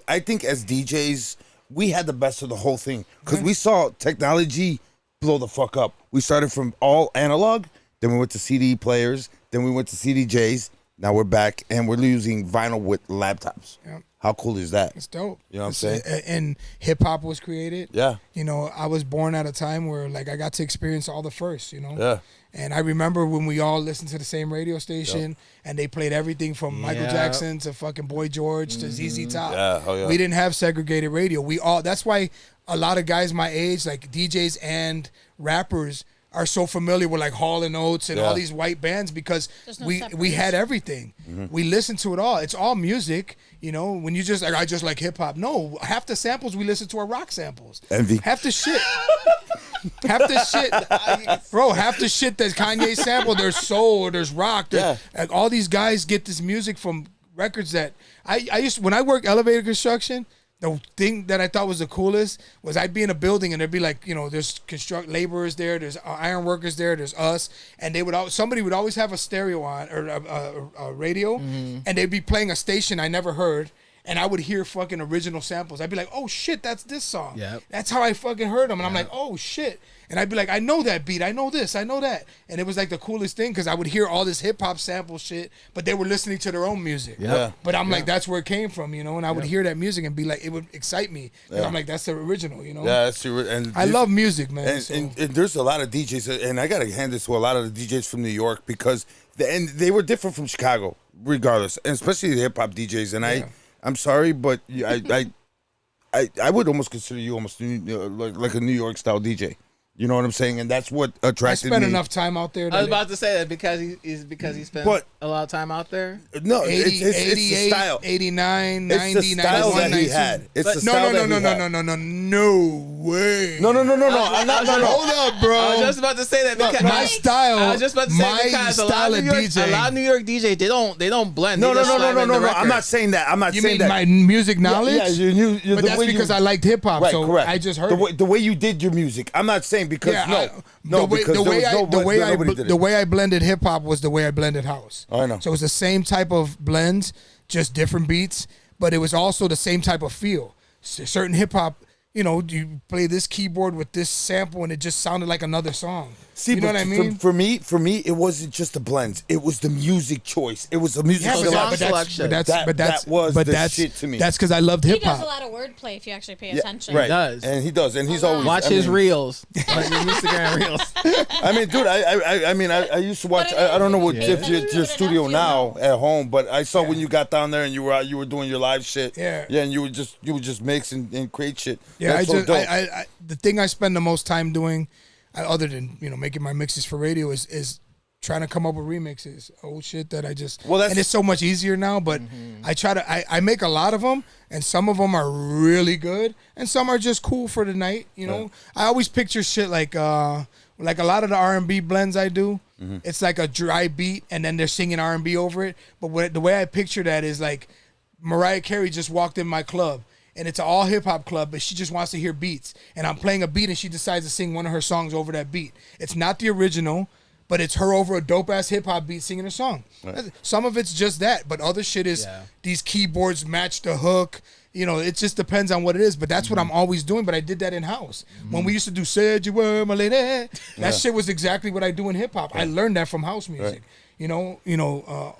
I think as DJs, we had the best of the whole thing because we saw technology blow the fuck up. We started from all analog, then we went to CD players, then we went to CDJs. Now we're back and we're using vinyl with laptops. Yep. How cool is that? It's dope. You know what I'm saying? And hip hop was created. Yeah. You know, I was born at a time where like I got to experience all the firsts, you know? Yeah. And I remember when we all listened to the same radio station and they played everything from Michael Jackson to fucking Boy George to ZZ Top. Yeah, oh yeah. We didn't have segregated radio. That's why a lot of guys my age, like DJs and rappers, are so familiar with like Hall and Oates and all these white bands because No we had everything. We listened to it all. It's all music, you know. When you just like I just like hip hop. No, half the samples we listen to are rock samples. Envy. Half the shit. Half the shit, bro. Half the shit that Kanye sampled. There's soul or there's rock. Like, all these guys get this music from records that I used when I worked elevator construction. The thing that I thought was the coolest was I'd be in a building and there'd be like, you know, there's construct laborers there, there's iron workers there, there's us, and somebody would always have a stereo on or a radio, and they'd be playing a station I never heard, and I would hear fucking original samples. I'd be like, oh shit, that's this song. Yep. That's how I fucking heard them, and I'm like, oh shit. And I'd be like, I know that beat, I know this, I know that. And it was like the coolest thing because I would hear all this hip hop sample shit, but they were listening to their own music. Yeah. But I'm like, that's where it came from, you know? And I would hear that music and be like, it would excite me. And I'm like, that's the original, you know? Yeah, that's true. And I love music, man. and there's a lot of DJs, and I gotta hand this to a lot of the DJs from New York because they were different from Chicago, regardless, and especially the hip hop DJs. And I'm sorry, but I would almost consider you almost like a New York style DJ. You know what I'm saying? And that's what attracted me. I spent enough time out there. I was about to say that because he spent a lot of time out there. No, 80, it's the style. 89, It's 90, the style 91, that he 92. had. It's the No, style no, that no, he no, had. no, no, no, no way. No. I'm not. No. Hold up, bro. I was just about to say that because My style. I was just about to say my because style of a lot DJ. of New York DJs they don't blend. No. They just slide in the I'm record. not saying that. I'm not You saying mean that. my music knowledge? Yeah, you But the that's way because you, I liked hip hop, right, so correct. I just heard it. the way you did your music. I'm not saying because the way I blended hip hop was the way I blended house. I know. So it was the same type of blends, just different beats, but it was also the same type of feel. Certain hip hop, you know, you play this keyboard with this sample and it just sounded like another song. See, you know what I mean? For me, it wasn't just the blends. It was the music choice. It was the music selection. That was the shit to me. That's because I loved He hip does a hop. lot of wordplay if you actually pay attention. Right. He does. And he does. And he's always Watch his reels, like his Instagram reels. I mean, dude, I used to watch. I don't know what if your studio now at home, but I saw when you got down there and you were doing your live shit. Yeah. Yeah, and you would just mix and create shit. Yeah, That's so dope. the thing I spend the most time doing, other than making my mixes for radio, is trying to come up with remixes. Old shit that I just and it's so much easier now. But I make a lot of them, and some of them are really good, and some are just cool for the night. You know, I always picture shit like a lot of the R&B blends I do. It's like a dry beat, and then they're singing R&B over it. But the way I picture that is like Mariah Carey just walked in my club. And it's an all hip hop club, but she just wants to hear beats. And I'm playing a beat, and she decides to sing one of her songs over that beat. It's not the original, but it's her over a dope ass hip hop beat singing a song. Right. Some of it's just that, but other shit is these keyboards match the hook. You know, it just depends on what it is. But that's what I'm always doing. But I did that in house when we used to do "Said You Were My Lady." That shit was exactly what I do in hip hop. I learned that from house music. Right.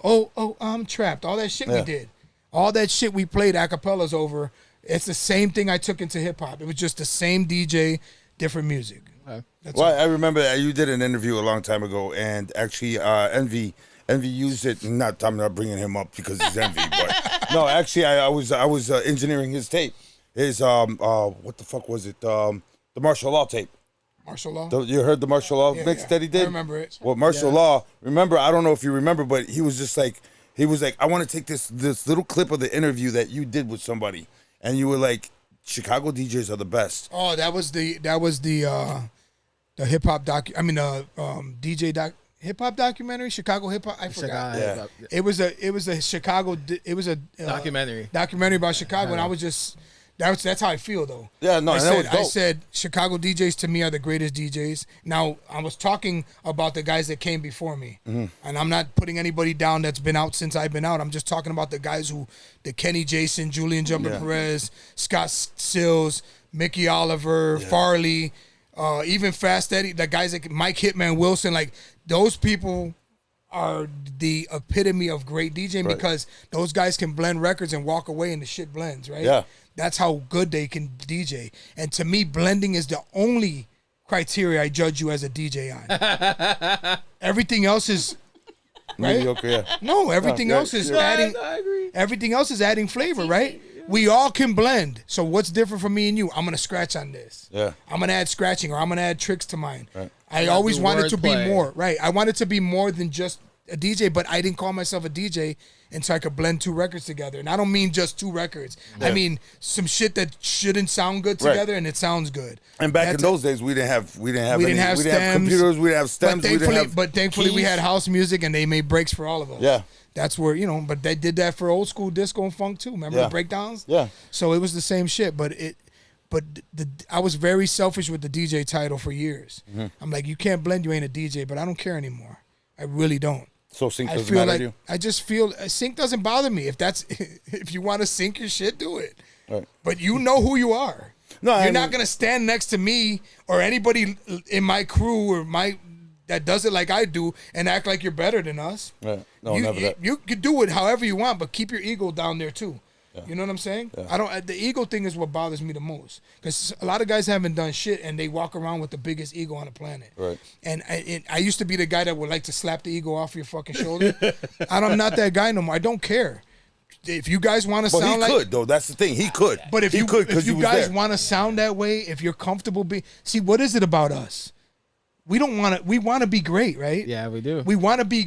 Oh, I'm trapped. All that shit we did, all that shit we played acapellas over. It's the same thing I took into hip hop. It was just the same DJ, different music. I remember that you did an interview a long time ago, and actually, Envy used it. I'm not bringing him up because he's Envy, but no, actually, I was engineering his tape. His what the fuck was it? The Martial Law tape. Martial Law. You heard the Martial Law mix that he did? I remember it. Well, Martial Law. Remember, I don't know if you remember, but he was just like, I want to take this little clip of the interview that you did with somebody. And you were like, Chicago DJs are the best. Oh, that was the hip hop DJ hip hop documentary, Chicago hip hop. I forgot. Yeah. It was a Chicago. It was a documentary about Chicago, and I was just That's how I feel though. Yeah, no, I said Chicago DJs to me are the greatest DJs. Now I was talking about the guys that came before me, and I'm not putting anybody down that's been out since I've been out. I'm just talking about the guys the Kenny Jason, Julian Jumper Perez, Scott Sills, Mickey Oliver, Farley, even Fast Eddie, the guys like Mike Hitman Wilson, like those people are the epitome of great DJing because those guys can blend records and walk away and the shit blends, right? Yeah. That's how good they can DJ. And to me, blending is the only criteria I judge you as a DJ on. Everything else is right? Mediocre, yeah. No, everything else is adding. I agree. Everything else is adding flavor, right? We all can blend. So what's different from me and you? I'm gonna scratch on this. Yeah. I'm gonna add scratching, or I'm gonna add tricks to mine. Right. I always wanted to be wordplay. more. Right. I wanted to be more than just a DJ, but I didn't call myself a DJ until I could blend two records together. And I don't mean just two records. Yeah. I mean some shit that shouldn't sound good together and it sounds good. And back in those days, we didn't have stems, computers, we didn't have stems, But thankfully we had house music and they made breaks for all of us. Yeah. That's where, but they did that for old school disco and funk too. Remember the breakdowns? Yeah. So it was the same shit, but I was very selfish with the DJ title for years. Mm-hmm. I'm like, you can't blend, you ain't a DJ, but I don't care anymore. I really don't. So sync I doesn't feel matter like to you? I just feel sync doesn't bother me. If you want to sync your shit, do it. Right. But you know who you are. No, You're not gonna stand next to me or anybody in my crew or that does it like I do and act like you're better than us. Right. No, never that. You could do it however you want, but keep your ego down there too. Yeah. You know what I'm saying? Yeah. The ego thing is what bothers me the most because a lot of guys haven't done shit and they walk around with the biggest ego on the planet. Right. And I used to be the guy that would like to slap the ego off your fucking shoulder. I'm not that guy no more. I don't care. If you guys want to sound like, he could though. That's the thing. He could. But if you guys want to sound that way, if you're comfortable see, what is it about us? We want to be great, right? Yeah, we do. We want to be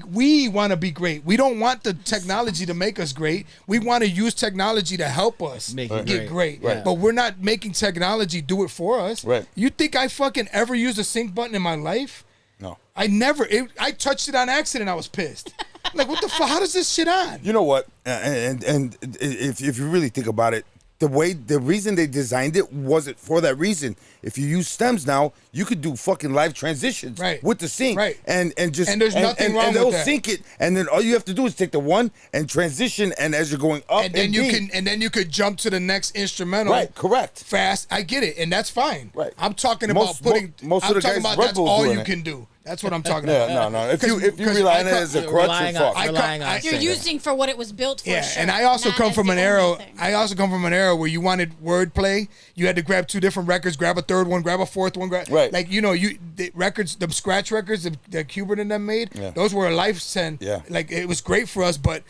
great. We don't want the technology to make us great. We want to use technology to help us get great. Right. But we're not making technology do it for us. Right. You think I fucking ever used a sync button in my life? No. I never. I touched it on accident. I was pissed. Like, what the fuck? How does this shit on? You know what? And if you really think about it, the reason they designed it wasn't for that reason. If you use stems now, you could do fucking live transitions with the sync, and there's nothing wrong with they'll that. sync it, and then all you have to do is take the one and transition, and as you're going up, and then you could jump to the next instrumental. Right, correct. Fast, I get it, and that's fine. Right. I'm talking about most of the guys that's all you it. can do. That's what I'm talking about. No. If you rely on it as a crutch, you're fucked. You're using for what it was built for. Yeah, sure. and I also come from an era. Thing. I also come from an era where you wanted wordplay. You had to grab two different records, grab a third one, grab a fourth one. Right. Like the records, the scratch records that Hubert and them made. Yeah. Those were a life send. Yeah. Like it was great for us, but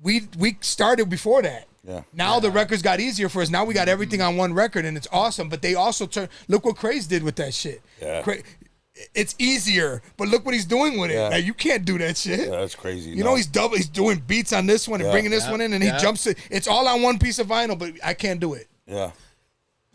we started before that. Yeah. Now the records got easier for us. Now we got everything on one record, and it's awesome. But they also look what Craze did with that shit. Yeah. It's easier, but look what he's doing with it. Yeah. Like, you can't do that shit. Yeah, that's crazy. You know, he's doing beats on this one and bringing this one in, and he jumps it. It's all on one piece of vinyl, but I can't do it. Yeah.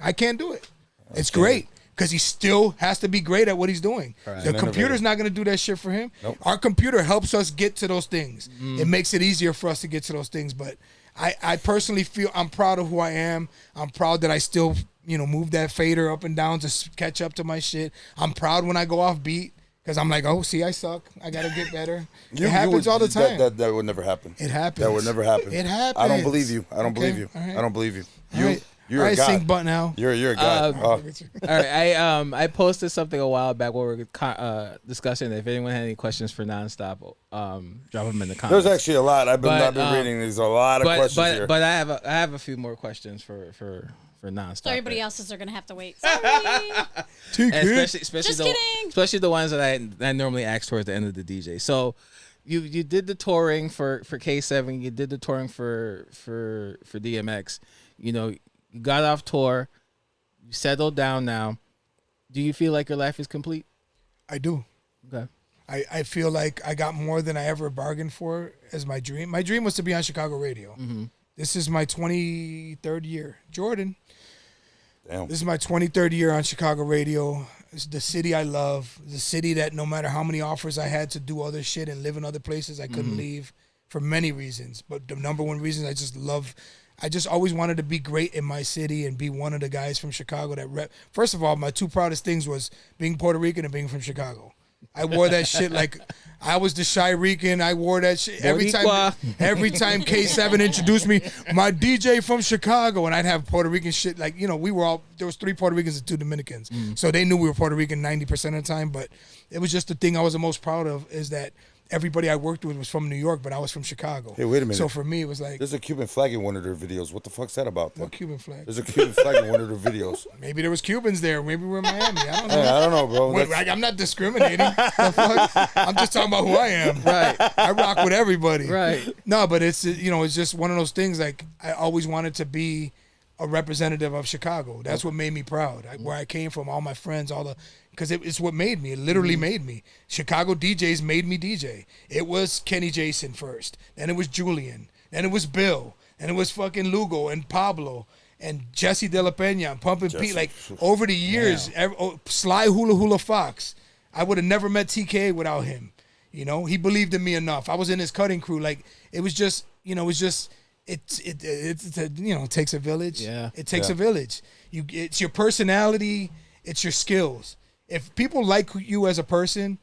I can't do it. It's great because he still has to be great at what he's doing. Right. The computer's not going to do that shit for him. Nope. Our computer helps us get to those things. It makes it easier for us to get to those things, but I personally feel I'm proud of who I am. I'm proud that I still move that fader up and down to catch up to my shit. I'm proud when I go off beat because I'm like, oh, see, I suck. I got to get better. It happens all the time. That would never happen. It happens. That would never happen. It happens. I don't believe you. I don't believe you. All right. I don't believe you. You're a god. Sync button now. You're a god. All right, I posted something a while back where we were discussing. If anyone had any questions for NonStop, drop them in the comments. There's actually a lot. I've been reading. There's a lot of questions here. But I have a few more questions for NonStop. So everybody else's are gonna have to wait. Sorry. Especially the ones that I normally ask towards the end of the DJ. So you did the touring for K7. You did the touring for DMX. You got off tour. You settled down now. Do you feel like your life is complete? I do. Okay. I feel like I got more than I ever bargained for as my dream. My dream was to be on Chicago radio. Mm-hmm. This is my 23rd year. Jordan. Damn. This is my 23rd year on Chicago radio. It's the city I love. The city that no matter how many offers I had to do other shit and live in other places, I couldn't leave for many reasons. But the number one reason I just always wanted to be great in my city and be one of the guys from Chicago that rep. First of all, my two proudest things was being Puerto Rican and being from Chicago. I wore that shit like I was the shy Rican. I wore that shit every time. Every time K7 introduced me, my DJ from Chicago, and I'd have Puerto Rican shit. Like, you know, there was 3 Puerto Ricans and 2 Dominicans, so they knew we were Puerto Rican 90% of the time. But it was just the thing I was the most proud of is that everybody I worked with was from New York, but I was from Chicago. Hey, wait a minute. So for me, it was like, there's a Cuban flag in one of their videos. What the fuck's that about? Then? What Cuban flag? There's a Cuban flag in one of their videos. Maybe there was Cubans there. Maybe we're in Miami. I don't know. Hey, I don't know, bro. Wait, I'm not discriminating. The fuck? I'm just talking about who I am. Right. I rock with everybody. Right. No, but it's, you know, it's just one of those things. Like, I always wanted to be a representative of Chicago. That's what made me proud. Where I came from, all my friends, because it's what made me. It literally made me. Chicago DJs made me DJ. It was Kenny Jason first. Then it was Julian. Then it was Bill. And it was fucking Lugo and Pablo and Jesse De La Pena and Pumpin' Pete. Like, over the years, Sly Hula Hula Fox. I would have never met TK without him. You know, he believed in me enough. I was in his cutting crew. Like, it was just, you know, it's you know, it takes a village. Yeah. It takes a village. It's your personality. It's your skills. If people like you as a person,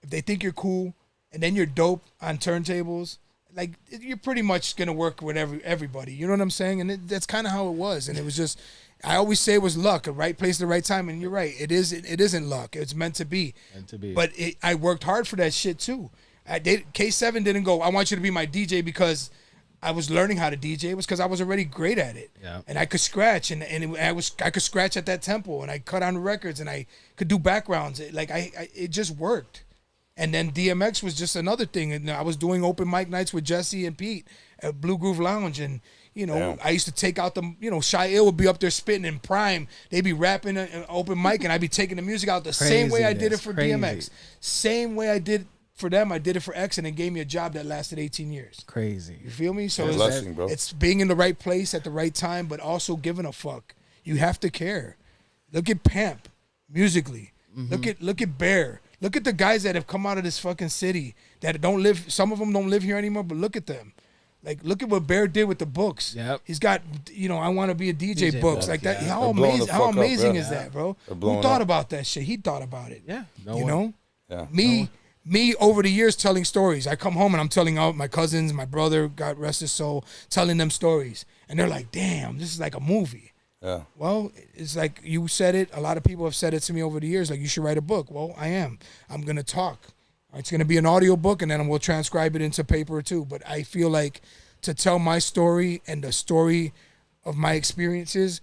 if they think you're cool, and then you're dope on turntables, like, you're pretty much gonna work with everybody. You know what I'm saying? And that's kind of how it was. And it was just, I always say it was luck, the right place, the right time. And you're right, it isn't luck. It's meant to be. Meant to be. But I worked hard for that shit too. K7 didn't go, I want you to be my DJ because I was learning how to DJ. It was because I was already great at it. Yeah. And I could scratch, and I could scratch at that tempo, and I cut on records, and I could do backgrounds. It just worked. And then DMX was just another thing. And I was doing open mic nights with Jesse and Pete at Blue Groove Lounge, and you know, I used to take out the, you know, Shy Ill would be up there spitting in Prime. They'd be rapping an open mic, and I'd be taking the music out the same way I did it for DMX. Same way I did for them, I did it for X, and it gave me a job that lasted 18 years. Crazy. You feel me? So bro. It's being in the right place at the right time, but also giving a fuck. You have to care. Look at Pamp musically. Look at Bear. Look at the guys that have come out of this fucking city that don't live. Some of them don't live here anymore, but look at them. Like, look at what Bear did with the books. Yep. He's got, you know, I want to be a DJ books. Like that. How amazing is that, bro? Who thought about that shit? He thought about it. Yeah. You know? Yeah. Me over the years telling stories. I come home and I'm telling all my cousins, my brother, God rest his soul, telling them stories. And they're like, damn, this is like a movie. Yeah. Well, it's like you said it. A lot of people have said it to me over the years, like, you should write a book. Well, I am. I'm going to talk. It's going to be an audio book, and then we'll transcribe it into paper too. But I feel like to tell my story and the story of my experiences,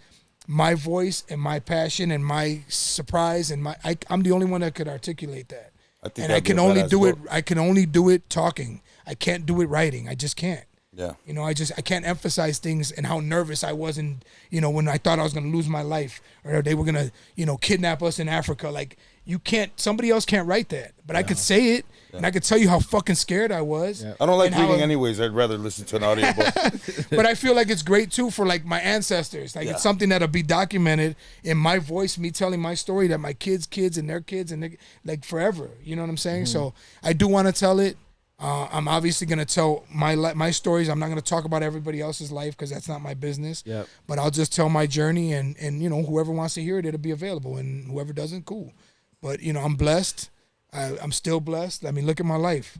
my voice and my passion and my surprise, and I'm the only one that could articulate that. I can only do it. I can only do it talking. I can't do it writing. I just can't. Yeah. You know, I can't emphasize things and how nervous I was, and you know, when I thought I was going to lose my life or they were going to, you know, kidnap us in Africa. Like, you can't. Somebody else can't write that, but I could say it, and I could tell you how fucking scared I was. I don't like reading anyways. I'd rather listen to an audiobook. But I feel like it's great too for like my ancestors. Like, it's something that'll be documented in my voice, me telling my story that my kids and their kids and like forever. You know what I'm saying? So I do want to tell it. I'm obviously going to tell my stories. I'm not going to talk about everybody else's life because that's not my business. Yep. But I'll just tell my journey, and you know, whoever wants to hear it, it'll be available, and whoever doesn't, cool. But you know, I'm blessed. I'm still blessed. I mean, look at my life.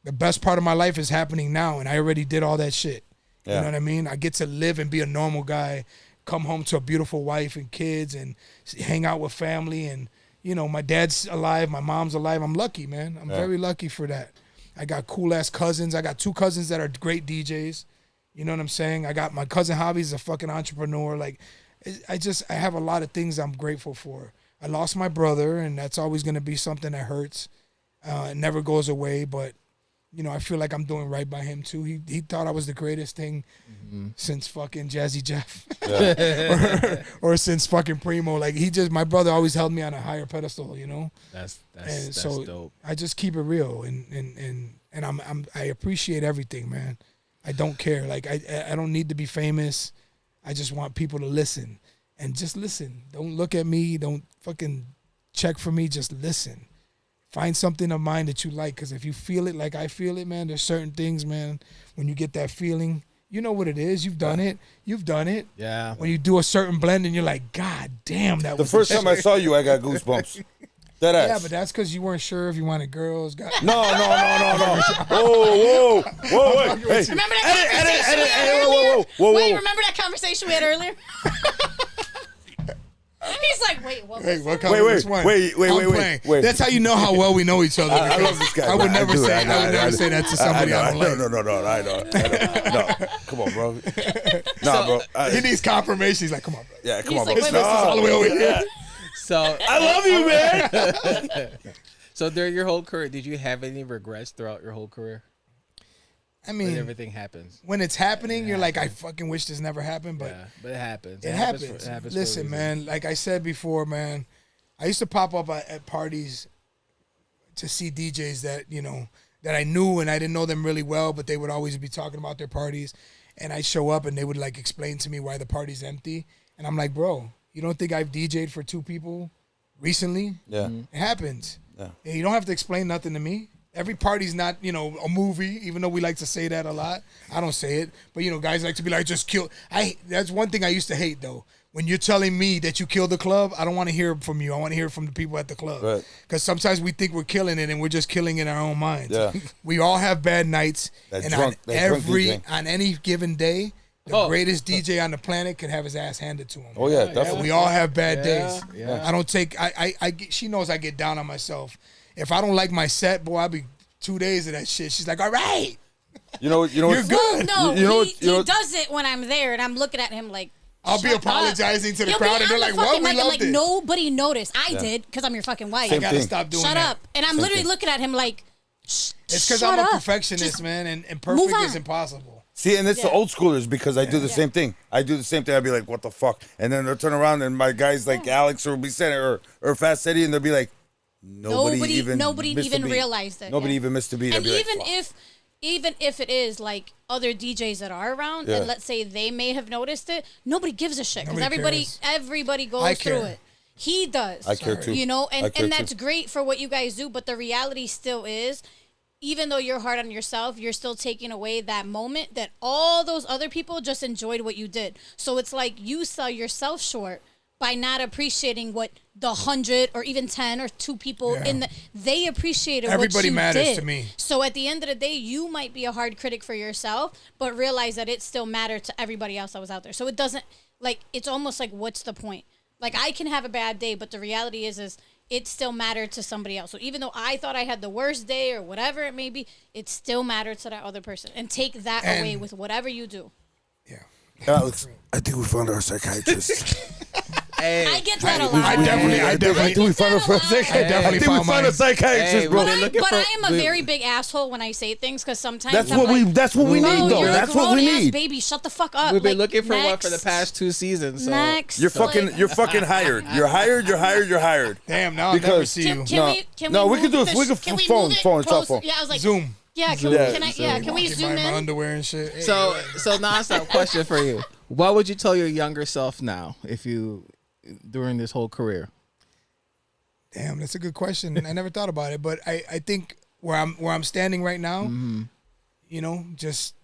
The best part of my life is happening now, and I already did all that shit. Yeah. You know what I mean? I get to live and be a normal guy, come home to a beautiful wife and kids, and hang out with family. And you know, my dad's alive, my mom's alive. I'm lucky, man. I'm very lucky for that. I got cool ass cousins. I got 2 cousins that are great DJs. You know what I'm saying? I got my cousin Javi's a fucking entrepreneur. Like, I have a lot of things I'm grateful for. I lost my brother, and that's always going to be something that hurts. It never goes away, but you know, I feel like I'm doing right by him too. He thought I was the greatest thing since fucking Jazzy Jeff, or since fucking Primo. Like, my brother always held me on a higher pedestal. You know, that's so dope. I just keep it real, and I appreciate everything, man. I don't care. Like, I don't need to be famous. I just want people to listen, and just listen. Don't look at me. Don't fucking check for me. Just listen. find something of mine that you like. Because if you feel it like I feel it, man, there's certain things, man, when you get that feeling, you know what it is. You've done it. You've done it. Yeah. When you do a certain blend and you're like, God damn, that The was first time I saw you, I got goosebumps. That ass. Yeah, but that's because you weren't sure if you wanted girls. No. Whoa. Wait. Hey. Remember that conversation we had earlier? Wait, remember that conversation we had earlier? He's like, wait, what? Hey, what kind Wait, of wait, which one? wait, wait, I'm wait, playing. wait. That's how you know how well we know each other. I love this guy. I would never do. say. I I would never say that to somebody I don't like. No, I know. No, come on, bro. Nah, bro. He needs confirmation. He's like, come on, bro. Yeah, come He's on, like, bro. wait, No. All the way over here. So I love you, man. So during your whole career, did you have any regrets throughout your whole career? I When mean, everything happens. when it's happening, you're like, I fucking wish this never happened, but Yeah, but it happens. it happens. It happens for a Listen, reason. man, like I said before, man, I used to pop up at parties to see DJs that, you know, that I knew and I didn't know them really well, but they would always be talking about their parties. And I'd show up and they would like explain to me why the party's empty. And I'm like, bro, you don't think I've DJ'd for 2 people recently? Yeah. It happens. Yeah. And you don't have to explain nothing to me. Every party's not, you know, a movie, even though we like to say that a lot. I don't say it. But, you know, guys like to be like, just kill. That's one thing I used to hate, though. When you're telling me that you killed the club, I don't want to hear it from you. I want to hear it from the people at the club. Right. Because sometimes we think we're killing it and we're just killing it in our own minds. Yeah. We all have bad nights. That and drunk DJ. on any given day, the greatest DJ on the planet could have his ass handed to him. Oh yeah, definitely. We all have bad days. Yeah. I don't take. She knows I get down on myself. If I don't like my set, boy, I'll be 2 days of that shit. She's like, all right, You know. you're what's- good. No, You know he what- does it when I'm there, and I'm looking at him like. I'll be shut up. apologizing to the You'll crowd, be and they're on the like, "What? fucking We mic, I'm loved like, it." nobody noticed. I did because I'm your fucking wife. I Same gotta thing. stop doing Shut that. up. And I'm literally looking at him like, It's because shut I'm a up. perfectionist, Just man, and perfect move is on. impossible. See, and it's the Yeah. old schoolers because I do the same thing. I do the same thing. I'd be like, "What the fuck?" And then they'll turn around and my guys like Alex will be saying or Fast Eddie, and they'll be like, "Nobody even missed a beat. realized it. Nobody yeah. even missed a beat." And I'd be like, even "Fuck." even if it is like other DJs that are around, Yeah. and let's say they may have noticed it, nobody gives a shit because Nobody cares. everybody I goes through care. it. He does. I care too. You know, I and, care and that's too. great for what you guys do, but the reality still is, even though you're hard on yourself, you're still taking away that moment that all those other people just enjoyed what you did. So it's like you sell yourself short by not appreciating what the 100 or even 10 or 2 people Yeah. they appreciated Everybody what you matters did. to me. So at the end of the day, you might be a hard critic for yourself, but realize that it still mattered to everybody else that was out there. So it doesn't, like, it's almost like, what's the point? Like, I can have a bad day, but the reality is it still mattered to somebody else. So even though I thought I had the worst day or whatever it may be, it still mattered to that other person. And take that And- away with whatever you do. Yeah. Alex, I think we found our psychiatrist. I get that a lot. I definitely think we found our I psychiatrist. definitely I think we found found mine. a psychiatrist, Hey, bro. we've been looking But for- I am a we- very big asshole when I say things because sometimes That's I'm what we. like, That's what we "Bro, need, though. you're a That's what we grown-ass need. baby, shut the fuck up. We've been Like, looking for one for the next. past 2 seasons. So Next. You're fucking. Like- You're fucking hired. You're hired. You're hired. You're hired. Damn, now I'll never Because- see you. No, we can do it. We can phone, move it phone, closer? phone. Yeah, I was like, Zoom. yeah, can, Yeah, can I? Zoom. Yeah, can we Walking zoom by my in? underwear and shit. Hey, So nonstop question for you. What would you tell your younger self now if you during this whole career? damn, that's a good question. I never thought about it, but I think where I'm standing right now, you know, just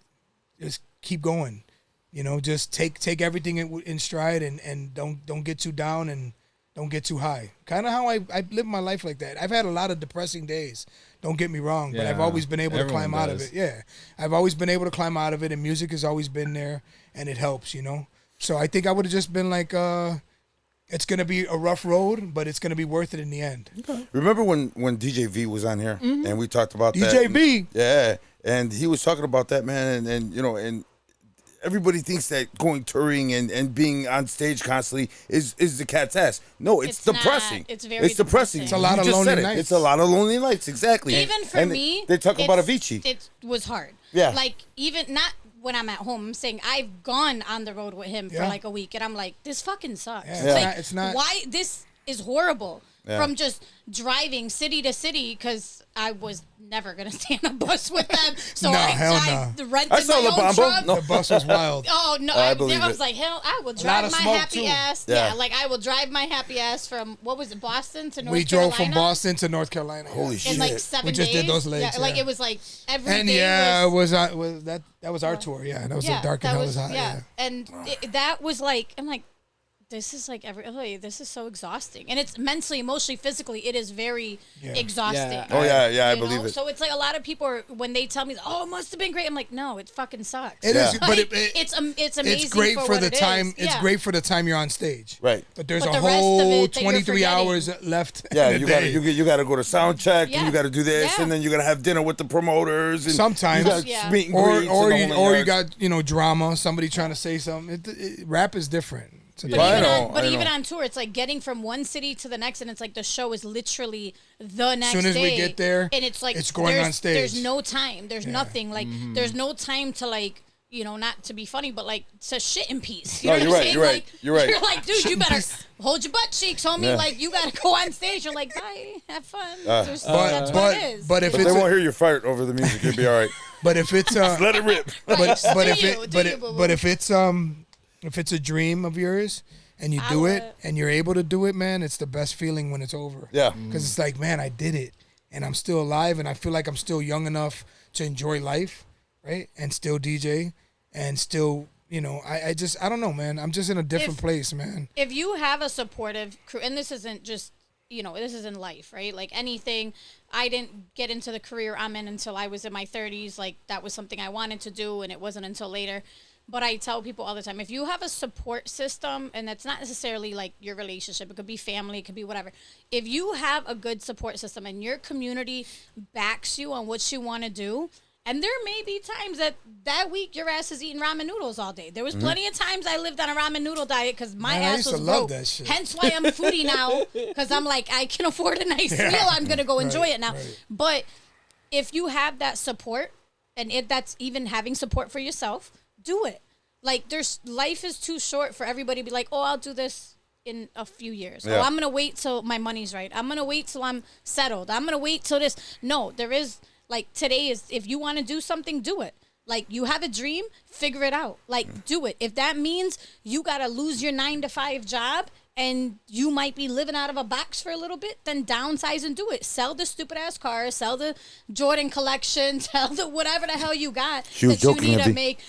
keep going. You know, just take everything in stride and don't get too down and don't get too high. Kind of how I live my life like that. I've had a lot of depressing days. Don't get me wrong, but I've Yeah, always been able to everyone climb out of does. it. Yeah, I've always been able to climb out of it, and music has always been there, and it helps. You know, so I think I would have just been like, it's gonna be a rough road, but it's gonna be worth it in the end. Remember when DJ V was on here and we talked about that? DJ V. Yeah, and he was talking about that, man, and you know, and everybody thinks that going touring and being on stage constantly is the cat's ass. No, it's It's not. depressing. It's very depressing. depressing. It's a lot You of just lonely said it. nights. It's a lot of lonely nights, exactly. Even for And me, they talk about it's- Avicii. It was hard. Yeah. Like even not when I'm at home. I'm saying I've gone on the road with him for Yeah. like a week, and I'm like, this fucking sucks. Yeah, Like, it's not- why this is horrible. from just driving city to city because I was never gonna stay on a bus with them. So No, I hell no. rented I saw my La own Bamba. truck. No. The bus was wild. Oh no! I I believe was it. like, hell, I will lot drive of my smoke, happy too. ass. Yeah. Yeah, like I will drive my happy ass from what was it, Boston to North We drove from Carolina? Boston to North Carolina. Holy yeah. shit. in like 7 We just days. did those legs, Yeah, like yeah. it was like every And day yeah, was, that was our tour. Yeah, that was yeah, a dark and that hell was is hot. Yeah. and that was like I'm like. This is like this is so exhausting, and it's mentally, emotionally, physically. It is very exhausting. Yeah. Oh yeah, I You believe know? it. So it's like a lot of people are when they tell me, "Oh, it must have been great." I'm like, "No, it fucking sucks." It is, Yeah. but Like, it's it's amazing. it's great for what the it is. time. It's Yeah. great for the time you're on stage. Right. But there's But a the rest of whole it that you're 23 forgetting. hours left. Yeah, in you the gotta day. you gotta go to sound check, and Yeah. you gotta do this, Yeah. and then you're gonna have dinner with the promoters. And Sometimes. you gotta Yeah. meet and or greets and the whole you nine yards. got drama, somebody trying to say something. Rap is different. It's a But I even, know, on, but I even know. on tour, it's like getting from one city to the next, and it's like the show is literally the next Soon as day. we get there, and it's like it's going there's, on stage. There's no time. There's nothing. Like there's no time to like not to be funny, but like to shit in peace. You No, know you're what I'm right, saying? you're right, Like, you're right. You're like, dude, you better hold your butt cheeks, homie. Yeah. Like you gotta go on stage. You're like, bye, have fun. That's what it is. but if But it's they a- won't hear you fart over the music. You'll be all right. but if it's Let it rip. but if you, it do but you, it, boo-boo. but if it's a dream of yours and you I do love it it. and you're able to do it, man, it's the best feeling when it's over. Yeah. Because it's like, man, I did it and I'm still alive and I feel like I'm still young enough to enjoy life, right? And still DJ and still, I don't know, man. I'm just in a different place, man. If you have a supportive crew, and this isn't just, this is in life, right? Like anything, I didn't get into the career I'm in until I was in my 30s. Like that was something I wanted to do, and it wasn't until later. But I tell people all the time, if you have a support system, and that's not necessarily like your relationship, it could be family, it could be whatever. If you have a good support system and your community backs you on what you want to do, and there may be times that week your ass is eating ramen noodles all day. There was plenty of times I lived on a ramen noodle diet because my Man, I ass used was to love broke. that shit. Hence why I'm foodie now because I'm like, I can afford a nice meal. I'm going to go enjoy it now. right. But if you have that support, and if that's even having support for yourself, do it. Like life is too short for everybody to be like, oh, I'll do this in a few years. Yeah. Oh, I'm going to wait till my money's right. I'm going to wait till I'm settled. I'm going to wait till this. No, there is... Like today is, if you want to do something, do it. Like you have a dream, figure it out. Like do it. If that means you got to lose your 9-to-5 job and you might be living out of a box for a little bit, then downsize and do it. Sell the stupid ass car, sell the Jordan collection, sell the whatever the hell you got She was that you joking, need to Evie. make.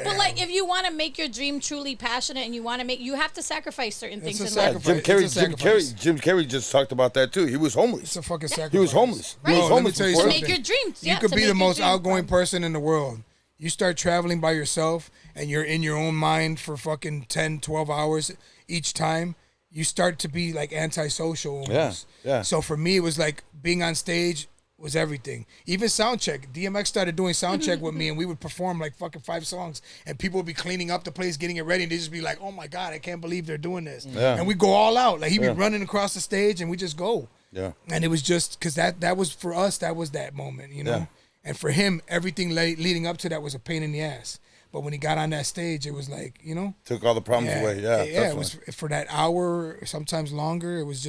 But like if you want to make your dream truly passionate and you have to sacrifice certain things a in sacrifice. life. It's a sacrifice. Jim Carrey just talked about that too. He was homeless. It's a fucking sacrifice. He was homeless. Right. He was Bro, let me homeless tell you before. To something. make your dreams. You Yeah, could to be make the your most dream outgoing come. person in the world. You start traveling by yourself and you're in your own mind for fucking 10, 12 hours each time. You start to be like antisocial almost. Yeah. So for me, it was like being on stage was everything. Even sound check. DMX started doing sound check with me and we would perform like fucking 5 songs and people would be cleaning up the place, getting it ready, and they just be like, oh my God, I can't believe they're doing this. Yeah. And we go all out. Like he'd be running across the stage and we just go. Yeah. And it was just because that was for us, that was that moment, Yeah. And for him, everything leading up to that was a pain in the ass. But when he got on that stage, it was like, Took all the problems away. Yeah. it definitely. was for that hour, sometimes longer. It was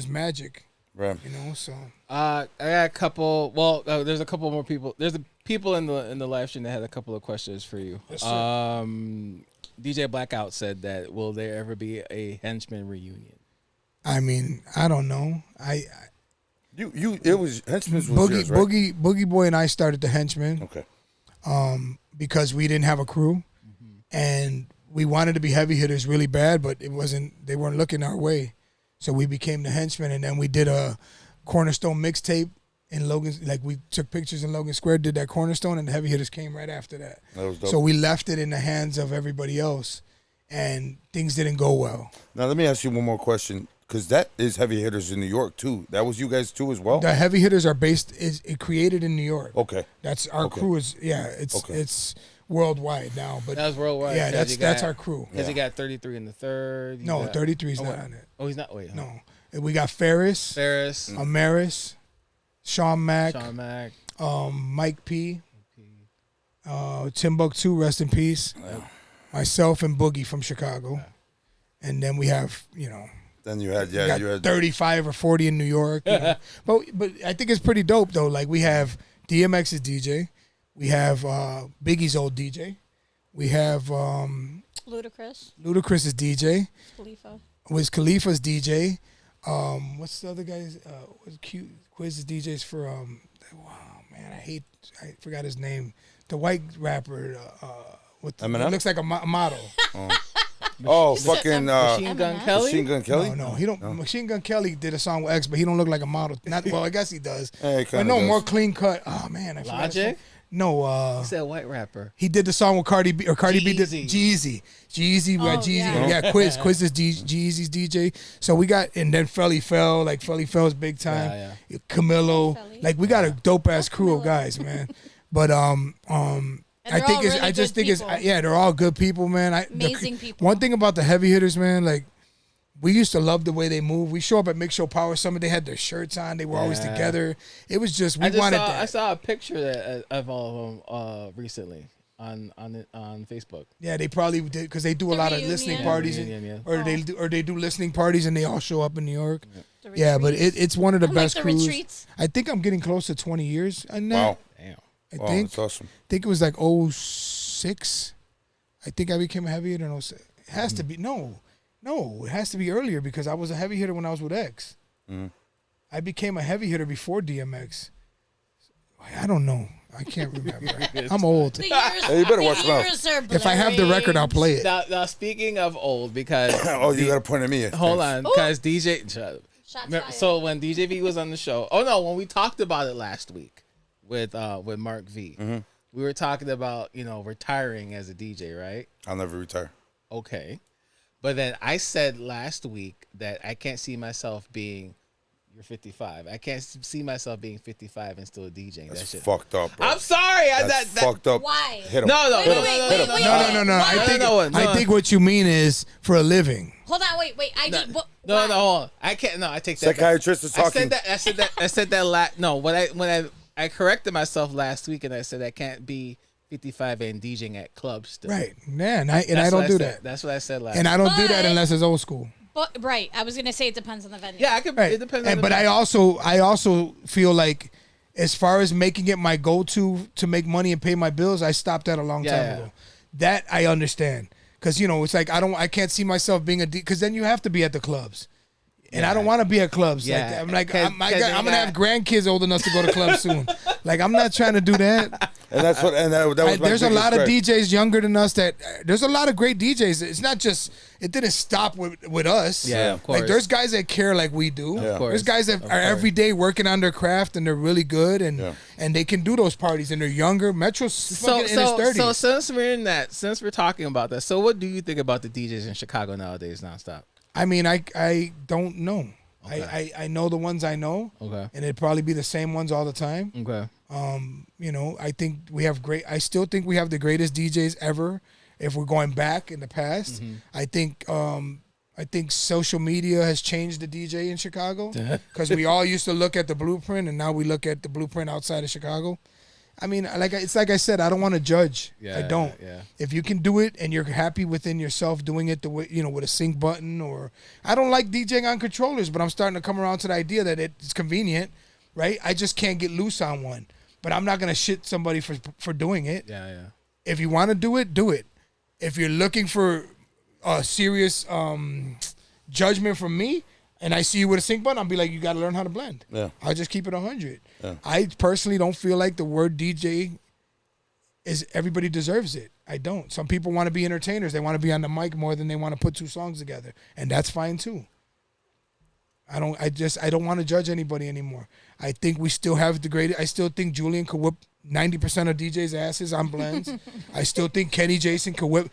magic, Right. So I got a couple. Well, there's a couple more people. There's the people in the live stream that had a couple of questions for you. Yes, sir. DJ Blackout said that will there ever be a henchman reunion? I mean, I don't know. It was Henchman's was Boogie yours, right? Boogie Boy and I started the Henchmen Okay. because we didn't have a crew, and we wanted to be heavy hitters really bad, but they weren't looking our way. So we became the Henchmen, and then we did a Cornerstone mixtape in Logan. Like we took pictures in Logan Square, did that Cornerstone, and the Heavy Hitters came right after that. That was dope. So we left it in the hands of everybody else, and things didn't go well. Now let me ask you one more question, because that is Heavy Hitters in New York too. That was you guys too as well. The Heavy Hitters are it created in New York. Okay. That's our Okay. crew is it's worldwide now, but That was worldwide. yeah, 'cause that's you our crew. Because he got 33 in the third. you No, got- 33 is oh, not wait. on it. Oh, he's not. Wait. No, we got Ferris, Ferris, Amaris, Sean Mack, Sean Mack. Mike P, Timbuktu, rest in peace. Myself and Boogie from Chicago, and then we have Then you had We got you had 35 or 40 in New York. You know. But I think it's pretty dope though. Like we have DMX's DJ, we have Biggie's old DJ, we have Ludacris's DJ, Wiz Khalifa's DJ. What's the other guy's? What's cute? Quiz's DJs for wow, man, I forgot his name. The white rapper with the, Eminem? looks like a model. Fucking Machine Gun Kelly. Machine Gun Kelly. No, he don't. Machine Gun Kelly did a song with X, but he don't look like a model. Not well, I guess he does. Yeah, he but kinda no, does. more clean cut. Oh man, I forgot his Logic? name. No, He said white rapper. he did the song with Cardi B, or Cardi B did Jeezy. Jeezy, we got Oh, Jeezy, yeah. Quiz is Jeezy's DJ. So we got, and then Felly Fell, like Felly Fell's big time. Yeah, Camilo, Felly. like we got a dope ass crew of Camilo. guys, man. But I they're think all it's, really I just good think it's, people. yeah, they're all good people, man. Amazing people. One thing about the heavy hitters, man, like we used to love the way they move. We show up at Mix Show Power Summit, they had their shirts on, they were always Yeah. together. It was just I that. saw a picture of all of them recently on Facebook. Yeah, they probably did because they do a The lot of reunion. listening Yeah, parties, reunion, or they do listening parties and they all show up in New York. The Yeah, but retreats. it's one of the I like best the crews. retreats. I think I'm getting close to 20 years. On that. Wow. Damn. I Wow, think that's awesome. it was like 06. I think I became a heavy hitter in 06. It has to be no, it has to be earlier because I was a heavy hitter when I was with X. I became a heavy hitter before DMX. I don't know. I can't remember. I'm old. The years, Hey, you better watch the them out. years are If I have the record, I'll play it. Now speaking of old, because Oh, you got to point at me. hold on, because DJ. Shots Remember- fired. So when DJ V was on the show, when we talked about it last week with Mark V, we were talking about retiring as a DJ, right? I'll never retire. Okay, but then I said last week that I can't see myself being. You're 55. I can't see myself being 55 and still DJing. That That's shit. fucked up, bro. I'm sorry. That's fucked up. Why? Hit him. No, Wait, no, wait, no, wait, no, wait, no, wait, no, wait. No. Why? I think what you mean is for a living. Hold on, wait. I just No, hold on. I can't. No, I take that. back. Psychiatrist is talking. I said that. No, when I corrected myself last week and I said I can't be 55 and DJing at clubs still. Right. Yeah, and I That's don't what do said. that. That's what I said last. And I don't do that But- unless it's old school. But right, I was gonna say it depends on the venue. Yeah, I could. Right. It depends. on the But I also feel like as far as making it my go-to to make money and pay my bills, I stopped that a long time Yeah. ago. That I understand. Cause it's like I can't see myself being cause then you have to be at the clubs. And I don't want to be at clubs. Yeah. Like Cause I'm they gonna have grandkids old enough to go to clubs soon. Like I'm not trying to do that. And that's what. And that was my There's a biggest lot of gripe. DJs younger than us that there's a lot of great DJs. It's not just it didn't stop with us. Yeah, of course. Like there's guys that care like we do. Of course. There's guys that are every day working on their craft and they're really good and they can do those parties and they're younger. Metro's fucking in his 30s. So since we're talking about that, so what do you think about the DJs in Chicago nowadays, nonstop? I mean, I don't know. Okay. I know the ones I know. Okay. And it'd probably be the same ones all the time. Okay. I think I still think we have the greatest DJs ever if we're going back in the past. Mm-hmm. I think social media has changed the DJ in Chicago because we all used to look at the blueprint and now we look at the blueprint outside of Chicago. I mean, it's like I said, I don't want to judge. Yeah, I don't. yeah. If you can do it and you're happy within yourself doing it the way, with a sync button or I don't like DJing on controllers, but I'm starting to come around to the idea that it's convenient, right? I just can't get loose on one. But I'm not going to shit somebody for doing it. Yeah, yeah. If you want to do it, do it. If you're looking for a serious judgment from me and I see you with a sync button, I'll be like, you got to learn how to blend. Yeah. I'll just keep it 100. Yeah. I personally don't feel like the word DJ is everybody deserves it. I don't. Some people want to be entertainers. They want to be on the mic more than they want to put two songs together. And that's fine too. I don't want to judge anybody anymore. I think we still have the greatest. I still think Julian could whip 90% of DJ's asses on blends. I still think Kenny Jason could whip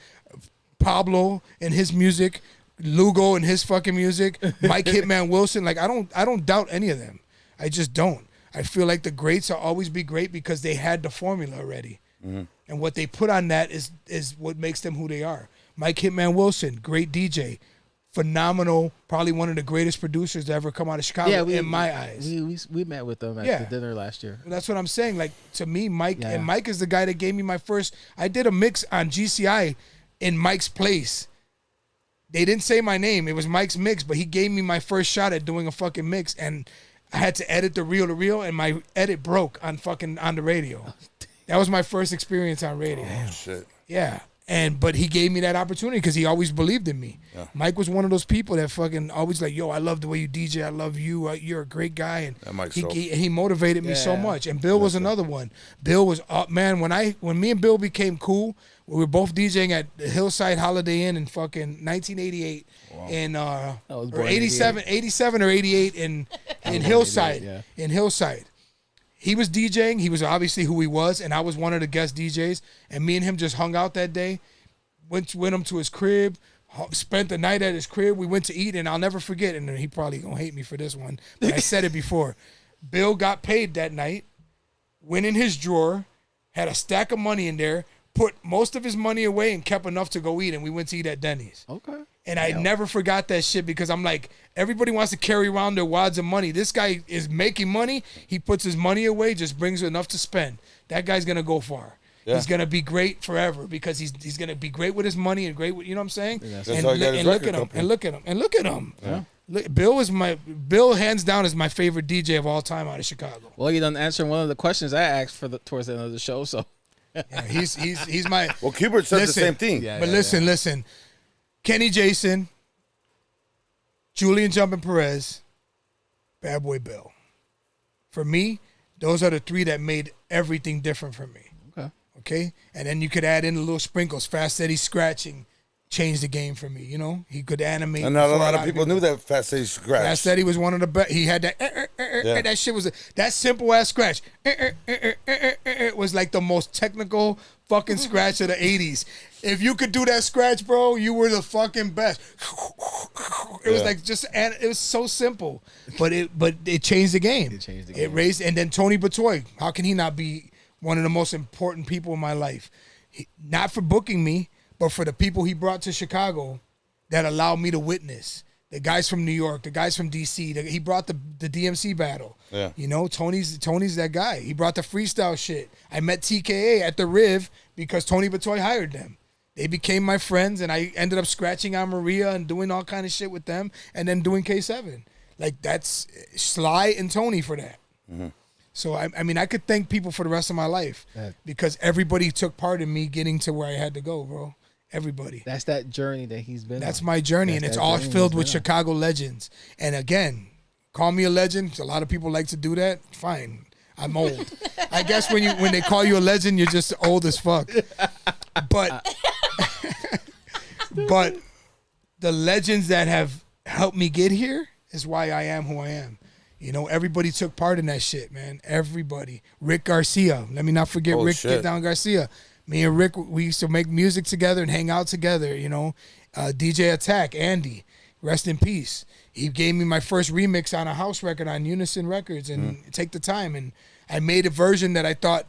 Pablo and his music, Lugo and his fucking music, Mike Hitman Wilson. Like I don't doubt any of them. I just don't. I feel like the greats will always be great because they had the formula already. Mm-hmm. And what they put on that is what makes them who they are. Mike Hitman Wilson, great DJ. Phenomenal, probably one of the greatest producers to ever come out of Chicago in my eyes. We met with them at the dinner last year. That's what I'm saying. Like to me, Mike Yeah. and Mike is the guy that gave me my first. I did a mix on GCI in Mike's place they didn't say my name. It was Mike's mix, but he gave me my first shot at doing a fucking mix, and I had to edit the reel to reel, and my edit broke on the radio. That was my first experience on radio. Oh, shit. Yeah. But he gave me that opportunity because he always believed in me. Yeah. Mike was one of those people that fucking always like, yo, I love the way you DJ. I love you. You're a great guy. And he motivated me so much. And Bill was another one. Bill was man. When me and Bill became cool, we were both DJing at the Hillside Holiday Inn in fucking 1988 in or 87 or 88 in Hillside. In Hillside. He was DJing. He was obviously who he was, and I was one of the guest DJs. And me and him just hung out that day. Went him to his crib. Spent the night at his crib. We went to eat, and I'll never forget. And he probably gonna hate me for this one, but I said it before. Bill got paid that night. Went in his drawer, had a stack of money in there. Put most of his money away and kept enough to go eat. And we went to eat at Denny's. Okay. And I never forgot that shit because I'm like, everybody wants to carry around their wads of money. This guy is making money. He puts his money away, just brings enough to spend. That guy's going to go far. Yeah. He's going to be great forever because he's going to be great with his money and great with, you know what I'm saying? And look at him. Yeah. Bill hands down is my favorite DJ of all time out of Chicago. Well, you done answering one of the questions I asked towards the end of the show, so. Yeah, he's my. Well, Kubert said the same thing. Listen. Kenny Jason, Julian Jumpin' Perez, Bad Boy Bill. For me, those are the three that made everything different for me. Okay? And then you could add in the little sprinkles. Fast Eddie scratching changed the game for me, you know? He could animate. And not a lot of people knew that Fast Eddie scratch. Fast Eddie was one of the best. He had that, that shit was, that simple-ass scratch. It was like the most technical fucking scratch of the 80s. If you could do that scratch, bro, you were the fucking best. It was like it was so simple. But it changed the game. It changed the game. It raised, and then Tony Batoy, how can he not be one of the most important people in my life? Not for booking me, but for the people he brought to Chicago that allowed me to witness. The guys from New York, the guys from D.C., he brought the DMC battle. Yeah. You know, Tony's that guy. He brought the freestyle shit. I met TKA at the Riv because Tony Batoy hired them. They became my friends, and I ended up scratching on Maria and doing all kind of shit with them, and then doing K7. Like, that's Sly and Tony for that. Mm-hmm. So, I mean, I could thank people for the rest of my life because everybody took part in me getting to where I had to go, bro. Everybody. That's that journey that he's been on. That's my journey, and it's all filled with Chicago legends. And again, call me a legend. A lot of people like to do that. Fine. I'm old. I guess when they call you a legend, you're just old as fuck. But the legends that have helped me get here is why I am who I am. You know, everybody took part in that shit, man. Everybody. Rick Garcia. Let me not forget Rick Get Down Garcia. Me and Rick, we used to make music together and hang out together, you know. DJ Attack, Andy, rest in peace. He gave me my first remix on a house record on Unison Records and Take the Time. And I made a version that I thought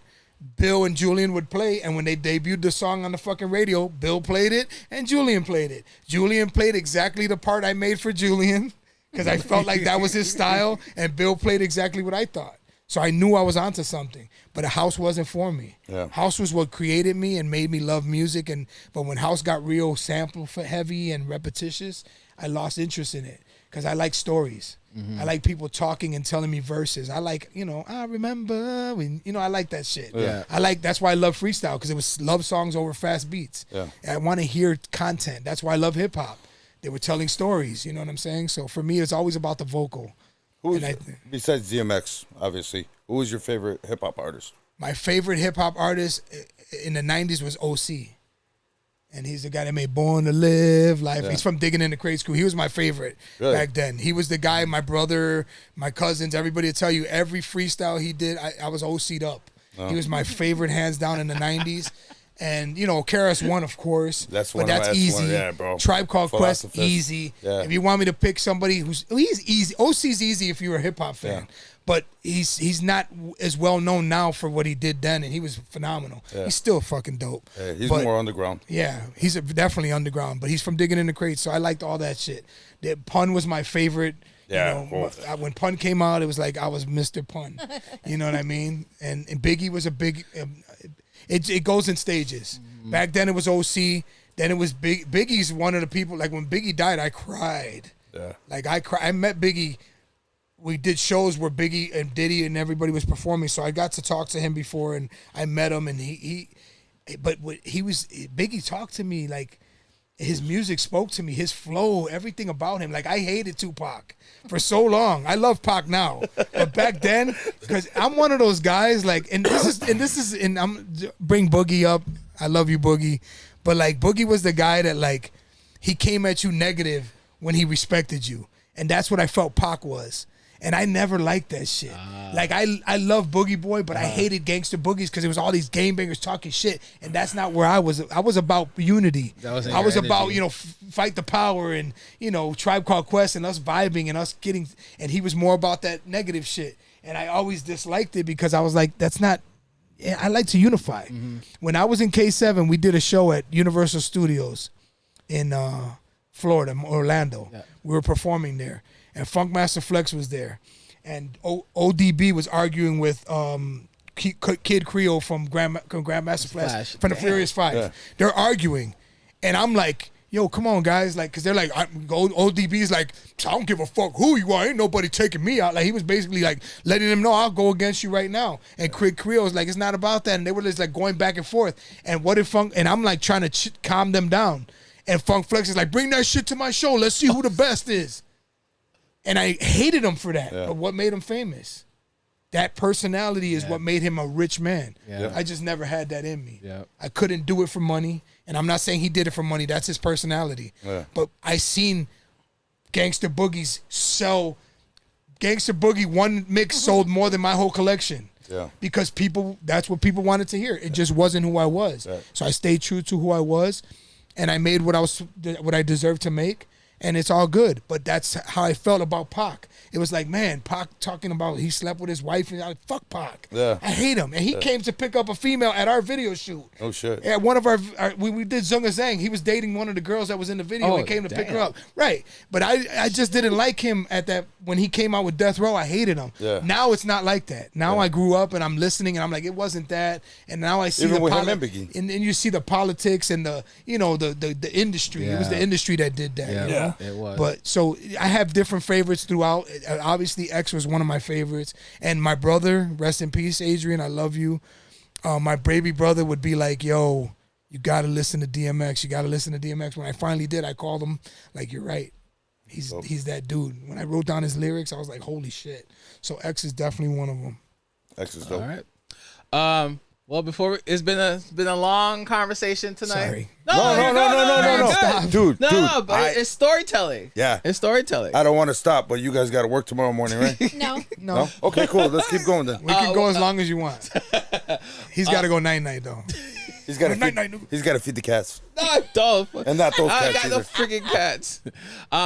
Bill and Julian would play. And when they debuted the song on the fucking radio, Bill played it and Julian played it. Julian played exactly the part I made for Julian because I felt like that was his style. And Bill played exactly what I thought. So I knew I was onto something, but a house wasn't for me. Yeah. House was what created me and made me love music. But when house got real sample heavy and repetitious, I lost interest in it because I like stories. Mm-hmm. I like people talking and telling me verses. I like, I remember when, I like that shit. Yeah. That's why I love freestyle because it was love songs over fast beats. Yeah. And I want to hear content. That's why I love hip hop. They were telling stories. You know what I'm saying? So for me, it's always about the vocal. Besides DMX, obviously, who was your favorite hip-hop artist? My favorite hip-hop artist in the 90s was OC. And he's the guy that made Born to Live Life. Yeah. He's from Digging in the Crates Crew. He was my favorite back then. He was the guy, my brother, my cousins, everybody will tell you, every freestyle he did, I was OC'd up. Oh. He was my favorite, hands down, in the 90s. And, KRS-One, of course. That's one. But that's easy. Yeah, bro. Tribe Called Quest, easy. Yeah. If you want me to pick somebody he's easy. OC's easy if you're a hip-hop fan. Yeah. But he's not as well known now for what he did then, and he was phenomenal. Yeah. He's still fucking dope. Yeah, he's more underground. Yeah, he's definitely underground, but he's from Digging in the Crates, so I liked all that shit. Pun was my favorite. Yeah. When Pun came out, it was like I was Mr. Pun. You know what I mean? And Biggie was a big... It goes in stages. Mm-hmm. Back then it was OC. Then it was Biggie's one of the people. Like when Biggie died, I cried. Yeah. Like I met Biggie. We did shows where Biggie and Diddy and everybody was performing, so I got to talk to him before, and I met him, and Biggie talked to me like. His music spoke to me, his flow, everything about him. Like, I hated Tupac for so long. I love Pac now. But back then, because I'm one of those guys, like, and I'm bring Boogie up. I love you, Boogie. But, like, Boogie was the guy that, like, he came at you negative when he respected you. And that's what I felt Pac was. And I never liked that shit. Like, I love Boogie Boy, but I hated Gangster Boogies because it was all these game bangers talking shit. And that's not where I was. I was about unity. I was about, fight the power and, Tribe Called Quest and us vibing and us getting. And he was more about that negative shit. And I always disliked it because I was like, that's not. I like to unify. Mm-hmm. When I was in K7, we did a show at Universal Studios in Florida, Orlando. Yeah. We were performing there. And Funkmaster Flex was there, and ODB was arguing with Kid Creole from Grandmaster Flash from the Furious Five. Yeah. They're arguing, and I'm like, "Yo, come on, guys!" Like, because they're like, ODB's like, "I don't give a fuck who you are. Ain't nobody taking me out." Like, he was basically like letting them know, "I'll go against you right now." And Kid Creole was like, "It's not about that." And they were just like going back and forth. And what if Funk? And I'm like trying to calm them down. And Funk Flex is like, "Bring that shit to my show. Let's see who the best is." And I hated him for that. Yeah. But what made him famous? That personality is what made him a rich man. Yeah. I just never had that in me. Yeah. I couldn't do it for money. And I'm not saying he did it for money. That's his personality. Yeah. But I seen Gangster Boogies sell. Gangster Boogie, one mix sold more than my whole collection. Yeah. Because that's what people wanted to hear. It just wasn't who I was. Right. So I stayed true to who I was. And I made what I deserved to make. And it's all good. But that's how I felt about Pac. It was like, man, Pac talking about he slept with his wife. And I like, fuck Pac. Yeah. I hate him. And he came to pick up a female at our video shoot. Oh, shit. At one of our we did Zunga Zang. He was dating one of the girls that was in the video and came to pick her up. Right. But I just didn't like him at that. When he came out with Death Row, I hated him. Yeah. Now it's not like that. Now I grew up and I'm listening and I'm like, it wasn't that. And now I see even with him and Biggie. And you see the politics and the the industry. Yeah. It was the industry that did that. Yeah. You know? It was. But so I have different favorites throughout. Obviously, X was one of my favorites. And my brother, rest in peace, Adrian, I love you. My baby brother would be like, yo, you got to listen to DMX. You got to listen to DMX. When I finally did, I called him, like, you're right. He's that dude. When I wrote down his lyrics, I was like, holy shit. So X is definitely one of them. X is dope. All right. Well, it's been a long conversation tonight. Sorry. No. Stop. Dude, but it's storytelling. Yeah. It's storytelling. I don't want to stop, but you guys got to work tomorrow morning, right? No. Okay, cool. Let's keep going then. We can go as long as you want. He's got to go night-night, though. He's got to feed the cats. Not those. And not those cats I got either. the freaking cats.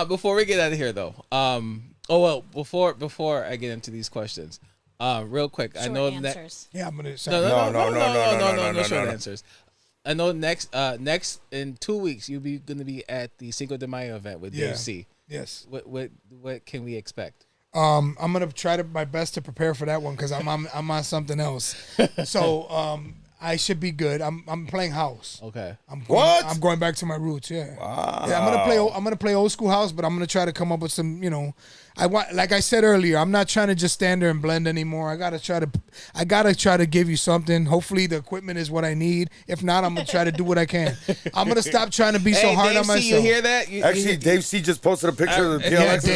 Before we get out of here, though. Before I get into these questions. Real quick, short I know answers. Yeah, I'm gonna say no short answers. I know next in 2 weeks you'll be gonna be at the Cinco de Mayo event with Dave C. Yes. What can we expect? I'm gonna try my best to prepare for that one because I'm on something else. So I should be good. I'm playing house. Okay. I'm going back to my roots. Yeah. Wow. Yeah, I'm gonna play old school house, but I'm gonna try to come up with some. Like I said earlier, I'm not trying to just stand there and blend anymore. I gotta try to give you something. Hopefully the equipment is what I need. If not, I'm gonna try to do what I can. I'm gonna stop trying to be so hard on myself. You hear that? Actually, Dave C just posted a picture of the PLX.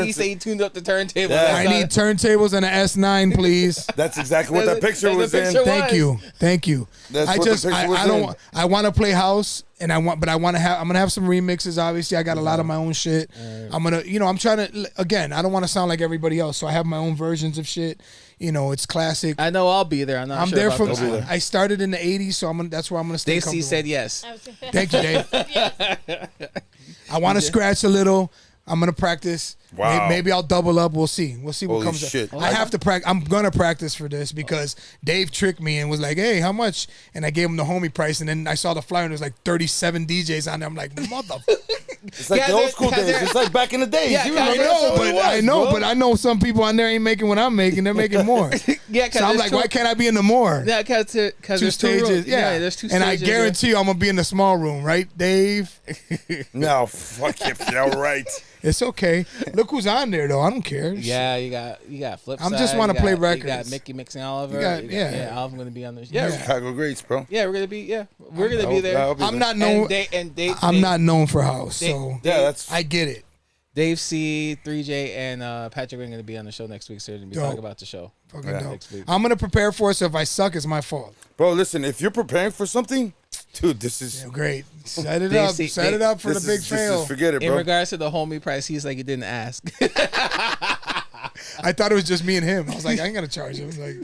He said he tuned up the turntable. Yeah. I need turntables and an S9, please. That's exactly what that picture was in. Thank you. I want to play house. And I'm gonna have some remixes. Obviously, I got a lot of my own shit. I'm gonna, I'm trying to. Again, I don't want to sound like everybody else, so I have my own versions of shit. It's classic. I know I'll be there. I'm there from. I started in the '80s, so that's where I'm gonna stay. Stacey said yes. Thank you, Dave. I want to scratch a little. I'm gonna practice. Wow. Maybe I'll double up. We'll see. We'll see what comes up. I have to practice. I'm gonna practice for this because Dave tricked me and was like, "Hey, how much?" And I gave him the homie price, and then I saw the flyer and it was like 37 DJs on there. I'm like, mother. It's like the old school days. It's like back in the days. Yeah, You remember I that's know, what it was, I know, bro. but I know some people on there ain't making what I'm making. They're making more. Yeah, So I'm like, why can't I be in the more? Yeah, because Two there's stages. rooms. Yeah. There's two and stages. I guarantee you I'm going to be in the small room, right, Dave? No, fuck it. All right. It's okay. Look who's on there, though. I don't care. Yeah, you got Flip. I'm just wanna play records. You got Mickey mixing Oliver. Yeah. I'm gonna be on this. Yeah. Chicago greats, bro. Yeah, we're gonna be. Yeah, we're gonna be there. I'm not known. I'm not known for house, so Yeah, that's. I get it. Dave C, 3J, and Patrick are going to be on the show next week, so we're going to be Dope. talking about the show. Fucking dope. Next week. I'm gonna prepare for it. So if I suck, it's my fault. Bro, listen, if you're preparing for something, dude, this is. Yeah, great. Set it They up. see- Set they- it up for the This big is, fail. forget it, In bro. regards to the homie price, he's like, you didn't ask. I thought it was just me and him. I was like, I ain't gonna charge him. Like,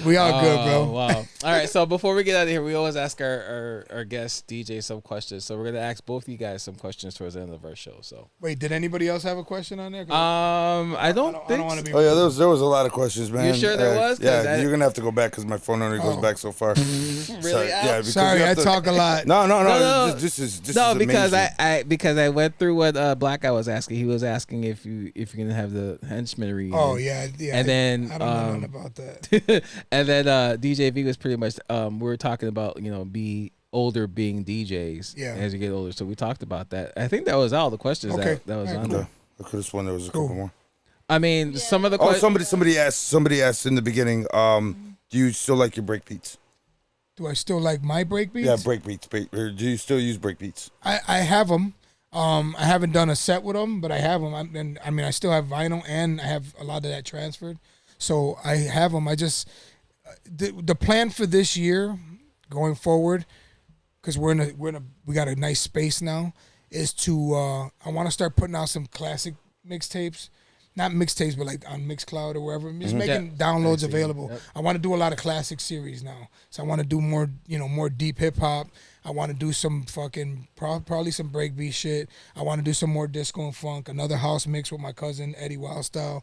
we all good, bro. Wow. All right, so before we get out of here, we always ask our guest DJ some questions. So we're going to ask both of you guys some questions towards the end of our show. So Wait, did anybody else have a question on there? I don't I think don't want to be. Oh yeah, there was a lot of questions, man. You sure there was? 'Cause Yeah, that- you're gonna have to go back because my phone only goes Oh. back so far. really Yeah, out. because Sorry, you I have to- talk a lot. No. No. This is No, amazing. because I went through what Black Guy was asking. He was asking if you're gonna have the henchman reunion. Oh yeah. And then I don't know nothing about that. and then DJ V was pretty much we were talking about be older being DJs as you get older. So we talked about that. I think that was all the questions Okay. that was All right, on cool. there. I could have sworn there was a Cool. couple more. I mean, some of the Oh, questions. somebody asked in the beginning. Do you still like your break beats? Do I still like my break beats? Yeah, break beats. Or do you still use break beats? I have them. I haven't done a set with them, but I have them. I still have vinyl, and I have a lot of that transferred. So I have them. I just the plan for this year, going forward, because we got a nice space now, is to I want to start putting out some classic mixtapes. Not mixtapes, but like on Mixcloud or wherever. Just making downloads available. Yep. I want to do a lot of classic series now. So I want to do more, more deep hip hop. I want to do some fucking probably some breakbeat shit. I want to do some more disco and funk. Another house mix with my cousin Eddie Wildstyle.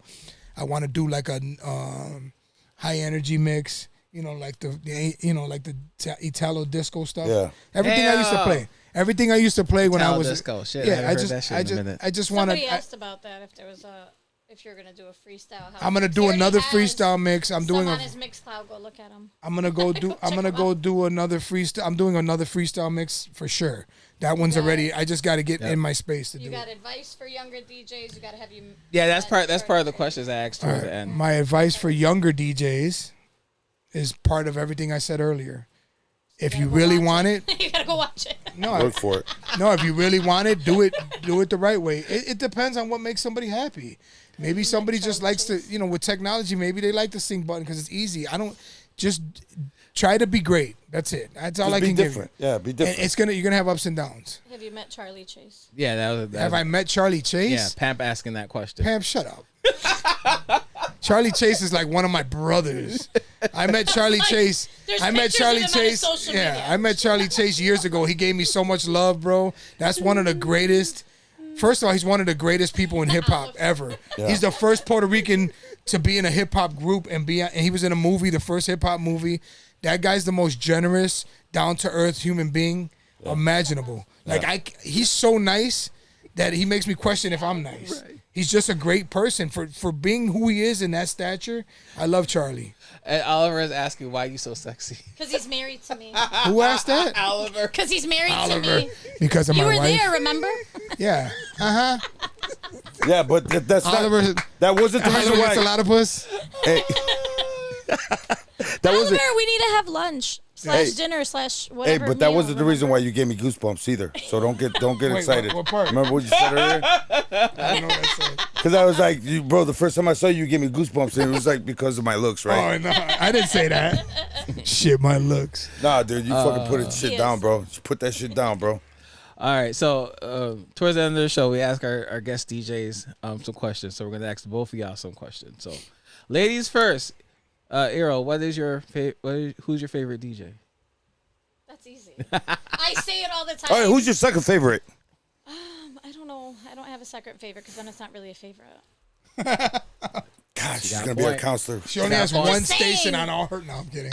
I want to do like a high energy mix. Like the Italo disco stuff. Yeah. Everything I used to play. Everything I used to play when I Italo was disco. Shit, I Yeah, haven't heard that shit in a minute. I just want Somebody to. asked about that if you're gonna do a freestyle. House I'm gonna mix. do He already another has freestyle mix. I'm doing some a. on his Mixcloud. Go look at him. I'm gonna go do. I'm gonna go do another freestyle. I'm doing another freestyle mix for sure. That one's already. I just got to get in my space to You do got it. advice for younger DJs. You got to have you. Yeah, that's part of the questions I asked towards the end. My advice for younger DJs is part of everything I said earlier. If you really want it, You gotta go watch it. Look for it. no. If you really want it, do it the right way. It depends on what makes somebody happy. Maybe somebody just likes to, with technology. Maybe they like the sync button because it's easy. I don't just try to be great. That's it. That's all Just I be can different. give you. Yeah, be different. And you're gonna have ups and downs. Have you met Charlie Chase? Yeah, that Have I met Charlie Chase? Yeah, Pamp asking that question. Pam, shut up. Charlie Chase is like one of my brothers. I met Charlie Chase. there's I met pictures of Charlie him on Chase. his social Yeah, media. I met Charlie Chase years ago. He gave me so much love, bro. That's one of the greatest. First of all, he's one of the greatest people in hip hop ever. Yeah. He's the first Puerto Rican to be in a hip hop group and he was in a movie, the first hip hop movie. That guy's the most generous, down to earth human being imaginable. Like he's so nice that he makes me question if I'm nice. Right. He's just a great person for being who he is in that stature. I love Charlie. And Oliver is asking why you so sexy. Because he's married to me. Who asked that? Oliver. Because he's married to Oliver. me. Because of You my were wife. there, remember? Yeah. Yeah, but that's Oliver. not. That wasn't the reason Oliver why. gets a lot of puss. Hey. That wasn't. Oliver, we need to have lunch / dinner / Hey, whatever. but that meal, wasn't the reason remember? why you gave me goosebumps either. So don't get excited. what part? Remember what you said earlier? I don't know what I said. Because I was like, bro, the first time I saw you, you gave me goosebumps, and it was like because of my looks, right? Oh no, I didn't say that. Shit, my looks. Nah, dude, you fucking put that shit Yes. down, bro. You put that shit down, bro. All right, so towards the end of the show, we ask our guest DJs some questions. So we're gonna ask both of y'all some questions. So, ladies first. Eero, who's your favorite DJ? That's easy. I say it all the time. All right, who's your second favorite? I don't know. I don't have a second favorite because then it's not really a favorite. God, she's got a gonna be a point. counselor. She only has Just one saying. station on all her. No, I'm kidding.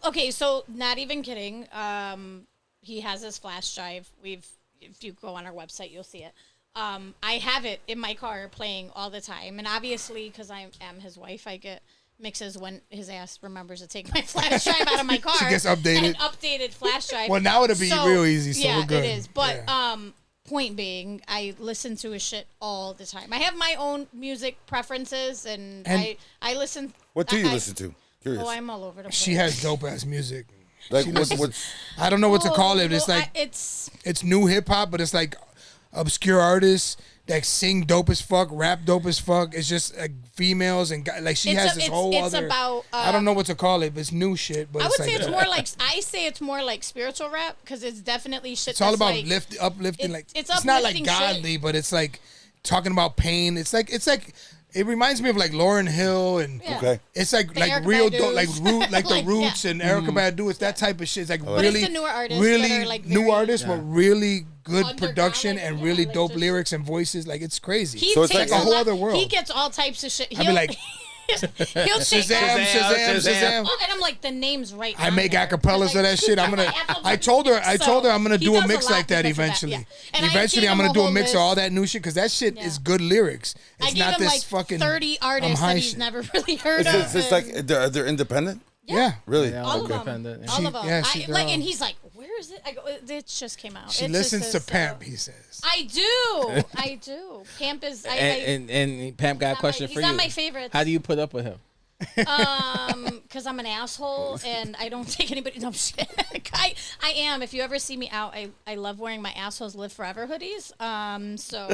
Okay, so not even kidding. He has his flash drive. if you go on our website, you'll see it. I have it in my car playing all the time, and obviously, because I am his wife, I get mixes when his ass remembers to take my flash drive out of my car. She gets updated. An updated flash drive. Well, now it'll be real easy, so yeah, we're good. it is. But Yeah. Point being, I listen to his shit all the time. I have my own music preferences, and I listen. What do you listen to? Curious. Oh, I'm all over the place. She has dope ass music. Like She what's listens- I don't know what to call it. It's well, like it's it's new hip hop, but it's like obscure artists that sing dope as fuck, rap dope as fuck. It's just like females and guys. Like she has this whole it's other. about. I don't know what to call it, but it's new shit. But I it's would say like, it's more like it's more like spiritual rap because it's definitely shit. it's all that's about like, uplifting. it- Like it's not like uplifting godly, shit. but it's like talking about pain. It's like it reminds me of like Lauryn Hill and. Yeah. Okay. It's like Erica real Badu's. dope, like Like, the Roots yeah. and Erica Badu. It's that type of shit. It's like But really, it's the newer artists really that are, like, new very- artists, but really good Underground, production like, and yeah, really like dope just- lyrics and voices. Like it's crazy. He So it's takes like a whole lot- other world. He gets all types of shit. I'd be like, he'll take Shazam, Shazam, Shazam. Oh, and I'm like the names right. I on make there. acapellas of that shit. I'm gonna. I told her I'm gonna He do a does mix lot like that because of eventually. yeah. And I Eventually, gave I'm him gonna do a whole mix of list. all that new shit because that shit Yeah. is good lyrics. I It's gave not him this like fucking 30 I'm artists high that he's shit. never really heard Is of. it's like they're independent? Yeah. Really? Yeah, all okay. of them. Independent, yeah. All of them. Yeah, she like, girl. and he's like, "Where is it?" I go, "It just came out." She It listens just to is, Pamp. He says. I do. I do. Pamp is. And Pam got a question he's for you. not my favorite. How do you put up with him? Because I'm an asshole and I don't take anybody. No shit. I am. If you ever see me out, I love wearing my assholes live forever hoodies. So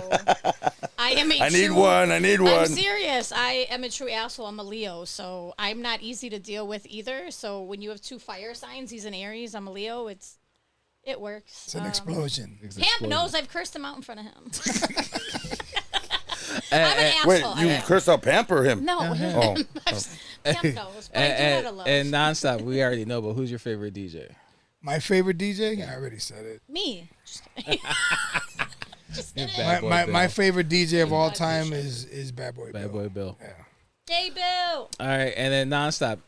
I am a. I need true- one. I need one. I'm serious. I am a true asshole. I'm a Leo, so I'm not easy to deal with either. So when you have two fire signs, he's an Aries. I'm a Leo. It works. It's an explosion. Pamp knows I've cursed him out in front of him. And, I'm an Wait, asshole. you cursed out Pamper him? No, him. Pamp knows. But I do let it low. and nonstop, we already know, but who's your favorite DJ? My favorite DJ? I already said it. Me. Just kidding. Just kidding. Bad Boy My Bill. favorite DJ of all time is Bad Boy Bill. Bad Boy Bill. Hey, Bill. All right, and then nonstop.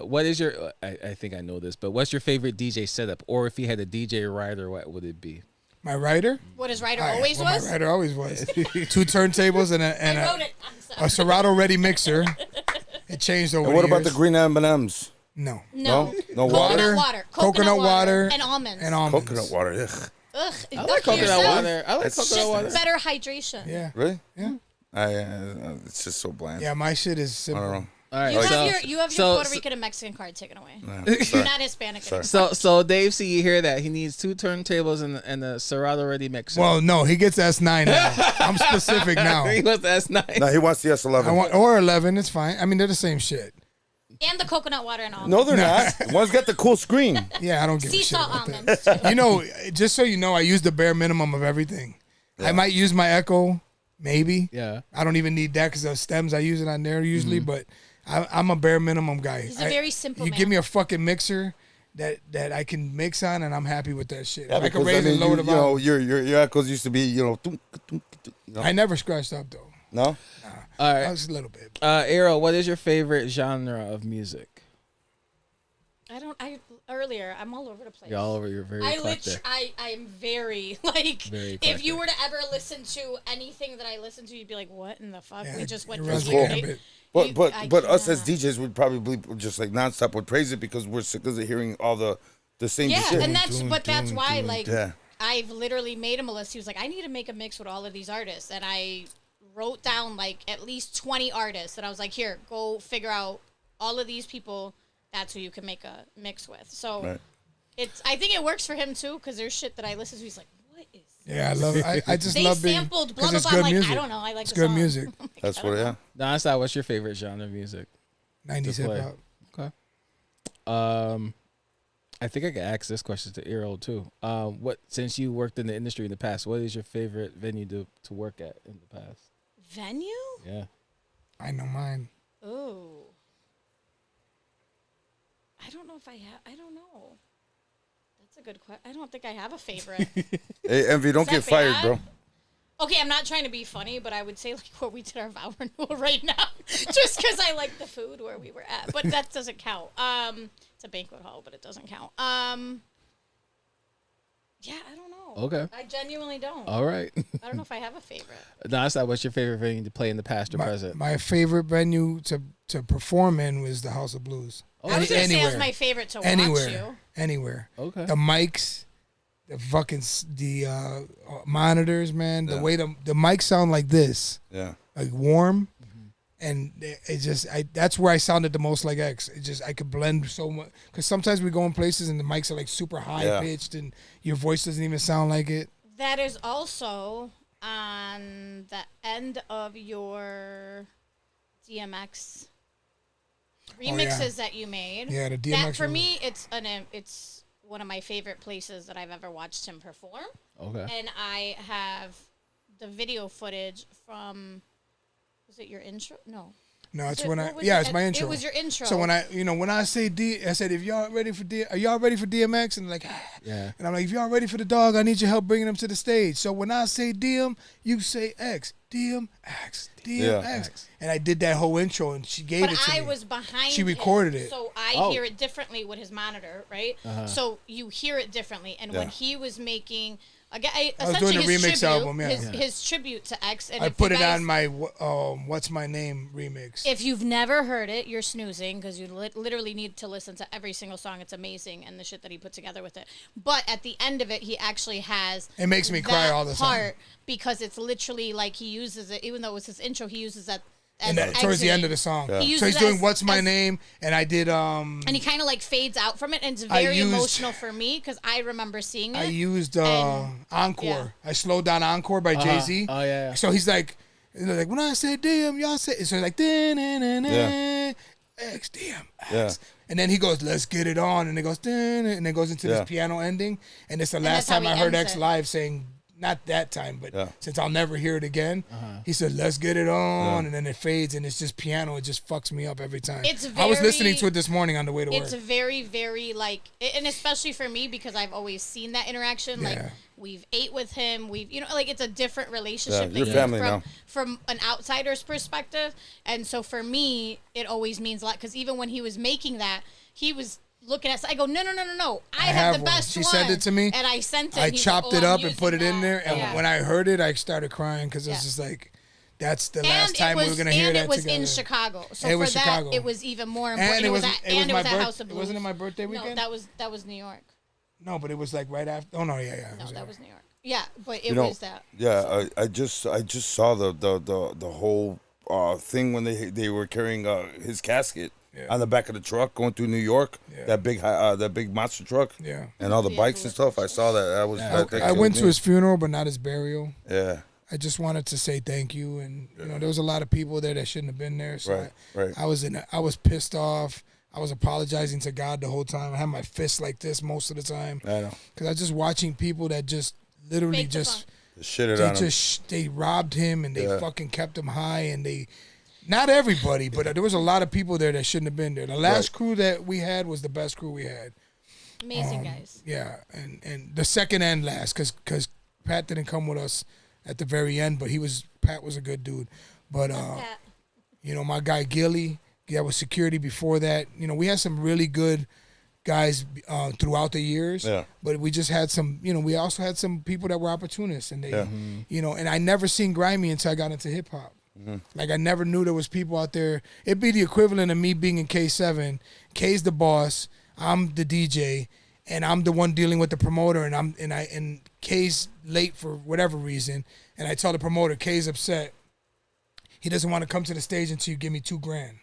What is your? I think I know this, but what's your favorite DJ setup? Or if you had a DJ rider, what would it be? My writer? What his writer All right, always well, was? My writer always was. 2 turntables and I wrote a it. I'm sorry. Serato ready mixer. It changed over And what the about the years. green M&Ms? No. No. No Coconut water? water. Coconut water. And almonds. And almonds. Coconut water. Ugh. Ugh. I like coconut water. I like It's coconut just water. Better hydration. Yeah. Really? Yeah. It's just so bland. Yeah, my shit is I simple. don't know. All right, You have so, your so- Puerto Rican and Mexican card taken away. Sorry. You're not Hispanic Sorry. anymore. So Dave, see you hear that? He needs 2 turntables and a Serato ready mixer. Well, no, he gets S9 now. I'm specific now. he was that's nice. No, he wants the S11. I want or 11. It's fine. I mean, they're the same shit. And the coconut water and almonds. no, they're not. One's got the cool screen. Yeah, I don't give a Sea shit salt about that. almonds. Too. You know, just so you know, I use the bare minimum of everything. I might use my Echo, maybe. Yeah. I don't even need that because the stems I use it on there usually, but I'm a bare minimum guy. He's a very simple You man. give me a fucking mixer that I can mix on, and I'm happy with that shit. Yeah, If I can because, raise and lower the you know, volume. your echoes used to be, thunk, thunk, thunk, I never scratched up though. no? All right. Just a little bit. Arrow, what is your favorite genre of music? Earlier, I'm all over the place. You're all over. You're very eclectic. I am very, like, Very if you eclectic. were to ever listen to anything that I listen to, you'd be like, what in the fuck? Yeah, We just went it through runs the puberty. gambit. But us as cannot. DJs would probably just like nonstop would praise it because we're sick of hearing all the same Yeah, shit. and that's why, like, Yeah. I've literally made him a list. He was like, I need to make a mix with all of these artists. And I wrote down, like, at least 20 artists. And I was like, here, go figure out all of these people. That's who you can make a mix with. So Right. I think it works for him, too, because there's shit that I listen to. He's like, what is Yeah, I love. I just They love being sampled blah, because blah, it's blah. good I'm like, music. I don't know. I like It's the good song. music. That's what, yeah. Nonstop, what's your favorite genre of music? 90s To hip play. hop. Okay. I think I could ask this question to Arrow too. What since you worked in the industry in the past, what is your favorite venue to work at in the past? Venue? Yeah. I know mine. Ooh. I don't know if I have. I don't know. That's a good question. I don't think I have a favorite. Hey, Envy, don't Is get that fired, bad? bro. Okay, I'm not trying to be funny, but I would say like where we did our vow renewal right now, just because I like the food where we were at. But that doesn't count. It's a banquet hall, but it doesn't count. Yeah, I don't know. Okay. I genuinely don't. All right. I don't know if I have a favorite. NonStop, what's your favorite venue to play in the past or present? My favorite venue to perform in was the House of Blues. I was gonna say it was my favorite to watch you. Anywhere. Okay. The mics, the fucking monitors, man. The way the mics sound like this. Yeah. Like warm. And it just, that's where I sounded the most like X. It just, I could blend so much. Because sometimes we go in places and the mics are like super high pitched and your voice doesn't even sound like it. That is also on the end of your DMX remixes that you made. Yeah, the DMX. That, for me, it's one of my favorite places that I've ever watched him perform. Okay. And I have the video footage from... Was it your intro? No. No, it's it's my intro. It was your intro. So when I say I said, if y'all ready for are y'all ready for DMX? And like, yeah. And I'm like, if y'all ready for the dog, I need your help bringing him to the stage. So when I say DM, you say X, DMX, DMX. And I did that whole intro, and she gave it to me. But I was behind. She recorded him, it. so I hear it differently with his monitor, right? So you hear it differently, and when he was making. I was doing a remix album, his tribute to X. And I put it on my What's My Name remix. If you've never heard it, you're snoozing because you literally need to listen to every single song. It's amazing, and the shit that he put together with it. But at the end of it, he actually has it makes me cry all the time because it's literally like he uses it, even though it was his intro, he uses that. And towards the end of the song. So he's doing What's My Name, and I did... and he kind of like fades out from it, and it's very emotional for me, because I remember seeing it. I used Encore. Yeah. I slowed down Encore by Jay-Z. Oh, yeah. So he's like, when I say DM, y'all say... So it's like... X, DM, X. Yeah. And then he goes, let's get it on, and it goes... And then goes into this piano ending, and it's the last time I heard X live saying... Not that time, but since I'll never hear it again, he said, let's get it on, and then it fades, and it's just piano. It just fucks me up every time. I was listening to it this morning on the way to work. It's very, very, like, and especially for me, because I've always seen that interaction, like, we've ate with him, like, it's a different relationship your family now. From an outsider's perspective, and so for me, it always means a lot, because even when he was making that, he was... looking at, I go, no. I have the best one. She one. sent it to me. And I sent it. I chopped it up and put it in there. And when I heard it, I started crying because it's just like, that's the last time we were going to hear that together. And it was in Chicago. So it was for Chicago. That, it was even more important. And it was at House of Blues. Wasn't it my birthday weekend? No, that was New York. No, but it was like right after. Oh, no, yeah. No, that was New York. Yeah, but it was that. Yeah, I just saw the whole thing when they were carrying his casket. Yeah. On the back of the truck going through New York, that big monster truck, and all the bikes and stuff. I saw that. I went to his funeral, but not his burial. Yeah, I just wanted to say thank you, and there was a lot of people there that shouldn't have been there. So I was pissed off. I was apologizing to God the whole time. I had my fists like this most of the time. I know, because I was just watching people that just literally just shitted on him. They robbed him and they fucking kept him high and they. Not everybody, but there was a lot of people there that shouldn't have been there. The last crew that we had was the best crew we had. Amazing guys. Yeah, and the second and last, because Pat didn't come with us at the very end, but Pat was a good dude. But my guy Gilly, that was security before that. We had some really good guys throughout the years. Yeah. But we just had some. We also had some people that were opportunists, and they, and I never seen grimy until I got into hip hop. Mm-hmm. Like I never knew there was people out there. It'd be the equivalent of me being in K7. K's the boss. I'm the DJ, and I'm the one dealing with the promoter. And K's late for whatever reason. And I tell the promoter, K's upset. He doesn't want to come to the stage until you give me $2,000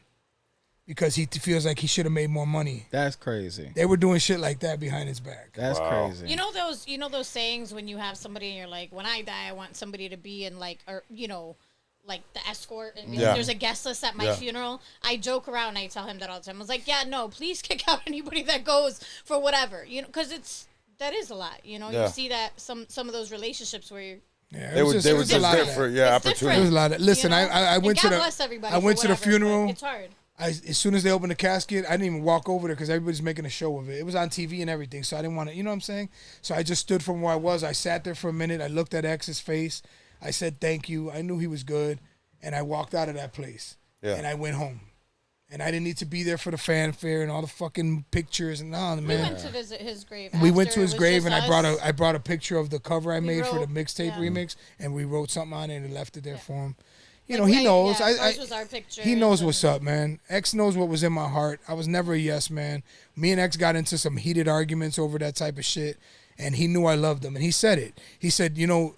because he feels like he should have made more money. That's crazy. They were doing shit like that behind his back. That's crazy. You know those sayings when you have somebody and you're like, when I die, I want somebody to be in like the escort, and there's a guest list at my funeral. I joke around and I tell him that all the time. I was like, no, please kick out anybody that goes for whatever, because that is a lot. You see that some of those relationships where you're. Yeah, they were just different. Opportunity. It was a lot of. Listen, I went to the funeral. It's hard. As soon as they opened the casket, I didn't even walk over there because everybody's making a show of it. It was on TV and everything, so I didn't want to. You know what I'm saying? So I just stood from where I was. I sat there for a minute. I looked at X's face. I said thank you. I knew he was good, and I walked out of that place. Yeah. And I went home, And I didn't need to be there for the fanfare and all the fucking pictures and man. We went to visit his grave. We went after. to his It was grave, just and us. I brought a picture of the cover I made for the wrote- mixtape yeah. remix, and we wrote something on it and left it there for him. You Like, know, he knows. Yeah, I ours was our picture. he knows what's up, man. X knows what was in my heart. I was never a yes man. Me and X got into some heated arguments over that type of shit, and he knew I loved him, and he said it. He said, you know,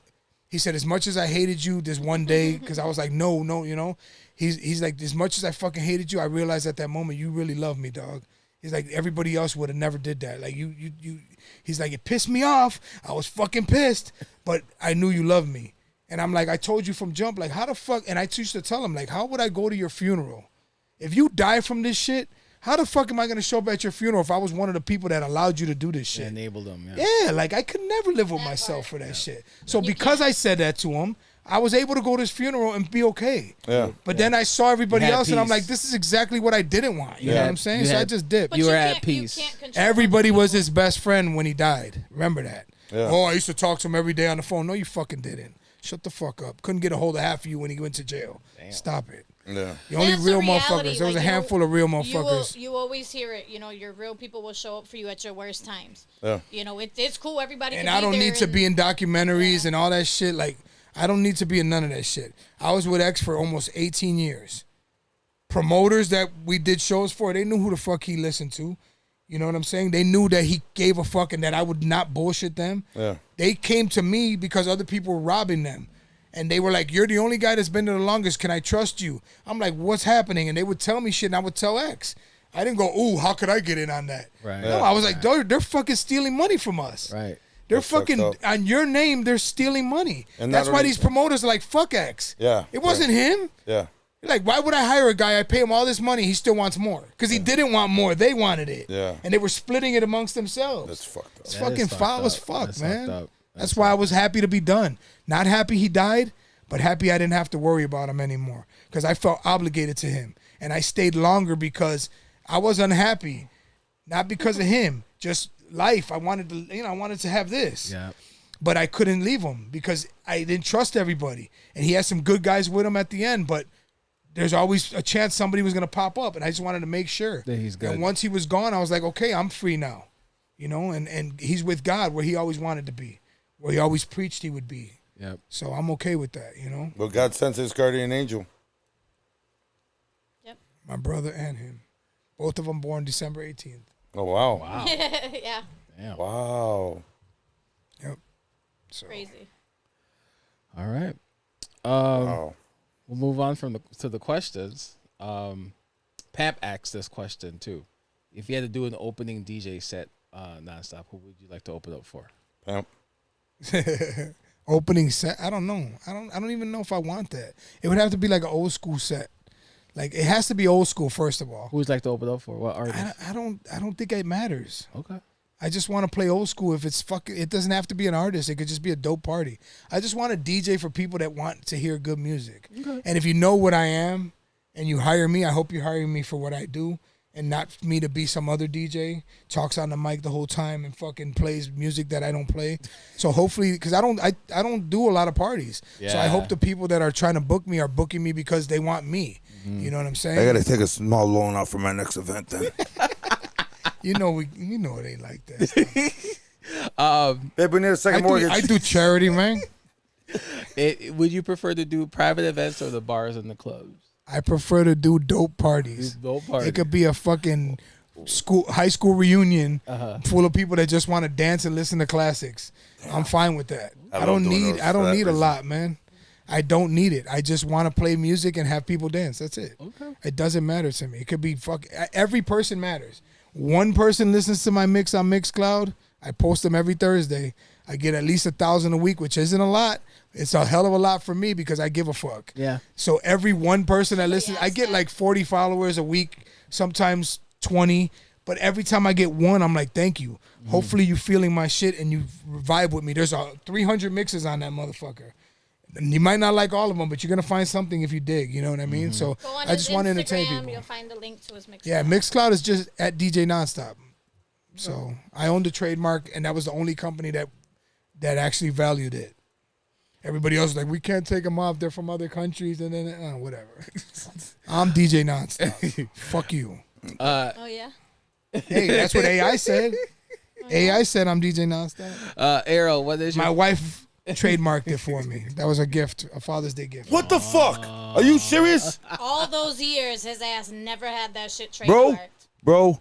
he said, as much as I hated you this one day, because I was like, no, you know, he's like, as much as I fucking hated you, I realized at that moment you really love me, dog. He's like, everybody else would have never did that. Like you. He's like, it pissed me off. I was fucking pissed, but I knew you loved me. And I'm like, I told you from jump, like, how the fuck? And I used to tell him, like, how would I go to your funeral? If you die from this shit, how the fuck am I going to show up at your funeral if I was one of the people that allowed you to do this shit? Enabled them. Yeah. Yeah, like, I could never live with myself for that shit. So You because can't. I said that to him, I was able to go to his funeral and be okay. Yeah. But then I saw everybody You had else, and I'm peace. like, this is exactly what I didn't want. You know Yeah. what I'm saying? You So I had- just dipped. But You were can't- at peace. You can't control Everybody other was people. his best friend when he died. Remember that. Yeah. Oh, I used to talk to him every day on the phone. No, you fucking didn't. Shut the fuck up. Couldn't get a hold of half of you when he went to jail. Stop it. Yeah. The only That's real the reality. motherfuckers. There was a Like, you know, handful of real motherfuckers. You always hear it. You know, your real people will show up for you at your worst times. Yeah. You know, it's cool. Everybody. And can I be don't there need to and- be in documentaries Yeah. and all that shit. Like, I don't need to be in none of that shit. I was with X for almost 18 years. Promoters that we did shows for, they knew who the fuck he listened to. You know what I'm saying? They knew that he gave a fuck and that I would not bullshit them. Yeah. They came to me because other people were robbing them. And they were like, you're the only guy that's been there the longest. Can I trust you? I'm like, what's happening? And they would tell me shit and I would tell X. I didn't go, ooh, how could I get in on that? Right. No, I was like, they're fucking stealing money from us. Right. They're That's fucked fucking, up. on your name, they're stealing money. And That's not why only- these promoters are like, fuck X. Yeah. It wasn't him. Yeah. Like, why would I hire a guy? I pay him all this money. He still wants more. Because he didn't want more. They wanted it. Yeah. And they were splitting it amongst themselves. That's fucked up. It's That fucking is fucked foul as up. fuck, That's man. fucked up. That's why I was happy to be done. Not happy he died, but happy I didn't have to worry about him anymore. Because I felt obligated to him. And I stayed longer because I was unhappy. Not because of him. Just life. I wanted to have this. Yeah. But I couldn't leave him because I didn't trust everybody. And he had some good guys with him at the end, but there's always a chance somebody was going to pop up, and I just wanted to make sure. That he's good. And once he was gone, I was like, okay, I'm free now. You know, and he's with God where he always wanted to be, where he always preached he would be. Yep. So I'm okay with that, you know? But God sent his guardian angel. Yep. My brother and him. Both of them born December 18th. Oh, wow. Wow. Yeah. Damn. Wow. Yep. So Crazy. All right. Wow. We'll move on to the questions. Pap asked this question too. If you had to do an opening DJ set nonstop, who would you like to open up for? Pimp. opening set, I don't know. I don't even know if I want that. It would have to be like an old school set. Like, it has to be old school, first of all. Who would you like to open up for? What artist? I don't think it matters. Okay. I just want to play old school. If it's fucking, it doesn't have to be an artist. It could just be a dope party. I just want to DJ for people that want to hear good music. Okay. And if you know what I am and you hire me, I hope you hire me for what I do and not me to be some other DJ, talks on the mic the whole time and fucking plays music that I don't play. So hopefully, because I don't do a lot of parties. So I Yeah. hope the people that are trying to book me are booking me because they want me. You know what I'm saying? I got to take a small loan out for my next event then. You know it ain't like that. Babe, we need a second mortgage. I do charity, man. Would you prefer to do private events or the bars and the clubs? I prefer to do dope parties. Dope parties. It could be a fucking high school reunion Uh-huh. full of people that just want to dance and listen to classics. I'm fine with that. I I love don't doing need those I for don't that need a reason. lot, man. I don't need it. I just want to play music and have people dance. That's it. Okay. It doesn't matter to me. It could be every person matters. One person listens to my mix on Mixcloud. I post them every Thursday. I get at least 1,000 a week, which isn't a lot. It's a hell of a lot for me because I give a fuck. Yeah. So every one person that listens, I get that. like 40 followers a week, sometimes 20. But every time I get one, I'm like, thank you. Hopefully you feeling my shit and you vibe with me. There's 300 mixes on that motherfucker. And you might not like all of them, but you're going to find something if you dig. You know what I mean? So Go on I just want to his entertain Instagram, people. You'll find the link to his mix. Yeah, Mixcloud is just at DJ Nonstop. So I own the trademark, and that was the only company that actually valued it. everybody else is like, we can't take them off. They're from other countries, and then whatever. I'm DJ Nonstop. Fuck you. Oh yeah. Hey, that's what AI said. AI said I'm DJ Nonstop. Errol, what is your My wife trademarked it for me. That was a gift, a Father's Day gift. What the fuck? Are you serious? All those years, his ass never had that shit Bro, trademarked. bro.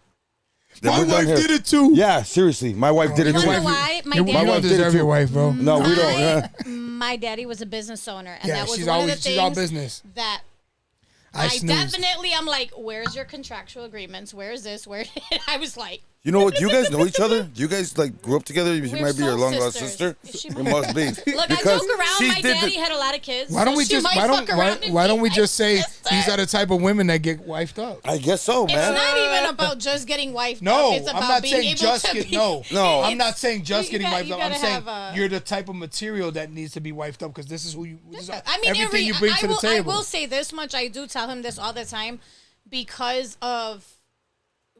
My We're done wife here. did it too. Yeah, seriously. My wife did it You too. wanna know why? My You daddy. don't did it deserve too. your wife, bro. No, we don't. My daddy was a business owner, and Yeah, that was she's one always of the she's all things business. that I I snoozed. definitely. I'm like, where's your contractual agreements? Where is this? Where? I was like, You know what? Do you guys know each other? Do you guys like grew up together? She We're might be your soul long lost sisters. sister. She It might- must be. look, I Because joke around. she My did daddy the- had a lot of kids. Why don't so we she just might why fuck don't around and why be don't we my just say sister. these are the type of women that get wifed up? I guess so, It's man. not even about just getting wifed No, up. It's I'm about not being saying able just to get be, no. No. I'm not saying just you getting got- wifed you up. I'm gotta saying have a- you're the type of material that needs to be wifed up because this is who you. This is I mean, everything you bring to the I table. will say this much. I do tell him this all the time because of,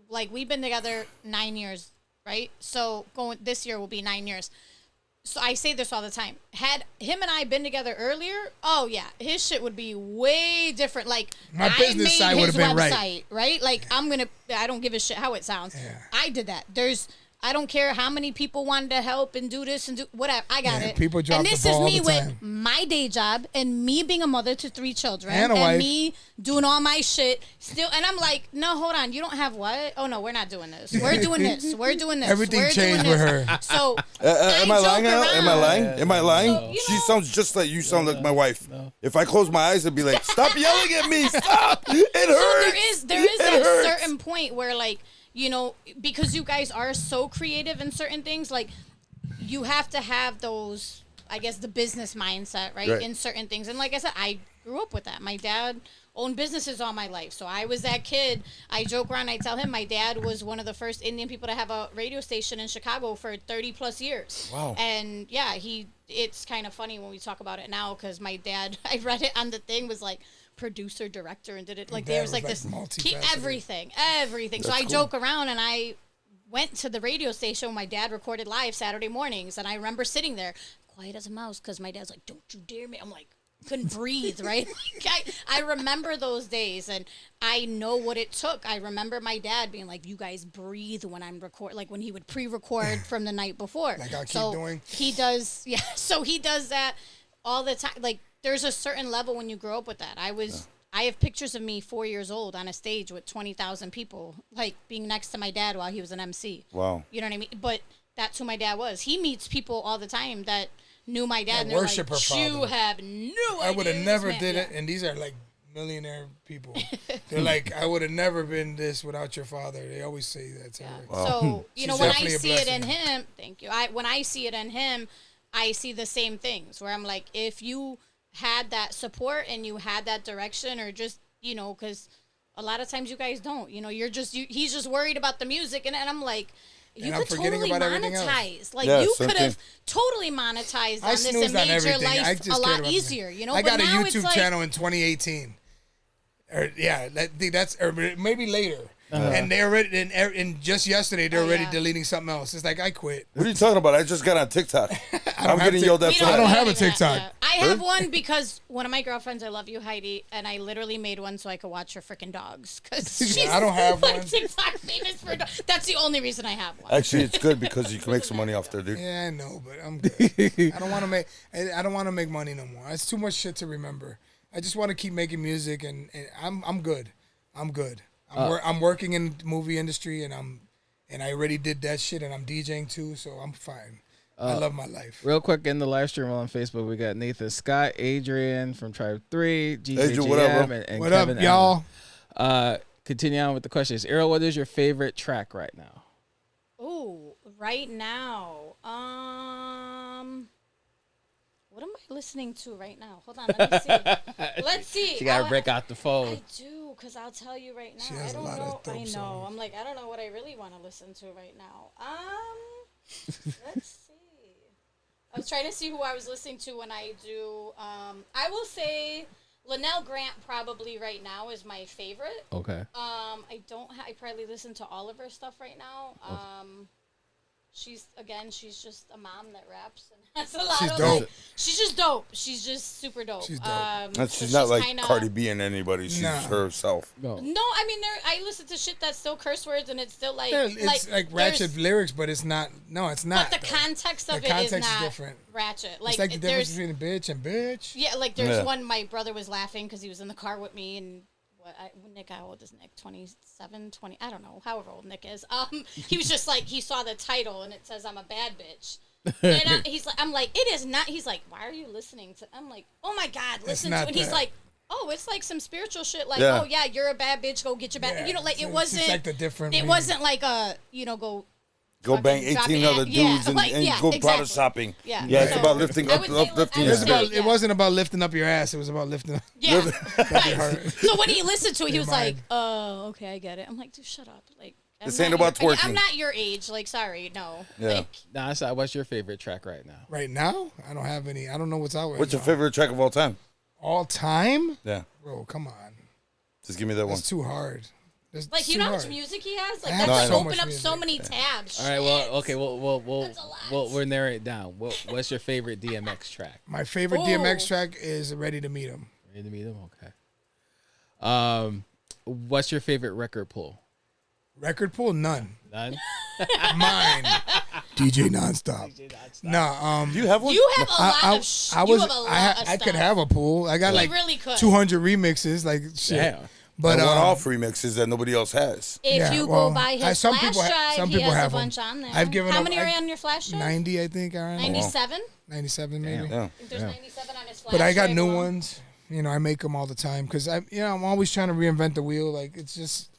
like, we've been together 9 years, right? So this year will be 9 years. So I say this all the time. Had him and I been together earlier, oh yeah, his shit would be way different. Like My I business made side his would've been right. website, right? Like I don't give a shit how it sounds. Yeah. I did that. I don't care how many people wanted to help and do this and do whatever. I got Yeah, it. people drop and the this ball is all me the with time. my day job and me being a mother to 3 children And a wife. me doing all my shit still. And I'm like, no, hold on. You don't have what? Oh no, we're not doing this. We're doing this. We're doing this. Everything we're changed doing with this. her. So Am I joke lying? Al? Am I around. lying? Am I lying? So, you She know- sounds just like you sound like my wife. If I close my eyes, I'd be like, "Stop yelling at me! Stop! It hurts." So there is It a hurts. certain point where, like, you know, because you guys are so creative in certain things, like you have to have those, I guess, the business mindset, right? Right. In certain things. And like I said, I grew up with that. My dad owned businesses all my life. So I was that kid. I joke around, I tell him my dad was one of the first Indian people to have a radio station in Chicago for 30 plus years. Wow. And yeah, it's kind of funny when we talk about it now because my dad, I read it on the thing, was like producer, director, and did it like Dad there was was, like like, this multifaceted. everything. So I joke around and I went to the radio station when my dad recorded live Saturday mornings, and I remember sitting there quiet as a mouse because my dad's like, "Don't you dare me!" I'm like, couldn't breathe, right? Like, I remember those days, and I know what it took. I remember my dad being like, "You guys breathe when I'm record," like when he would pre-record from the night before. Like I keep so doing. He does, yeah. So he does that all the time. Like there's a certain level when you grow up with that. I have pictures of me 4 years old on a stage with 20,000 people, like being next to my dad while he was an MC. Wow. You know what I mean? But that's who my dad was. He meets people all the time that knew my dad, That and they're worship like, her "You father. have no idea." I would have who never this man-" did it, Yeah. and these are like millionaire people. They're like, I would have never been this without your father. They always say that to her. So you know, She's when I definitely a see it in blessing. him, thank you. When I see it in him, I see the same things where I'm like, if you had that support and you had that direction, or just, you know, because a lot of times you guys don't. You know, he's just worried about the music, and I'm like. You And I'm could forgetting totally about everything else. monetize. Like Yeah, you same could have thing. totally monetized I on this and snoozed on made your everything. I life just a cared lot about easier. You know, I but got a now it's YouTube like, channel in 2018. Or yeah, that's or maybe later. And they already and just yesterday they're Oh, already yeah. deleting something else. It's like I quit. What are you talking about? I just got on TikTok. I'm have getting Tik- yelled at We for I that. don't have a even TikTok. yeah. I have one because one of my girlfriends, I love you, Heidi, and I literally made one so I could watch her freaking dogs. Because she's I don't have like one. TikTok famous for dogs. That's the only reason I have one. Actually, it's good because you can make some money off there, dude. Yeah, I know, but I'm good. I don't want to make money no more. It's too much shit to remember. I just want to keep making music, and I'm good. I'm good. I'm working in the movie industry, and I already did that shit, and I'm DJing too, so I'm fine. I love my life. Real quick, in the live stream on Facebook, we got Nathan Scott, Adrian from Tribe 3, Adrian, what up, GJGM, bro? and What Kevin up, y'all? Allen. Continue on with the questions. Errol, what is your favorite track right now? Ooh, right now. What am I listening to right now? Hold on, let me see. Let's see. You gotta I'll- break out the phone. I do, because I'll tell you right now. She has I a don't lot of know. dope I know. songs. I'm like, I don't know what I really want to listen to right now. Let's see. I was trying to see who I was listening to when I do. I will say Linnell Grant probably right now is my favorite. Okay. I don't. I probably listen to all of her stuff right now. she's just a mom that raps and has a lot She's of dope. like, she's just dope. She's just super dope. She's dope. So She's not like kinda, Cardi B and anybody. She's herself. No. No, I mean I listen to shit that's still curse words and it's still like Yeah, it's like ratchet there's- lyrics, but it's not. No, it's not. But the though. context of The it context is is not different. ratchet. It's like the difference there's between a bitch and bitch. yeah, like there's Yeah. one. My brother was laughing because he was in the car with me and. Nick, how old is Nick? 27, 20, I don't know, however old Nick is. He was just like, he saw the title and it says I'm a bad bitch. And I'm like, it is not. He's like, why are you listening to? I'm like, oh my God, listen to. not And he's that. like, oh, it's like some spiritual shit. Like, Yeah. oh yeah, you're a bad bitch. Go get your bad. Yeah, You know, like it's it wasn't. like the different. It meaning. wasn't like a go. Go bang Fucking 18 drop other it. Yeah, dudes and, like, and yeah, go Prada exactly. shopping. Yeah. Yeah, it's So, about lifting I up, would say, uplifting It your was about. spirit. Yeah. It wasn't about lifting up your ass. It was about lifting up. Yeah. hard. right. So when he listened to it, he was like, mind. "Oh, okay, I get it." I'm like, "Dude, shut up!" Like, This I'm ain't not about your- twerking. I'm not your age. Like, sorry, no. Yeah. Like, Nah, so what's your favorite track right now? Right now, I don't have any. I don't know what's out right What's your now. favorite track of all time? All time? Yeah, Bro, come on. just give me that one. That's too hard. That's like you too know how much hard. music he has? Like I that's have like so open much up so music. many tabs. All right, well, Shit. okay, we'll That's a lot. we're narrowing it down. What's your favorite DMX track? My favorite Oh. DMX track is "Ready to Meet Him." Ready to meet him? Okay. What's your favorite record pull? Record pool, none. None. Mine, DJ NonStop. No, Do you have one? You have a lot I of was, you have a lot of I could stuff. have a pool. I got You like really could. 200 remixes, like shit. Yeah. But and one-off remixes that nobody else has. If yeah, you well, go by his some flash people ha- drive, some he people has have a 'em. bunch on there. I've given How up, many are on your flash drive? 90, I think, around 97? 97 maybe. Yeah. There's 97 on his flash But I got drive new alone. ones. You know, I make them all the time because I'm always trying to reinvent the wheel. Like it's just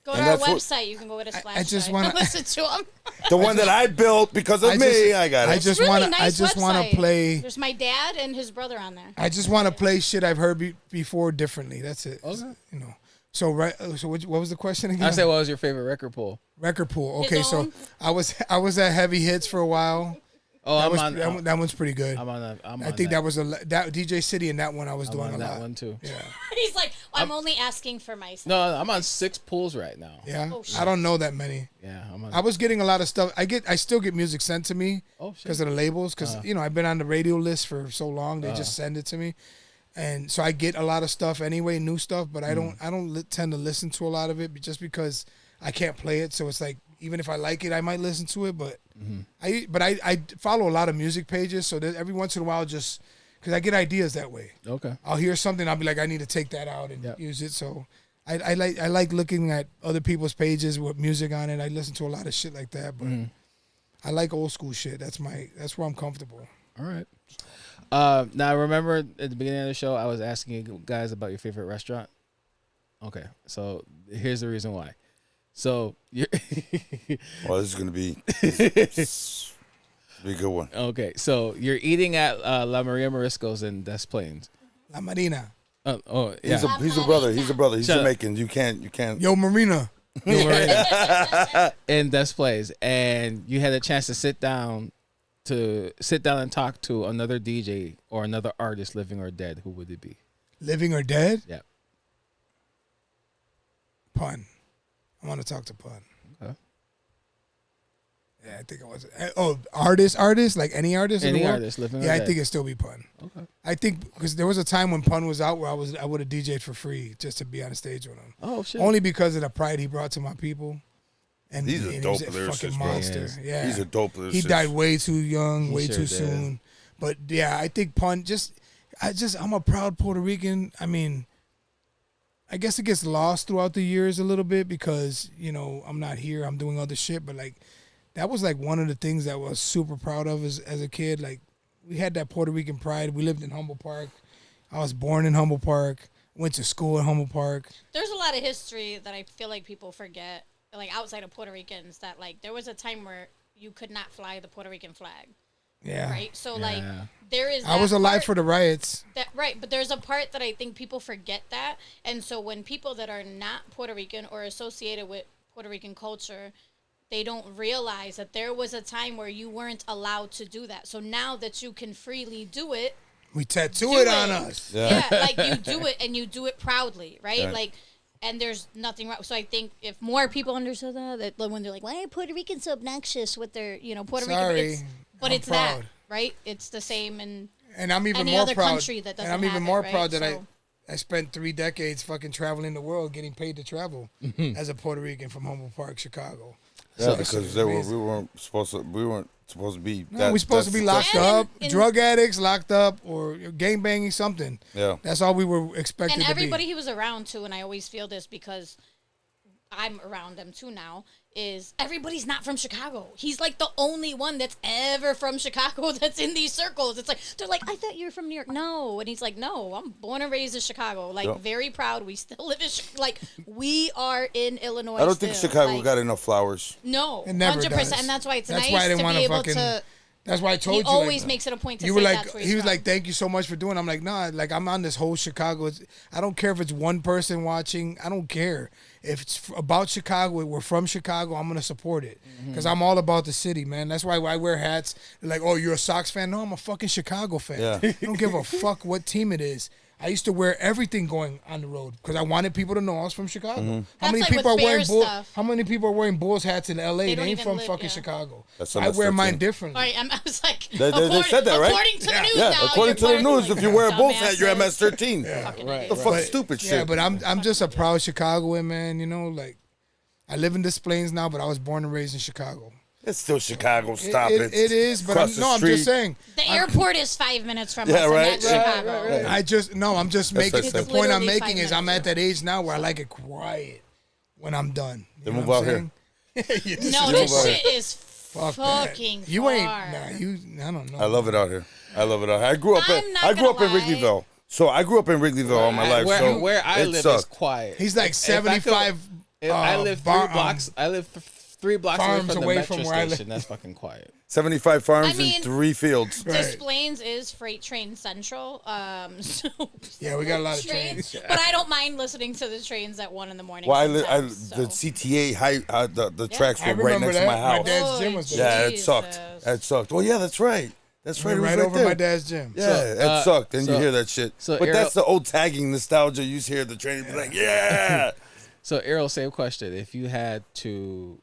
Go to And our that's what- website. You can go with his flash I just drive. wanna- Listen to him. The one that I built because of me, I got it. I just Really want to. nice I just want website. to play. There's my dad and his brother on there. I just want to play shit I've heard before differently. That's it. Okay. You know. So right. So what was the question again? I said, what was your favorite record pull? Record pool. His Okay, so own? I was at Heavy Hits for a while. Oh, That, I'm was, on. that one's pretty good. I'm on that. I think that was that DJ City and that one I was I'm doing on a that lot. one too. Yeah. He's like, I'm only asking for myself. No, I'm on 6 pulls right now. Yeah. Oh, shit. I don't know that many. Yeah, I'm on. I was getting a lot of stuff. I still get music sent to me Oh, shit. because of the labels. Because I've been on the radio list for so long, they just send it to me, and so I get a lot of stuff anyway, new stuff. But I don't tend to listen to a lot of it just because I can't play it. So it's like even if I like it, I might listen to it. But I follow a lot of music pages, so that every once in a while, just because I get ideas that way. Okay. I'll hear something, I'll be like, I need to take that out and Yep. use it. So I like looking at other people's pages with music on it. I listen to a lot of shit like that, but I like old school shit. That's where I'm comfortable. All right. Now, remember at the beginning of the show, I was asking you guys about your favorite restaurant. Okay, so here's the reason why. So you're Well, this is gonna be a good one. okay. So you're eating at La Maria Morisco's in Des Plaines. La Marina. Oh yeah. He's a brother. He's a brother. He's Shut up. Jamaican. You can't. Yo, Marina. in Des Plaines, and you had a chance to sit down and talk to another DJ or another artist, living or dead. Who would it be? Living or dead? Yeah. Pun. I want to talk to Pun. Okay. Yeah, I think it was. Oh, artist, like any artist. in Any the world? artist, living or Yeah, I dead. think it'd still be Pun. Okay. I think because there was a time when Pun was out where I would have DJ'd for free just to be on the stage with him. Oh shit. Only because of the pride he brought to my people. And He's a and dope he was a lyricist, fucking bro. monster. He Yeah, He's a dope lyricist. He died way too young, He way sure too did. soon. But yeah, I think Pun I'm a proud Puerto Rican. I mean, I guess it gets lost throughout the years a little bit because, I'm not here, I'm doing other shit. But like, that was like one of the things that I was super proud of as a kid. Like, we had that Puerto Rican pride. We lived in Humboldt Park. I was born in Humboldt Park, went to school in Humboldt Park. There's a lot of history that I feel like people forget, like outside of Puerto Ricans, that like there was a time where you could not fly the Puerto Rican flag, Yeah. right? So Yeah. like there is. I was that alive part- for the riots. That right, but there's a part that I think people forget that, and so when people that are not Puerto Rican or associated with Puerto Rican culture, they don't realize that there was a time where you weren't allowed to do that. So now that you can freely do it, We tattoo Do it it. on us. yeah, like you do it and you do it proudly, right? Right. Like, And there's nothing wrong. So I think if more people understood that when they're like, why are Puerto Ricans so obnoxious with their, Puerto Rican, it's that, right? It's the same in I'm even any more other proud. country that doesn't And I'm even have more it, proud right? that I spent 3 decades fucking traveling the world, getting paid to travel as a Puerto Rican from Humboldt Park, Chicago. Yeah, So because we weren't supposed to be. No, we're supposed to be locked up, drug addicts, locked up, or gang banging something. Yeah, that's all we were expected and to be. And everybody he was around too, and I always feel this because I'm around them too now, is everybody's not from Chicago. He's like the only one that's ever from Chicago that's in these circles. It's like, they're like, I thought you were from New York. No. And he's like, no, I'm born and raised in Chicago. Like, very proud. We still live in like, we are in Illinois. I don't think still. Chicago like, got enough flowers. No, it never 100%. does. And that's why it's that's nice why I didn't to be able fucking, to. That's why I told you. He always makes it a point to you say were like, that's where he was from. like, thank you so much for doing it. I'm like, nah, like I'm on this whole Chicago. I don't care if it's one person watching. I don't care. If it's about Chicago, we're from Chicago, I'm going to support it. Because I'm all about the city, man. That's why I wear hats. They're like, oh, you're a Sox fan? No, I'm a fucking Chicago fan. Yeah. I don't give a fuck what team it is. I used to wear everything going on the road because I wanted people to know I was from Chicago. How many people are wearing How many people are wearing Bulls hats in L.A.? They ain't from fucking Chicago. So I wear mine differently. Right, I was like, they said that, right? According to the news yeah, now, according to the news, if you wear a Bulls hat, you're dumbasses. MS-13. Yeah, right. The fuck stupid shit. Yeah, but I'm just a proud Chicagoan, man. Like I live in Des Plaines now, but I was born and raised in Chicago. It's still Chicago. Stop it. It is, but I'm just saying. The airport is 5 minutes from us, right. and that's Chicago. Right. I'm just making That's the right. point I'm Literally making 5 is I'm minutes. at that age now where I like it quiet when I'm done. You Then know move what out I'm here. saying? No, this shit is Fuck that. fucking You far. ain't. I don't know. I love it out here. I grew up. I'm not I grew up in gonna lie. Wrigleyville. So I grew up in Wrigleyville all my life. So Where I it live sucked. is quiet. He's like 75. I live 3 blocks. I live 3 blocks away farms from the away metro from where I live. station. That's fucking quiet. 75 farms I mean, and 3 fields. Des Plaines is freight train central. So Yeah, we got a lot of trains. But I don't mind listening to the trains at 1 in the morning. Well, sometimes, the so. CTA high, the tracks I were right remember next that. to my house. My dad's Oh, gym was there. Yeah, it sucked. Jesus. That sucked. Well, yeah, that's right. That's right. It was Right over there. my dad's gym. Yeah, it sucked, and you hear that shit. so But Ariel- that's the old tagging nostalgia. You just hear the train and be like, yeah. So, Errol, same question. If you had to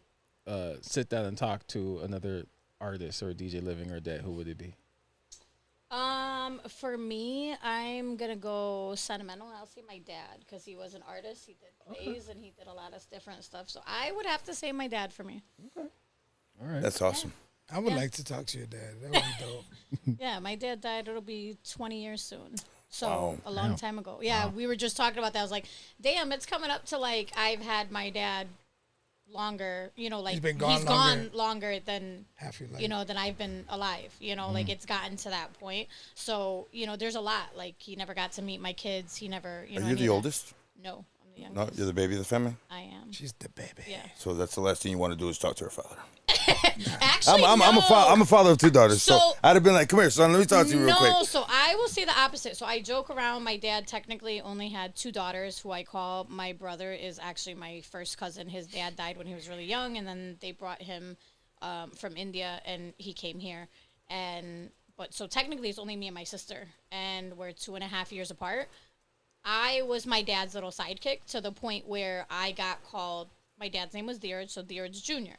sit down and talk to another artist or DJ living or dead, who would it be? For me, I'm gonna go sentimental. I'll see my dad because he was an artist. He did plays and he did a lot of different stuff. So I would have to say my dad for me. All right. That's awesome. I would like to talk to your dad. That would be dope. Yeah, my dad died. It'll be 20 years soon. So Wow. a long time ago. Yeah, we were just talking about that. I was like, damn, it's coming up to like I've had my dad longer. Like He's been gone longer than Half your life. than I've been alive. Like it's gotten to that point. So there's a lot. Like he never got to meet my kids. He never. Are any you of the that. oldest? No, I'm the No, youngest. you're the baby of the family? I am. She's the baby. Yeah. So that's the last thing you want to do is talk to her father. Actually, I'm no. a father of 2 daughters. So, So- I'd have been like, come here, son, let me talk to you real quick. No, so I will say the opposite. So I joke around. My dad technically only had 2 daughters who I call my brother is actually my first cousin. His dad died when he was really young, and then they brought him from India, and he came here. But so technically it's only me and my sister, and we're 2.5 years apart. I was my dad's little sidekick to the point where I got called. My dad's name was Dheeraj, so Dheeraj Jr.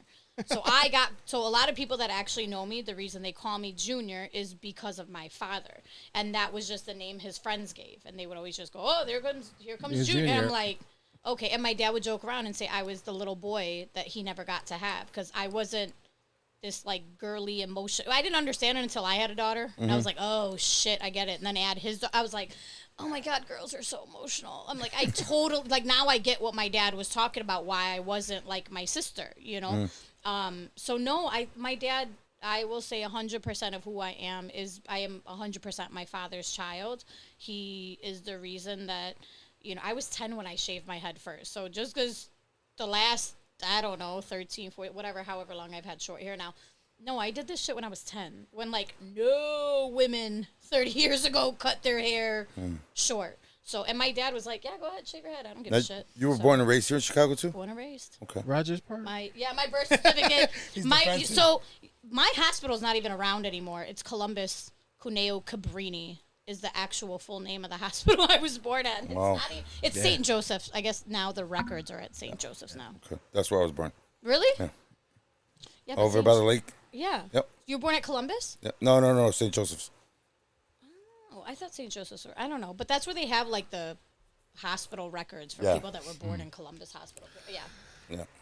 So a lot of people that actually know me, the reason they call me Junior is because of my father, and that was just the name his friends gave, and they would always just go, "Oh, here comes Here's Junior." And Junior. I'm like, okay. And my dad would joke around and say I was the little boy that he never got to have because I wasn't this like girly emotion. I didn't understand it until I had a daughter, and I was like, "Oh shit, I get it." And then I had I was like, oh my God, girls are so emotional. I'm like, I totally, like now I get what my dad was talking about, why I wasn't like my sister, So no, my dad, I will say 100% of who I am is, I am 100% my father's child. He is the reason that, I was 10 when I shaved my head first. So just because the last, I don't know, 13, 14, whatever, however long I've had short hair now. No, I did this shit when I was 10. When, like, no women 30 years ago cut their hair short. So, and my dad was like, yeah, go ahead, shave your head. I don't give a shit. You were born and raised here in Chicago, too? Born and raised. Okay. Rogers Park? My birth certificate. defensive. So, my hospital's not even around anymore. It's Columbus, Cuneo Cabrini. is the actual full name of the hospital I was born at. Wow. It's St. Joseph's. I guess now the records are at St. Joseph's now. Okay. That's where I was born. Really? Yeah. Yeah, but Over St. by the lake. Yeah. Yep. You were born at Columbus? Yep. No, St. Joseph's. Oh, I thought St. Joseph's. I don't know, but that's where they have like the hospital records for Yeah. people that were born in Columbus Hospital. Yeah.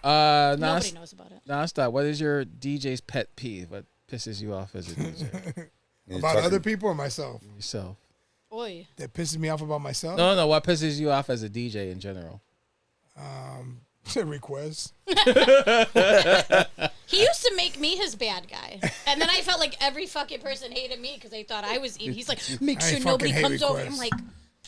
Yeah. Nobody knows about it. NonStop. What is your DJ's pet peeve? What pisses you off as a DJ? About other people or myself? Yourself. Oy. That pisses me off about myself? No. What pisses you off as a DJ in general? Requests. He used to make me his bad guy, and then I felt like every fucking person hated me because they thought I was evil. He's like, make I sure fucking nobody hate comes over. requests. I'm like,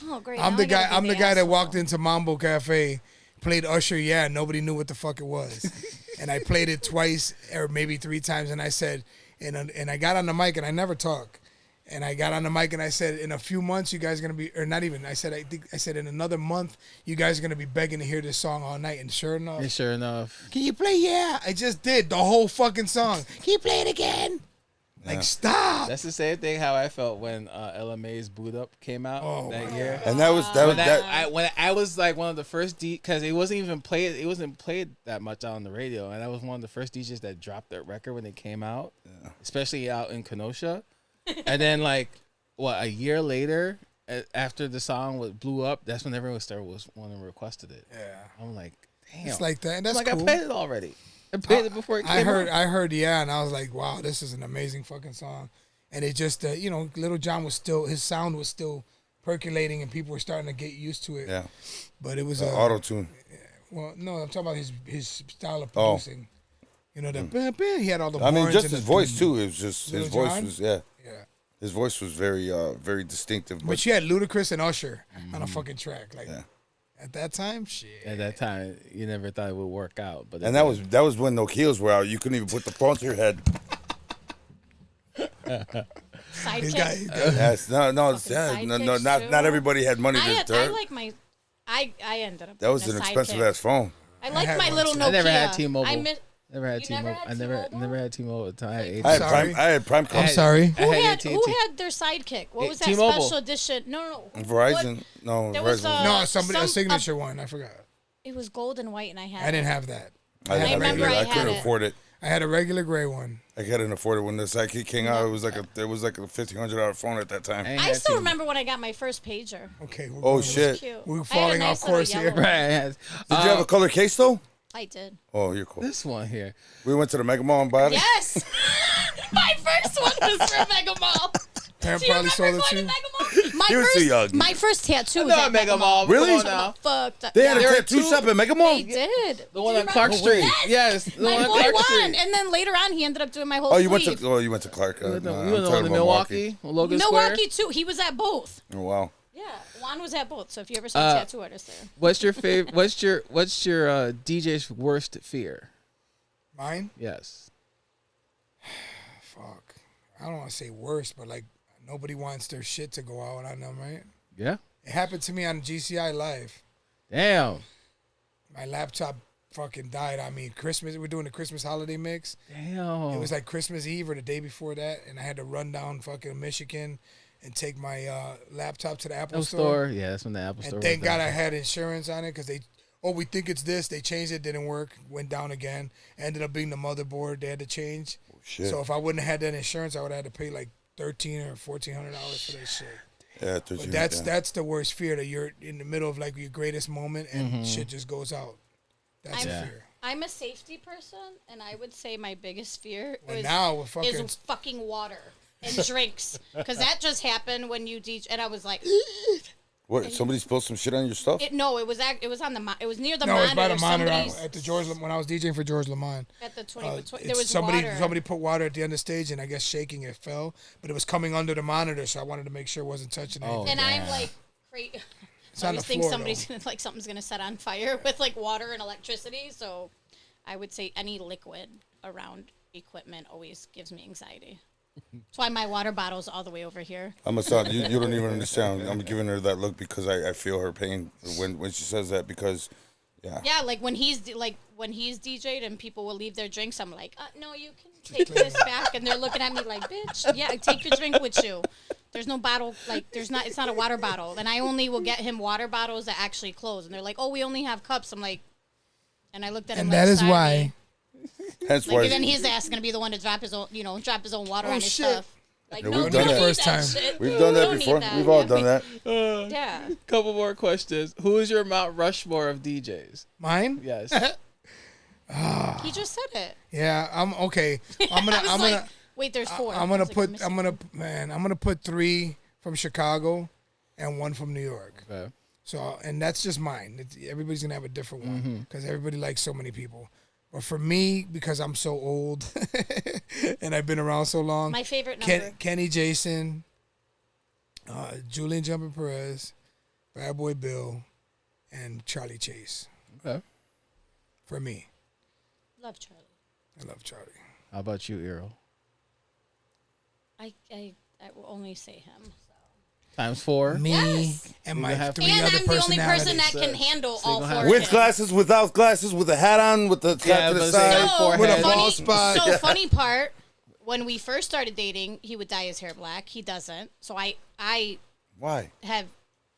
oh great. I'm now the I gotta guy. be I'm the guy that asshole. walked into Mambo Cafe, played Usher. Yeah, nobody knew what the fuck it was, and I played it twice or maybe 3 times, and I said, and I got on the mic and I never talk, and I got on the mic and I said, in a few months you guys are gonna be, or not even. I said in another month you guys are gonna be begging to hear this song all night, and sure enough, can you play? Yeah, I just did the whole fucking song. Can you play it again? Like, stop. That's the same thing how I felt when LMA's Boot Up came out that year. And that was When I was like one of the first because it wasn't played that much out on the radio, and I was one of the first DJs that dropped that record when it came out, especially out in Kenosha. And then like a year later, after the song blew up, that's when everyone requested it. Yeah, I'm like, damn, it's like that, and that's like cool. I played it already. I played it before it came out. I heard, yeah, and I was like, wow, this is an amazing fucking song. And it just, Little John his sound was still percolating, and people were starting to get used to it. Yeah. But it was auto tune. Well, no, I'm talking about his style of producing. You know, he had all the. I mean, horns just and his the voice too. It was just Lil his voice Jon? was Yeah. His voice was very very distinctive. But you had Ludacris and Usher on a fucking track, like. Yeah. At that time, shit. At that time, you never thought it would work out, but And that was when no keels were out. You couldn't even put the phone to your head. He's Sidekick. got, Yes, no, Fucking not sidekicks, everybody had money I to. like my. I ended up. That was getting an a expensive sidekick. ass phone. I like had my one little too. Nokia. I never had T-Mobile. I miss, Never had You never T-Mobile. had I T-Mobile? never had T-Mobile at the time. I had I AT&T. had Prime I'm sorry. who had had AT&T. their sidekick? What was that T-Mobile. special edition? No. Verizon. What? No, There was Verizon. No, somebody a some- signature one. I forgot. It was gold and white, and I had. I didn't have that. I had a remember regular- I I had couldn't it. afford it. I had a regular gray one. I couldn't afford it when the Sidekick came out. It was like a $1,500 phone at that time. I still remember when I got my first pager. Okay. we're Oh going- shit! Cute. We're I had a falling nice off course little here. yellow Right. one. Yes. Did you have a color case though? I did. Oh, you're cool. This one here. We went to the Mega Mall and bought it. Yes. My first one was from Mega Mall. Parent Do you probably remember sold it going to too. Mega Mall? My He was first, too young. My first tattoo was Not at Mega Mall. Come Really? on now. Fucked up. They had a Yeah. There were tattoo two- shop at Mega Mall. They did. The one Do on you Clark remember? Street. Yes. Yes. The My one on boy Clark won, Street. and then later on he ended up doing my whole Oh, you went sleeve. to Clark. You No, went I'm to talking about Milwaukee, Logan Square. Milwaukee too. He was at both. Oh, wow. Yeah, Juan was at both. So if you ever saw a tattoo artist there, What's your favorite? What's your DJ's worst fear? Mine? Yes. Fuck. I don't want to say worse, but like nobody wants their shit to go out on them, right? Yeah. It happened to me on GCI Live. Damn. My laptop fucking died on me. Christmas, we're doing the Christmas holiday mix. Damn. It was like Christmas Eve or the day before that, and I had to run down fucking Michigan and take my laptop to the Apple Apple store. Store. Yeah, that's when the Apple Store. And thank was God down. I had insurance on it because we think it's this. They changed it, didn't work, went down again. Ended up being the motherboard they had to change. Shit. So if I wouldn't have had that insurance, I would have had to pay like $1,300 or $1,400 for that shit. Yeah, But that's the worst fear, that you're in the middle of like your greatest moment and shit just goes out. That's a fear. I'm a safety person, and I would say my biggest fear Well, now we're is fucking. fucking water and drinks, because that just happened when you DJ, and I was like, What? Somebody spilled some shit on your stuff? it was on the it was near the No, monitor. it's by the monitor Somebody's- at the George when I was DJing for George Lamont. at the 20, It's there was somebody water. somebody put water at the end of the stage, and I guess shaking it fell, but it was coming under the monitor, so I wanted to make sure it wasn't touching anything. and I'm like, It's I on always the think floor, somebody's though. gonna something's gonna set on fire with like water and electricity. So I would say any liquid around equipment always gives me anxiety. That's why my water bottle's all the way over here. I'm a son. You don't even understand. I'm giving her that look because I feel her pain when she says that because, yeah. Yeah, like when he's DJ'd and people will leave their drinks, I'm like, no, you can take this back, and they're looking at me like, bitch, yeah, take your drink with you. There's no bottle, like, it's not a water bottle. And I only will get him water bottles that actually close. And they're like, oh, we only have cups. I'm like, and I looked at him And like, that is sorry. why. That's Like, why. and then his ass is going to be the one to drop his own, drop his own water on his shit. stuff. Like, Yeah, no, we've we done don't that. need First that time. shit. We've done We that don't before. need that. We've all Yeah. done that. Yeah. Couple more questions. Who is your Mount Rushmore of DJs? Mine? Yes. He just said it. Yeah, I'm okay. I'm I was gonna like, wait, there's 4. I'm I gonna was like, put I'm missing I'm gonna put 3 from Chicago and 1 from New York. Okay. So, and that's just mine. Everybody's gonna have a different Mm-hmm. one because everybody likes so many people. But for me, because I'm so old and I've been around so long, My favorite number. Kenny Jason, Julian Jumping Perez, Bad Boy Bill, and Charlie Chase. Okay. For me, Love Charlie. I love Charlie. How about you, Earl? I will only say him. Times 4. Me Yes. and We my have 3 And other I'm the only person that personalities. can handle So you all gonna 4 have- of With them. glasses, without glasses, with a hat on, with the Yeah, hat to but the say side. like forehead. With a funny, bald spot. So funny part, when we first started dating, he would dye his hair black. He doesn't. So I Why? have,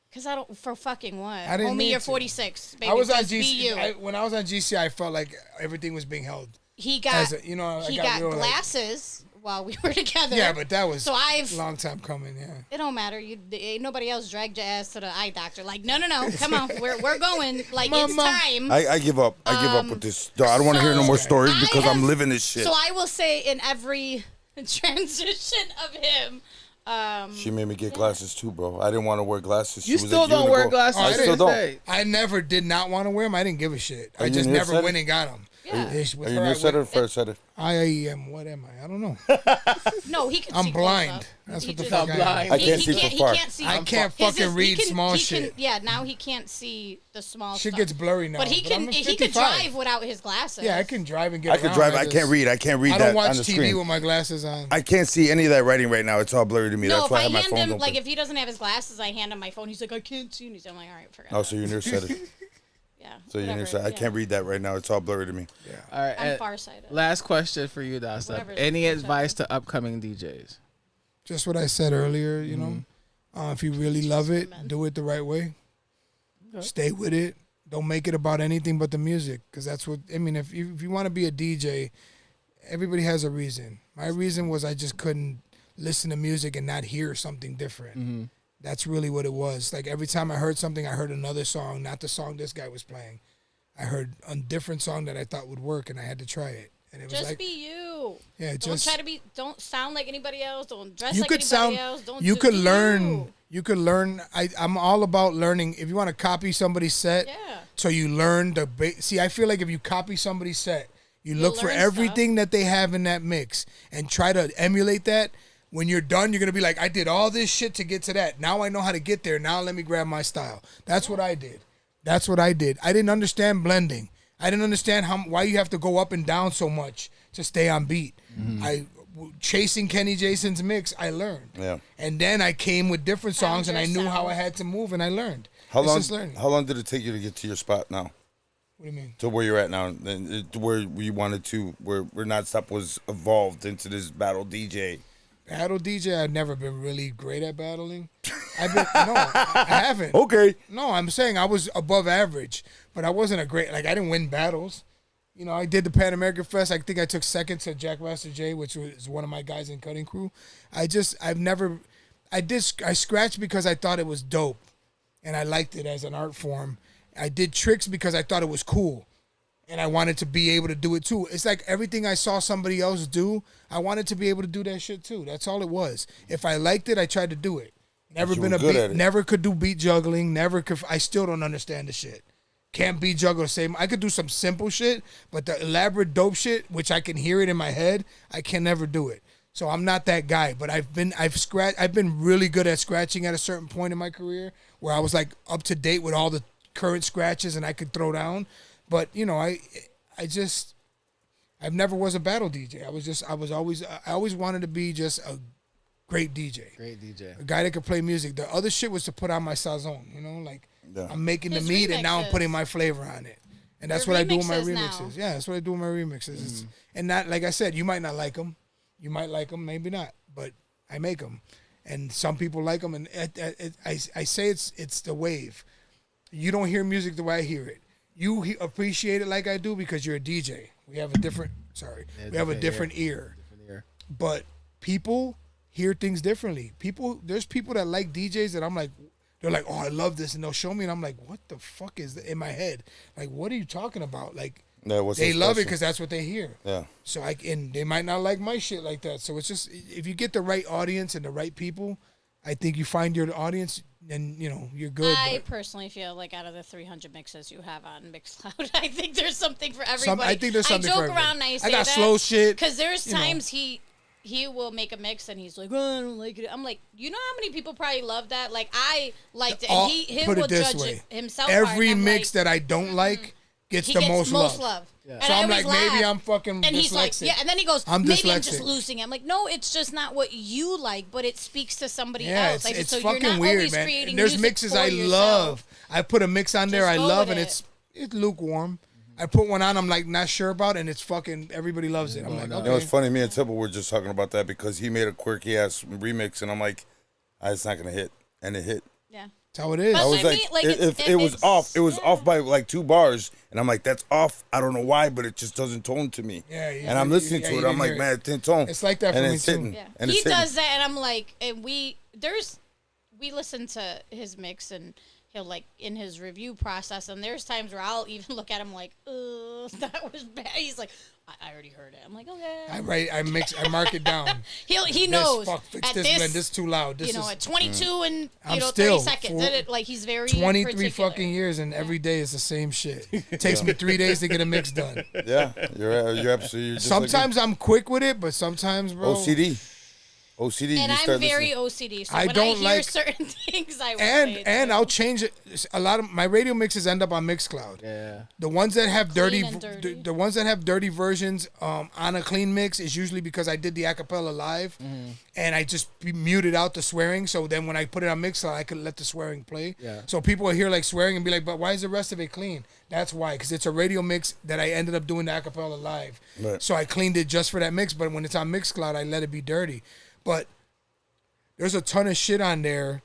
because I don't, for fucking what? I didn't Homie, need you're to. 46. Baby, I was on just be you. GC. When I was on GC, I felt like everything was being held. He got, As a, I he got got real, like- glasses while we were together. Yeah, but that was So a long time coming. Yeah. It don't matter. Ain't nobody else dragged your ass to the eye doctor. Like, no, come on, we're going. Like, it's Mama. time. I give up. I give up with this. I don't want to hear no more stories I because I'm have- living this shit. So I will say in every transition of him, She made me get glasses too, bro. I didn't want to wear glasses. She You was still like, don't "You're wear gonna go." glasses. I to still this don't. day. I never did not want to wear them. I didn't give a shit. I you just never nearsighted? went and got them. Yeah. With Are you her, I nearsighted or went- farsighted? I am. What am I? I don't know. no, he can. I'm see close blind. up. That's He what the just- fuck I'm I am. blind. I can't see he from far. can't see. I can't His fucking is- read he can- small he shit. Can, yeah, now he can't see the small. Shit stuff. gets blurry now. But he can. I'm He 55. could drive without his glasses. Yeah, I can drive and get I can around. drive. I just- can't read. I can't read I that don't watch on the TV screen. with my glasses on. I can't see any of that writing right now. It's all blurry to me. No, That's if why I I have my hand phone him, open. like, if he doesn't have his glasses, I hand him my phone. He's like, I can't see anything. I'm like, all right, forget. Oh, it. so you're nearsighted. Yeah. So you're whatever, nearsighted. I yeah. can't read that right now. It's all blurry to me. All right. I'm and farsighted. last question for you, Dasta. Whatever. Any advice to upcoming DJs? Just what I said earlier, you know. If you really love it, Amen. do it the right way. Stay with it. Don't make it about anything but the music, because that's what I mean. If you want to be a DJ, everybody has a reason. My reason was I just couldn't listen to music and not hear something different. That's really what it was. Like every time I heard something, I heard another song, not the song this guy was playing. I heard a different song that I thought would work, and I had to try it. And it was Just like, be you. yeah, Don't just try to be. Don't sound like anybody else. Don't dress you like could anybody sound. else. Don't. You just could be learn. you. You could learn. I'm all about learning. If you want to copy somebody's set, Yeah. so you learn the. See, I feel like if you copy somebody's set, you look for learn everything that they have in that mix and try to emulate that. When you're done, you're gonna be like, I did all this shit to get to that. Now I know how to get there. Now let me grab my style. That's what I did. That's what I did. I didn't understand blending. I didn't understand why you have to go up and down so much to stay on beat. Chasing Kenny Jason's mix, I learned. Yeah. And then I came with different Found songs, and I knew how yourself. I had to move, and I learned. How It's long? just learning. How long did it take you to get to your spot now? What do you mean? To where you're at now, and to where you wanted to, where NonStop was evolved into this battle DJ. Battle DJ, I've never been really great at battling. I haven't. Okay. No, I'm saying I was above average, but I wasn't a great. Like I didn't win battles. You know, I did the Pan American Fest. I think I took second to Jackmaster J, which was one of my guys in cutting crew. I scratched because I thought it was dope, and I liked it as an art form. I did tricks because I thought it was cool, and I wanted to be able to do it too. It's like everything I saw somebody else do, I wanted to be able to do that shit too. That's all it was. If I liked it, I tried to do it. Never you been were a good beat, at it. never could do beat juggling. Never could. I still don't understand the shit. Can't beat juggle the same. I could do some simple shit, but the elaborate dope shit, which I can hear it in my head, I can never do it. So I'm not that guy. But I've been really good at scratching at a certain point in my career where I was like up to date with all the current scratches and I could throw down. But you know, I've never was a battle DJ. I always wanted to be just a great DJ. Great DJ. A guy that could play music. The other shit was to put on my sazon, you know, like Yeah. I'm making His the meat and now I'm remixes. putting my flavor on it. And that's Your what I do with my remixes now. remixes. Yeah, that's what I do with my remixes. And not, like I said, you might not like them. You might like them, maybe not. But I make them. and some people like them. And I say it's the wave. You don't hear music the way I hear it. You appreciate it like I do because you're a DJ. We have a different different ear. But people hear things differently. There's people that like DJs that I'm like, they're like, oh, I love this, and they'll show me, and I'm like, what the fuck is that in my head? Like, what are you talking about? Like, they love it because that's what they hear. Yeah. So and they might not like my shit like that. So it's just if you get the right audience and the right people, I think you find your audience, and you're good. I personally feel like out of the 300 mixes you have on Mixcloud, I think there's something for everybody. I think there's something for everybody. I joke around and I say I got that slow shit because there's times he will make a mix and he's like, oh, I don't like it. I'm like, you know how many people probably love that? Like, I liked it. And him put will it this judge way. it himself. Every mix that I don't like gets the most love. Yeah. So I'm like, maybe I'm fucking and he's dyslexic. like, yeah, and then he goes, I'm maybe dyslexic. I'm just losing it. I'm like, no, it's just not what you like, but it speaks to somebody else. Like, it's so fucking you're not weird, always man. creating And there's music mixes for I yourself. love. I put a mix on there Just I go love, with and it. it's lukewarm. I put one on I'm like not sure about, and it's fucking everybody loves it. I'm like, okay. It's funny. Me and Tipple were just talking about that because he made a quirky ass remix, and I'm like, it's not gonna hit, and it hit. Yeah. That's how it is. But I was like, it was off. It was off by like 2 bars, and I'm like, that's off. I don't know why, but it just doesn't tone to me. Yeah, and I'm listening to it. I'm like, man, it didn't tone. It's like that for and me it's too. hitting, Yeah. and He it's does hitting. that, and I'm like, and we listen to his mix, and he'll like in his review process, and there's times where I'll even look at him like, that was bad. He's like, I already heard it. I'm like, okay. I mark it down. He knows Fix at this, this, man, this too loud. This at 22 and I'm 30 still seconds. Like he's very 23 particular. fucking years, and every day is the same shit. It takes me 3 days to get a mix done. Yeah, you're absolutely. You're just Sometimes I'm quick with it, but sometimes, bro. OCD. And you I'm start very listening. OCD, so I when don't I hear like- certain things, I will And say it and too. I'll change it. A lot of my radio mixes end up on Mixcloud. Yeah. The ones that have Clean dirty, and dirty. The ones that have dirty versions on a clean mix is usually because I did the acapella live, and I just muted out the swearing. So then when I put it on Mixcloud, I could let the swearing play. Yeah. So people will hear like swearing and be like, "But why is the rest of it clean?" That's why, because it's a radio mix that I ended up doing the acapella live. Right. So I cleaned it just for that mix. But when it's on Mixcloud, I let it be dirty. But there's a ton of shit on there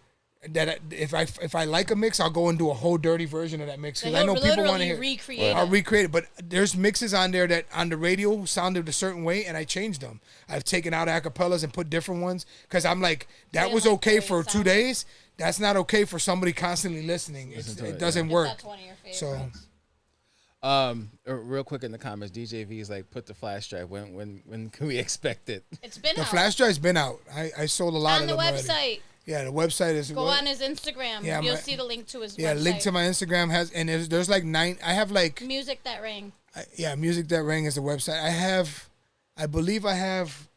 that if I like a mix, I'll go and do a whole dirty version of that mix because I know people want to hear. Recreate I'll it. recreate it, but there's mixes on there that on the radio sounded a certain way, and I changed them. I've taken out acapellas and put different ones because I'm like, that didn't was like the okay way for it 2 sounded. days. That's not okay for somebody constantly listening. It doesn't work. That's one of your favorites. So Real quick in the comments, DJ V is like, put the flash drive. When can we expect it? It's been the out. flash drive's been out. I sold a lot on of the them website. already. Yeah, the website is. Go on his Instagram. Yeah, You'll see the link to his Yeah, website. link to my Instagram has, and there's like 9. I have like. Music That Rang. Music That Rang is the website. I believe I have.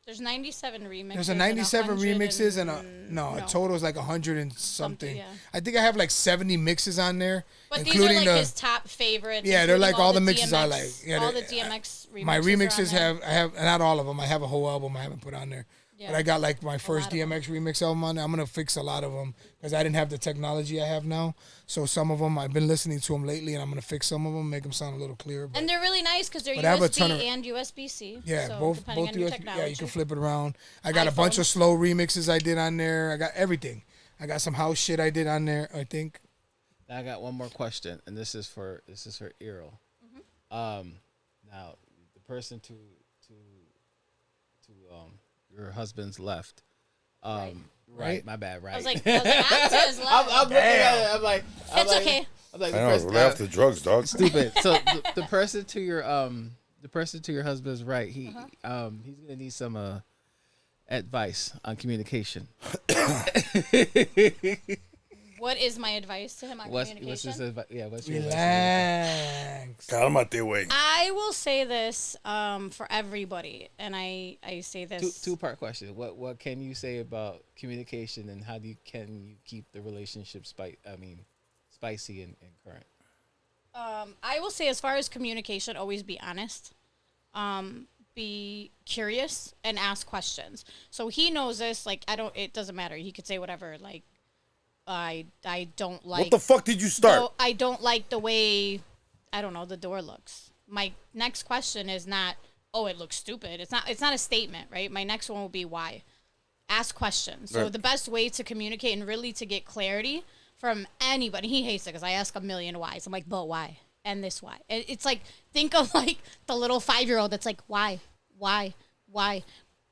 There's 97 remixes. There's a 97 and remixes and no. a total is like 100 and something. yeah. I think I have like 70 mixes on there, But these including are like the. his top favorites. Yeah, they're including like all the DMX, mixes I like. Yeah, all they- the DMX remixes. My are on remixes there. I have not all of them. I have a whole album I haven't put on there. Yeah. But I got like my first lot of them. DMX remix album on there. I'm gonna fix a lot of them because I didn't have the technology I have now. So some of them I've been listening to them lately, and I'm gonna fix some of them, make them sound a little clearer. But And they're really nice because they're But I have a ton USB of- and USB-C. yeah, so both depending on your USB. technology. Yeah, you can flip it around. I got a iPhone. bunch of slow remixes I did on there. I got everything. I got some house shit I did on there. I think. I got one more question, and this is for Errol. Now the person to your husband's left. Right. My bad. Right. I was like, I'm to his left. I'm looking at it. I'm like, It's okay. I'm like, I know, we're after drugs, dog. stupid. So the person to your husband's right. He's gonna need some advice on communication. What is my advice to him on What's communication? his advice? Yeah, what's your advice? Relax. Cálmate, güey. I will say this for everybody, and I say this. Two-part question. What can you say about communication, and how can you keep the relationship spicy and current? I will say, as far as communication, always be honest. Be curious and ask questions. So he knows this. Like, it doesn't matter. He could say whatever. Like, I don't like. What the fuck did you start? I don't like the way, I don't know, the door looks. My next question is not, oh, it looks stupid. It's not a statement, right? My next one will be why. ask questions. So Right. the best way to communicate and really to get clarity from anybody, he hates it because I ask a million whys. I'm like, but why? And this why? And it's like, think of like the little 5-year-old that's like, why?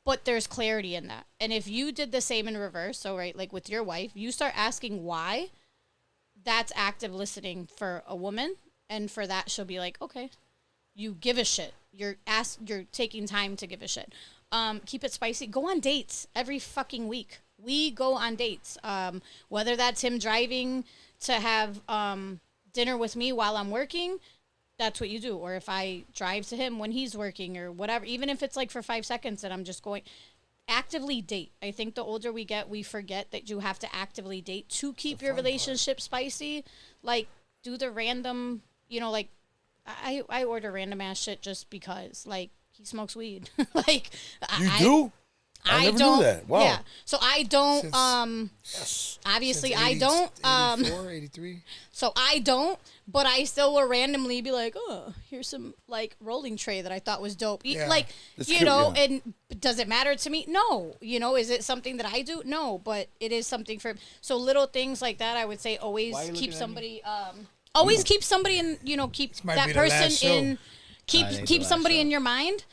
But there's clarity in that. And if you did the same in reverse, so right, like with your wife, you start asking why, that's active listening for a woman. And for that, she'll be like, okay, you give a shit. You're taking time to give a shit. Keep it spicy. Go on dates every fucking week. We go on dates. Whether that's him driving to have dinner with me while I'm working, that's what you do. Or if I drive to him when he's working or whatever, even if it's like for 5 seconds and I'm just going, actively date. I think the older we get, we forget that you have to actively date to keep your relationship spicy. Like, do the random, like, I order random ass shit just because, like, he smokes weed. Like, You do? I never don't knew that. Wow. Yeah. So I don't Yes. obviously Since I don't 84, 83. so I don't, but I still will randomly be like, oh, here's some like rolling tray that I thought was dope. Yeah. Like, It's you cute, know, yeah. and does it matter to me? No. Is it something that I do? No, but it is something for, so little things like that, I would say always Why are you keep looking at somebody, always keep somebody in, keep might that be the last person show. in, keep Nah, it ain't keep the last somebody show. in your mind.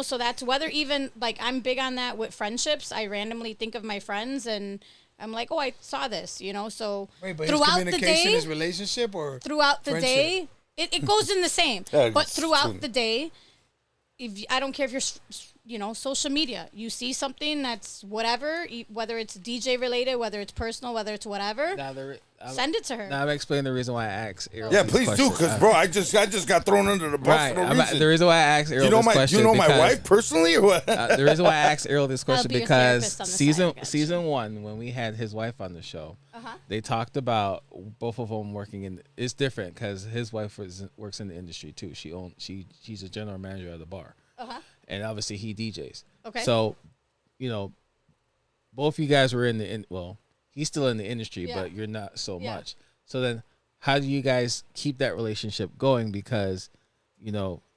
So that's whether even like I'm big on that with friendships. I randomly think of my friends and I'm like, oh, I saw this, So Wait, but his throughout the communication day, is relationship or throughout the friendship? day, it goes in the same. Yeah, But it's throughout true. the day, I don't care if you're, social media. You see something that's whatever, whether it's DJ related, whether it's personal, whether it's whatever, send it to her. Now I'm explaining the reason why I asked Errol. Yeah, these please do, questions. because bro, I just got thrown under the bus Right. for no reason. The reason why I asked Errol you know this my question. you know my because- wife personally or what? The reason why I asked Errol this question be your because therapist on the side, I got you. season 1 when we had his wife on the show, they talked about both of them working in. It's different because his wife works in the industry too. She's a general manager of the bar, and obviously he DJs. Okay. So, both you guys were well, he's still in the industry, Yeah. but you're not so Yeah. much. So then, how do you guys keep that relationship going? Because,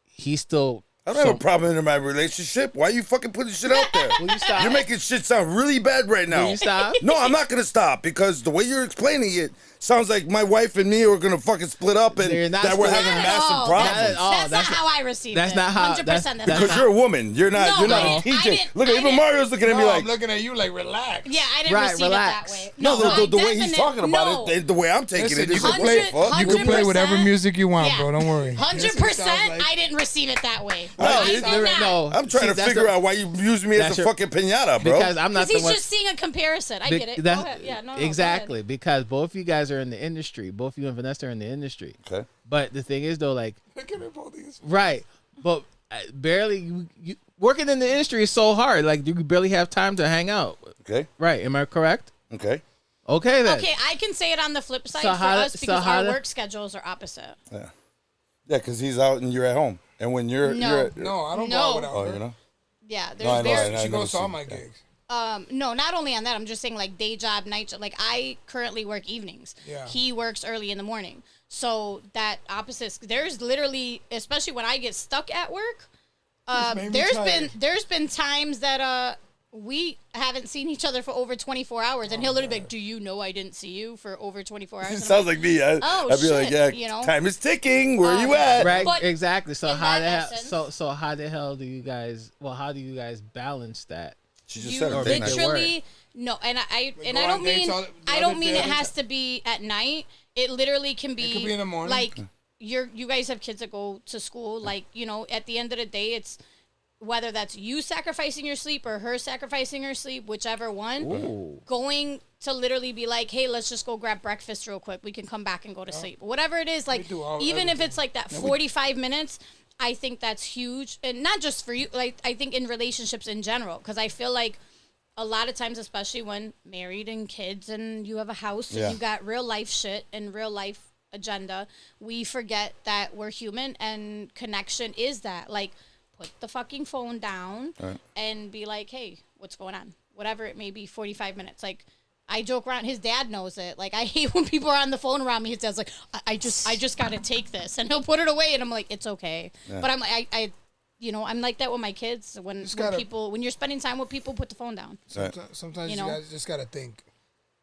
he's still. I don't have a problem in my relationship. Why you fucking putting shit out there? Will you stop? You're making shit sound really bad right now. Will you stop? No, I'm not gonna stop because the way you're explaining it sounds like my wife and me are gonna fucking split up and You're not that we're splitting having Not at massive all. problems. Not at all. That's That's not how I received that's it. not how- 100%. that's That's Because not. you're a woman. You're not. No, you're not I a didn't- I TJ. didn't- Look, I even didn't- Mario's looking at me No, like. I'm looking at you like relax. Yeah, I didn't Right, receive relax. it that way. No, I the way he's definite- talking about no. it, the way I'm taking Listen, it, you is can like, play. what the fuck? You can play 100%. whatever music you want, Yeah. bro. Don't worry. 100%. I didn't receive it that way. No, I it- did not. no. I'm trying See, to that's figure the- out why you use me as That's a your- fucking pinata, bro. Because I'm not Because he's the one. just seeing a comparison. I get it. Go That- ahead. Yeah, no, exactly, because both of you guys are in the industry. Both you and Vanessa are in the industry. Okay. But the thing is, though, like, Look at it, both of these. right, but barely you working in the industry is so hard. Like, you barely have time to hang out. Okay. Right? Am I correct? Okay. Okay, then. Okay, I can say it on the flip side So for how- us so because how our the- work schedules are opposite. Yeah, because he's out and you're at home, and when you're No. you're at, No, I don't No. go out without oh, her. you know, Yeah, No, there's I know, very I know. She never goes to all seen my that. gigs. no, not only on that. I'm just saying like day job, night job. Like I currently work evenings. Yeah. He works early in the morning. So that opposite. There's literally, especially when I get stuck at work. made me tired. There's been times that we haven't seen each other for over 24 hours, and he'll literally be like, "Do you know I didn't see you for over 24 hours?" it And I'm sounds like me. I'd be like, shit, yeah, time is ticking. Where are you at? Right, But exactly. So in how the that hell? essence- So how the hell do you guys? Well, how do you guys balance that? She just you said it. didn't I? literally no, and I Like, and go I on don't dates mean all- I the don't other- mean the it other has to be at night. It literally can be, could be in the morning. Like you guys have kids that go to school. Like at the end of the day, it's whether that's you sacrificing your sleep or her sacrificing her sleep, whichever one. Ooh. Going to literally be like, hey, let's just go grab breakfast real quick. We can come back and go to sleep. Whatever it is, like do all- even if everything. it's like that 45 minutes. I think that's huge, and not just for you. Like I think in relationships in general, because I feel like a lot of times, especially when married and kids, and you have a house Yeah. and you got real life shit and real life agenda, we forget that we're human and connection is that. Like, put the fucking phone down and be like, hey, what's going on? Whatever it may be, 45 minutes. Like. I joke around. His dad knows it. Like I hate when people are on the phone around me. His dad's like, I just got to take this, and he'll put it away, and I'm like, it's okay. Yeah. But I'm like, you know, I'm like that with my kids. When you're spending time with people, put the phone down. Sometimes you guys just gotta think.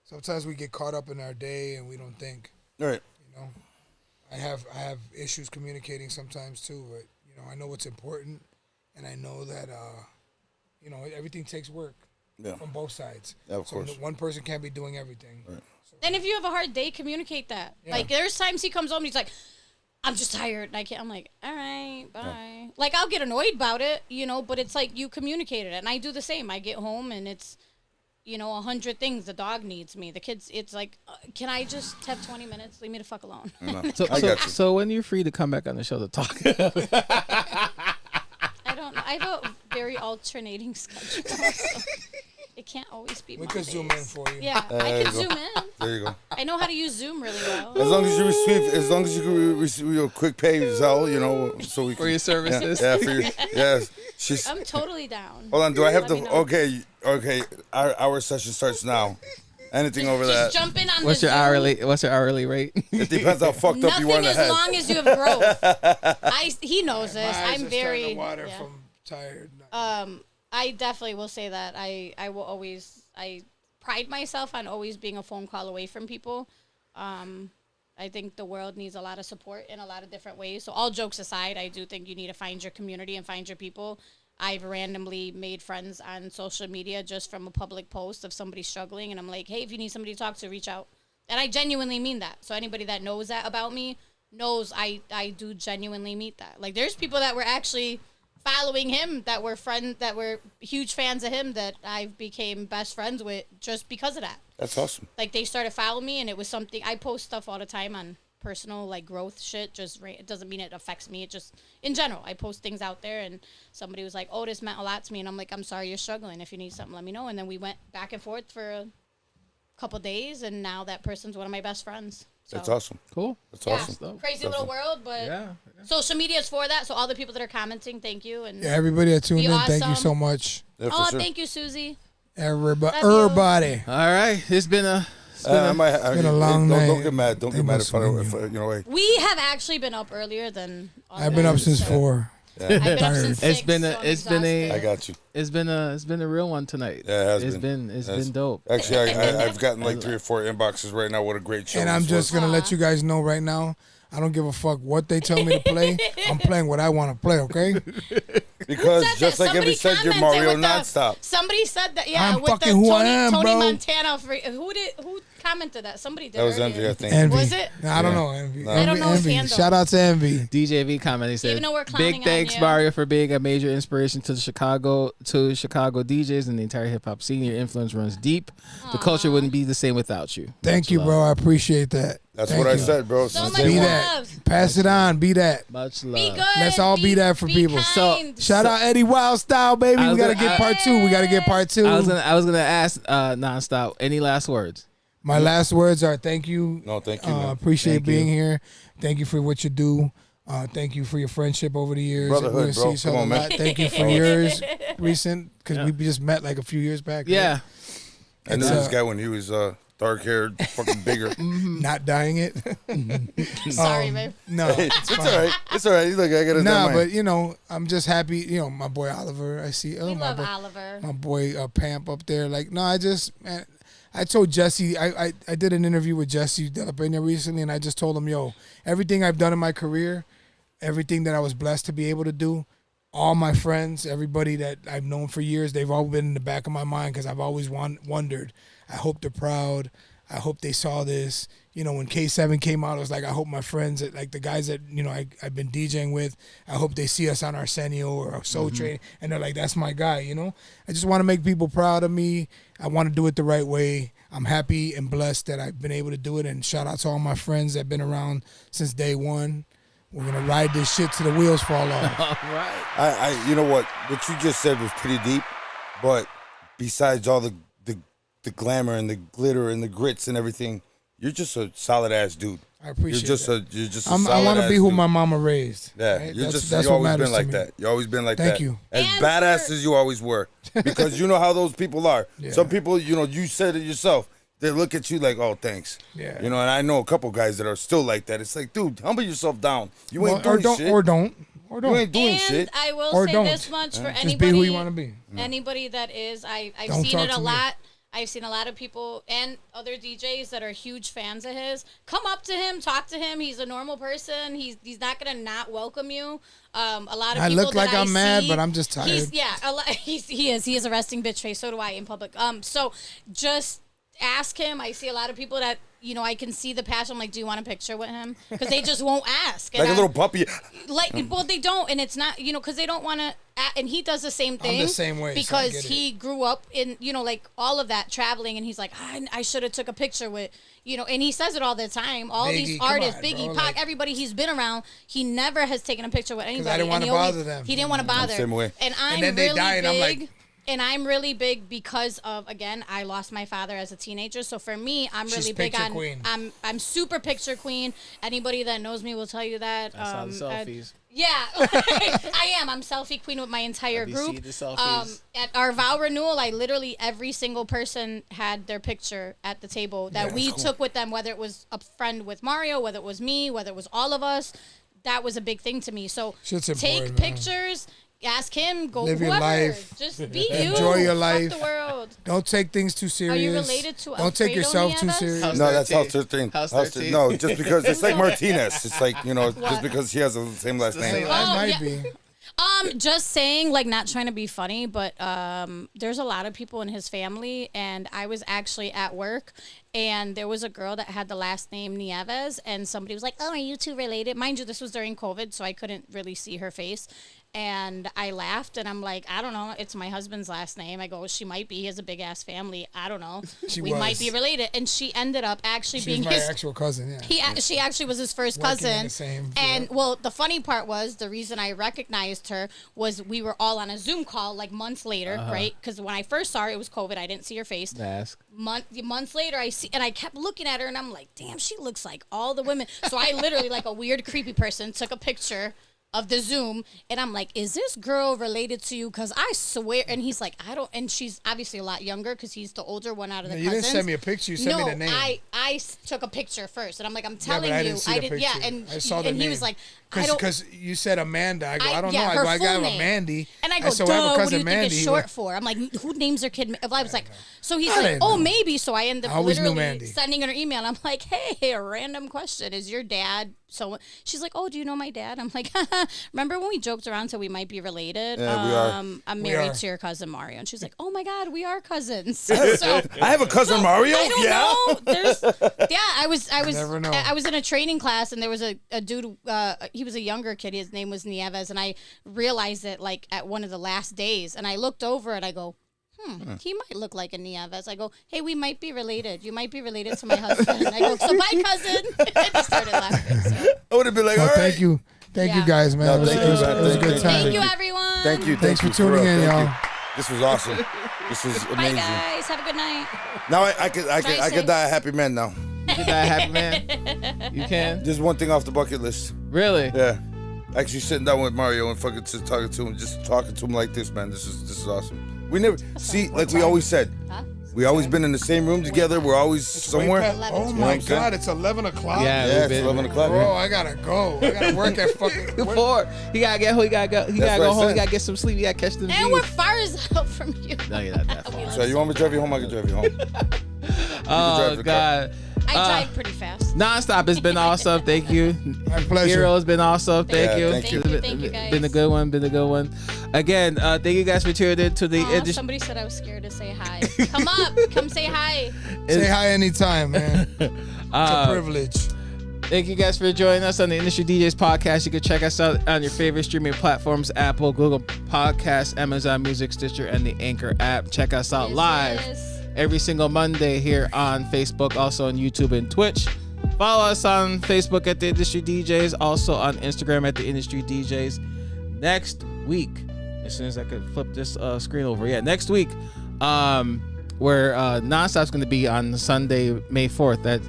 Sometimes we get caught up in our day and we don't think. Right. You know, I have issues communicating sometimes too, but you know, I know what's important, and I know that you know, everything takes work from both sides. Yeah, of course. One person can't be doing everything. Right. And if you have a hard day, communicate that. Yeah. Like there's times he comes home and he's like, I'm just tired and I can't. I'm like, all right, bye. Yeah. Like I'll get annoyed about it, you know, but it's like you communicated it, and I do the same. I get home and it's, you know, 100 things. The dog needs me. The kids. It's like, can I just have 20 minutes? Leave me the fuck alone. No, so when you're free to come back on the show to talk. I have a very alternating schedule. So it can't always be. We could zoom in for you. Yeah, I can zoom in. There you go. I know how to use Zoom really well. As long as you can receive your quick pay, Zelle, you know, so we can, for your services. Yeah, for your, yes. I'm totally down. Hold on, do I have to? Okay. Our session starts now. Anything over that? Jump in on What's your hourly rate? It depends how fucked up you are in the head. Nothing as long as you have growth. He knows this. I'm very. Water from tired. I definitely will say that I will always pride myself on always being a phone call away from people. I think the world needs a lot of support in a lot of different ways. So all jokes aside, I do think you need to find your community and find your people. I've randomly made friends on social media just from a public post of somebody struggling, and I'm like, hey, if you need somebody to talk to, reach out. And I genuinely mean that. So anybody that knows that about me knows I do genuinely mean that. Like there's people that were actually following him that were huge fans of him that I became best friends with just because of that. That's awesome. Like they started following me, and it was something. I post stuff all the time on personal like growth shit. Just it doesn't mean it affects me. It just in general, I post things out there, and somebody was like, "Oh, this meant a lot to me," and I'm like, "I'm sorry you're struggling. If you need something, let me know." And then we went back and forth for a couple days, and now that person's one of my best friends. So. That's awesome. Cool. That's awesome. Crazy little world, but social media is for that. So all the people that are commenting, thank you. And everybody that tuned in, thank you so much. Yeah, thank you, Susie. Everybody. All right, it's been a long night. Don't get mad. Don't get mad if you know. Like, we have actually been up earlier than. I've been up since 4. Yeah. I've been up since 6. I got you. It's been a real one tonight. Yeah, it's been dope. Actually, I've gotten like 3 or 4 inboxes right now. What a great show! And I'm just gonna let you guys know right now. I don't give a fuck what they tell me to play. I'm playing what I want to play, okay? Because just like Emmy said, you're Mario NonStop. Somebody said that, yeah. I'm with fucking the who Tony, I am, Tony bro. Montana. Who commented that? Somebody did. That was earlier. Envy, I think. Envy. Was it? Nah, I don't know. Envy. I don't know his Envy. handle. Shout out to Envy. DJ V commented. He said, Even though we're clowning "Big thanks, on you. Mario, for being a major inspiration to Chicago DJs and the entire hip hop scene. Your influence runs deep. The culture wouldn't be the same without you." Thank you, bro. I appreciate that. That's Thank what I you. said, bro. So much Be love. that. Pass it on. Be that. Much love. Be good. Let's all be that for people. Kind. Shout out Eddie Wild Style, baby. We gotta get part 2. We gotta get part 2. I was gonna ask NonStop. Any last words? My last words are thank you. No, thank you. Man. Appreciate Thank being you. here. Thank you for what you do. Thank you for your friendship over the years. Brotherhood, We're gonna bro. see each other Come on, a man. lot. Thank you for yours recent because we just met like a few years back. Yeah. Right? I knew this guy when he was dark haired, fucking bigger. Not dying it. Sorry, babe. No, It's all right. It's all right. He's like, I got to nah, but you know, I'm just happy. You know, my boy Oliver. I see. We my love boy, Oliver. my boy Pamp up there. Like, no, man, I told Jesse. I did an interview with Jesse De La Peña recently, and I just told him, yo, everything I've done in my career, everything that I was blessed to be able to do, all my friends, everybody that I've known for years, they've all been in the back of my mind because I've always wondered. I hope they're proud. I hope they saw this. You know, when K7 came out, I was like, I hope my friends, like the guys that, you know, I've been DJing with, I hope they see us on Arsenio or Soul Train, and they're like, that's my guy, you know? I just want to make people proud of me. I want to do it the right way. I'm happy and blessed that I've been able to do it, and shout out to all my friends that have been around since day one. We're going to ride this shit till the wheels fall off. All right. you know what you just said was pretty deep, but besides all the glamour and the glitter and the grits and everything, you're just a solid ass dude. I appreciate that. You're just a I solid want to ass be who dude. my mama raised. Yeah, right? you've what always matters been like to me. that. You always been like Thank that. you. As And badass as you always were. Because you know how those people are. Yeah. Some people, you know, you said it yourself. They look at you like, oh, thanks. Yeah. You know, and I know a couple guys that are still like that. It's like, dude, humble yourself down. You ain't doing shit. Or don't. Or You don't. ain't doing And shit. I will Or say don't. this much for Just anybody. be who you want to be. Anybody that is, I've Don't seen talk it a to me. lot. I've seen a lot of people and other DJs that are huge fans of his come up to him, talk to him. He's a normal person. He's not gonna not welcome you. A lot of I people look like that I'm I mad, see, but I'm just tired. He is a resting bitch face. So do I in public. So just ask him. I see a lot of people that I can see the passion. I'm like, do you want a picture with him? Because they just won't ask. Like a little puppy. Well, they don't, and it's not, because they don't want to. And he does the same thing. I'm the same way, so I because get it. he grew up in, like all of that traveling, and he's like, I should have took a picture with, and he says it all the time. All Biggie, these come artists, on, Biggie, bro, Pac, like- everybody he's been around, he never has taken a picture with anybody. I didn't and wanna he always- bother them. He didn't want to bother. Same way. And I'm then they really die, big. and I'm like- And I'm really big because of, again, I lost my father as a teenager. So for me, I'm She's really big picture on. queen. I'm super picture queen. Anybody that knows me will tell you that. I saw the selfies. Yeah, I am. I'm selfie queen with my entire Have you group. seen the selfies? At our vow renewal, I literally every single person had their picture at the table that we took with them, whether it was a friend with Mario, whether it was me, whether it was all of us. That was a big thing to me. So Shit's take important, man. pictures. Ask him. Go Live your whoever. life. Just be you. Enjoy your Fuck life. the world. Don't take things too serious. Are you related to Don't take Alfredo yourself too Nieves? serious. House No, that's 13. House 13. House House 13. No, just because it's like Martinez. It's like, just because he has the same last name. I might yeah. be. Just saying, like, not trying to be funny, but there's a lot of people in his family, and I was actually at work, and there was a girl that had the last name Nieves, and somebody was like, "Oh, are you two related?" Mind you, this was during COVID, so I couldn't really see her face. And I laughed, and I'm like, I don't know. It's my husband's last name. I go, she might be. He has a big ass family. I don't know. We might be related. And she ended up actually She's being my his. actual cousin, yeah. She actually was his first Working in cousin. the same And field. well, the funny part was the reason I recognized her was we were all on a Zoom call like months later, right? Because when I first saw her, it was COVID. I didn't see her face. Ask. Months later, I kept looking at her, and I'm like, damn, she looks like all the women. So I literally, like a weird, creepy person, took a picture of the Zoom, and I'm like, is this girl related to you? Because I swear, and he's like, I don't, and she's obviously a lot younger because he's the older one out of the You cousins. didn't send me a picture. You sent me the name. I took a picture first, and I'm like, I'm Yeah, telling but I you, didn't see the picture. yeah, and I saw the and name. he was like, I don't. Because you said Amanda. I go, I don't know. Yeah, I her go, I got full a name. Mandy. And I go, said, duh, well, I have a what do cousin you think Mandy. it's He short went, for? I'm like, who names their kid? I was like, so he's I like, didn't oh, know. maybe. So I end I up always knew literally Mandy. sending her an email. I'm like, hey, a random question. Is your dad so? She's like, oh, do you know my dad? I'm like, remember when we joked around till we might be related? Yeah, we are. I'm We married are. to your cousin Mario. And she's like, oh my God, we are cousins. So I have a cousin Mario. I don't know. I was never know. I was in a training class, and there was a dude. He was a younger kid. His name was Nieves, and I realized it like at one of the last days. And I looked over, and I go, he might look like a Nieves. I go, hey, we might be related. You might be related to my husband. I go, so bye, cousin. And he started laughing. So. I would have been like, all Oh, right. thank you. Thank you Yeah. guys, man. No, It was, thank it was, you, it man. was a Thank good you. time. Thank you, everyone. Thank you. Thanks Thank for you, tuning real. in, Thank y'all. you. This was awesome. This was Bye, amazing. guys. Have a good night. Now I could safe. die a happy man now. You can die a happy man. You can. There's one thing off the bucket list. Really? Yeah. Actually sitting down with Mario and fucking just talking to him, just talking to him like this, man. This is awesome. We never see, like we always said, Huh? we always been in the same room together. We're always somewhere. Way past- oh my 11. God, it's 11 o'clock. Yeah, Yeah, we've it's been- 11 o'clock. Bro, Man. I gotta go. I gotta work at fucking. Before he gotta get home, he gotta go. He That's gotta go what I home. He said. gotta get some sleep. He gotta catch the. And we're far as hell from you. No, you're not that far. So you want me to drive you home? I can drive you home. Oh drive the car. God. I drive pretty fast. NonStop has been awesome. Thank you. My pleasure. Hero has been awesome. Thank Yeah, you. thank you. Thank you, guys. Been a good one. Been a good one. Again, thank you guys for tuning in to the Aw, industry. somebody said I was scared to say hi. Come up. Come say hi. Say hi anytime, man. It's a privilege. Thank you guys for joining us on the Industry DJs podcast. You can check us out on your favorite streaming platforms: Apple, Google Podcasts, Amazon Music, Stitcher, and the Anchor app. Check us out live every single Monday here on Facebook, also on YouTube and Twitch. Follow us on Facebook at the Industry DJs, also on Instagram at the Industry DJs. Next week, as soon as I could flip this screen over, next week, where NonStop's going to be on Sunday, May 4th at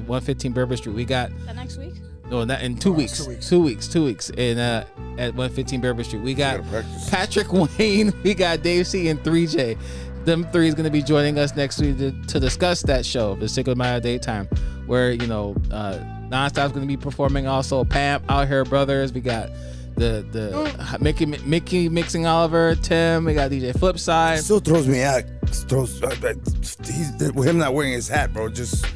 115 Berber Street. We got The next week? no, not in 2 weeks. 2 weeks. 2 weeks in at 115 Berber Street. We got gotta practice. Patrick Wayne, we got Dave C, and 3J. Them three is going to be joining us next week to discuss that show, the Single Mile Daytime, where NonStop's going to be performing. Also, Pam Out Here Brothers. We got the Mickey mixing Oliver, Tim. We got DJ Flipside. Still throws me out. With him not wearing his hat, bro. Just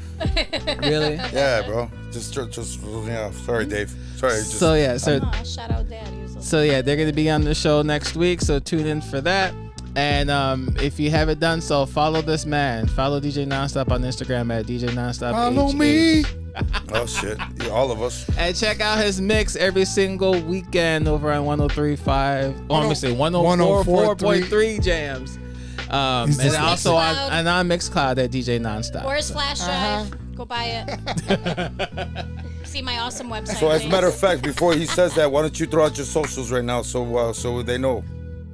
Really? yeah, bro. Just yeah. Sorry, Dave. Sorry. Just, So yeah, so Oh, shout out Dad. He was a- So yeah, they're gonna be on the show next week, so tune in for that. And if you haven't done so, follow this man. Follow DJ NonStop on Instagram at DJ NonStop. Follow HH. me. oh shit. Yeah, all of us. And check out his mix every single weekend over on 103.5. Oh, let me say 104.3 jams. And just- also on Mixcloud. Mixcloud at DJ NonStop. Or his flash drive. Go buy it. See my awesome website. So as a thanks. matter of fact, before he says that, why don't you throw out your socials right now so they know?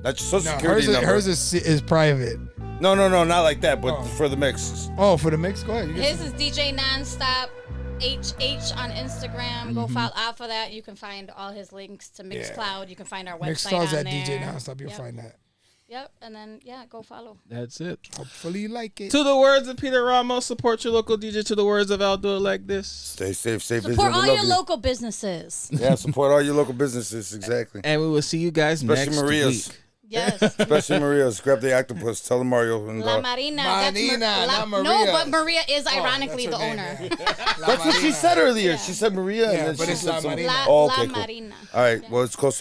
Not your social No, security number. hers is private. No, not like that, but for the mix. Oh, for the mix, go ahead. You His is DJ Nonstop HH on Instagram. Go follow out for that. You can find all his links to Mixcloud. You can find our website Mixcloud's on at there. DJ Nonstop. You'll Yep. find that. Yep, and then go follow. That's it. Hopefully you like it. To the words of Peter Ramos, support your local DJ. To the words of I'll do it like this. Stay safe, stay busy. Support we all love your you. local businesses. Yeah, support all your local businesses. Exactly. And we will see you guys Especially next Maria's. week. Yes. Especially Maria's. Grab the octopus. Tell them Mario. And, La Marina. That's Marina, not No, Maria. but Maria is ironically that's the her name, owner. that's what she said earlier. She said Maria. Yeah, and then but she it's said La something. Marina. La, Oh, La okay, cool. Marina. All right. Well, it's close.